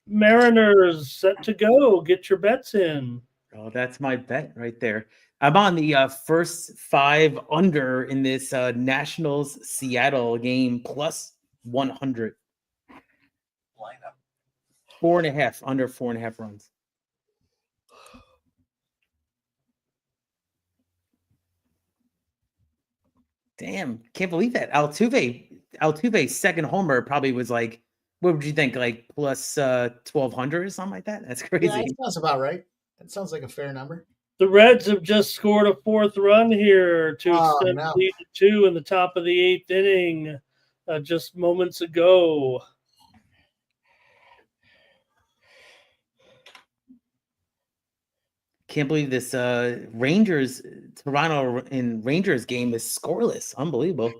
Mariners set to go. Get your bets in. Oh, that's my bet right there. I'm on the first 5 under in this Nationals Seattle game plus 100. Lineup. 4.5 under 4.5 runs. Damn, can't believe that. Altuve's second homer probably was like, what would you think? Like plus 1,200 or something like that? That's crazy. Yeah, that sounds about right. That sounds like a fair number. The Reds have just scored a 4th run here to extend no. lead to 2 in the top of the 8th inning just moments ago. Can't believe this Toronto and Rangers game is scoreless. Unbelievable.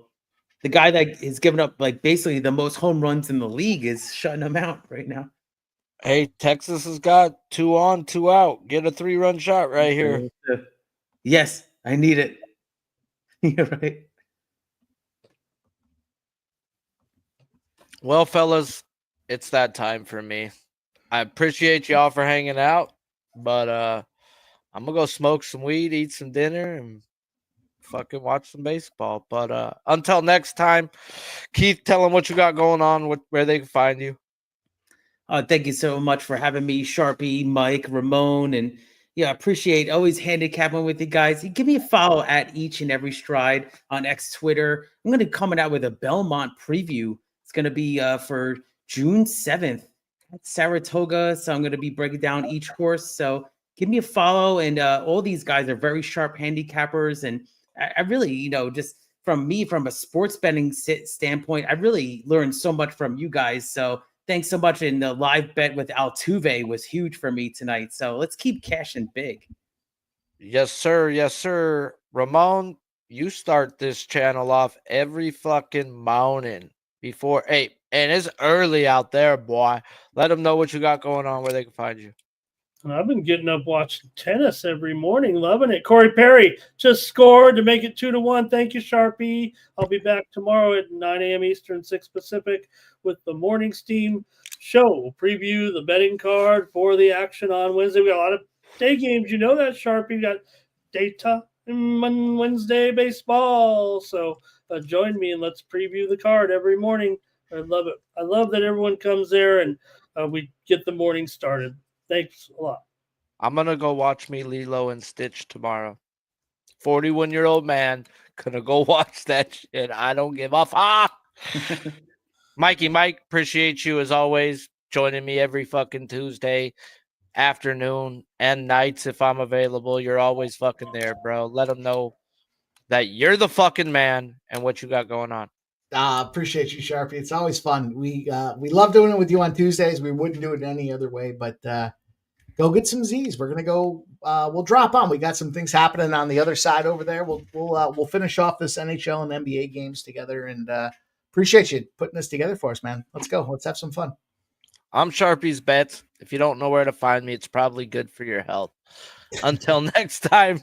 The guy that is giving up like basically the most home runs in the league is shutting them out right now. Hey, Texas has got 2 on, 2 out. Get a 3-run shot right here. Yes, I need it. You're right. Well, fellas, it's that time for me. I appreciate y'all for hanging out, but I'm gonna go smoke some weed, eat some dinner, and fucking watch some baseball. But until next time, Keith, tell them what you got going on, where they can find you. Thank you so much for having me, Sharpie, Mike, Ramon, and yeah, appreciate always handicapping with you guys. You give me a follow at each and every stride on X Twitter. I'm going to be coming out with a Belmont preview. It's going to be for June 7th at Saratoga. So I'm going to be breaking down each course. So give me a follow. And all these guys are very sharp handicappers. And I really, just from a sports betting standpoint, I really learned so much from you guys. So thanks so much. And the live bet with Altuve was huge for me tonight. So let's keep cashing big. Yes, sir. Yes, sir. Ramon, you start this channel off every fucking morning before 8. And it's early out there, boy. Let them know what you got going on, where they can find you. I've been getting up watching tennis every morning, loving it. Corey Perry just scored to make it 2-1. Thank you, Sharpie. I'll be back tomorrow at 9 a.m. Eastern, 6 Pacific with the morning steam show. We'll preview the betting card for the action on Wednesday. We got a lot of day games. You know that, Sharpie. We got data Wednesday baseball. So join me and let's preview the card every morning. I love it. I love that everyone comes there and we get the morning started. Thanks a lot. I'm going to go watch me Lilo and Stitch tomorrow. 41-year-old man going to go watch that shit. I don't give a fuck. Mike, appreciate you as always joining me every fucking Tuesday afternoon and nights if I'm available. You're always fucking there, bro. Let them know that you're the fucking man and what you got going on. Appreciate you, Sharpie. It's always fun. We love doing it with you on Tuesdays. We wouldn't do it any other way, but go get some Z's. We're gonna go. We'll drop on. We got some things happening on the other side over there. We'll finish off this NHL and NBA games together. And appreciate you putting this together for us, man. Let's go. Let's have some fun. I'm Sharpie's Bets. If you don't know where to find me, it's probably good for your health. Until next time.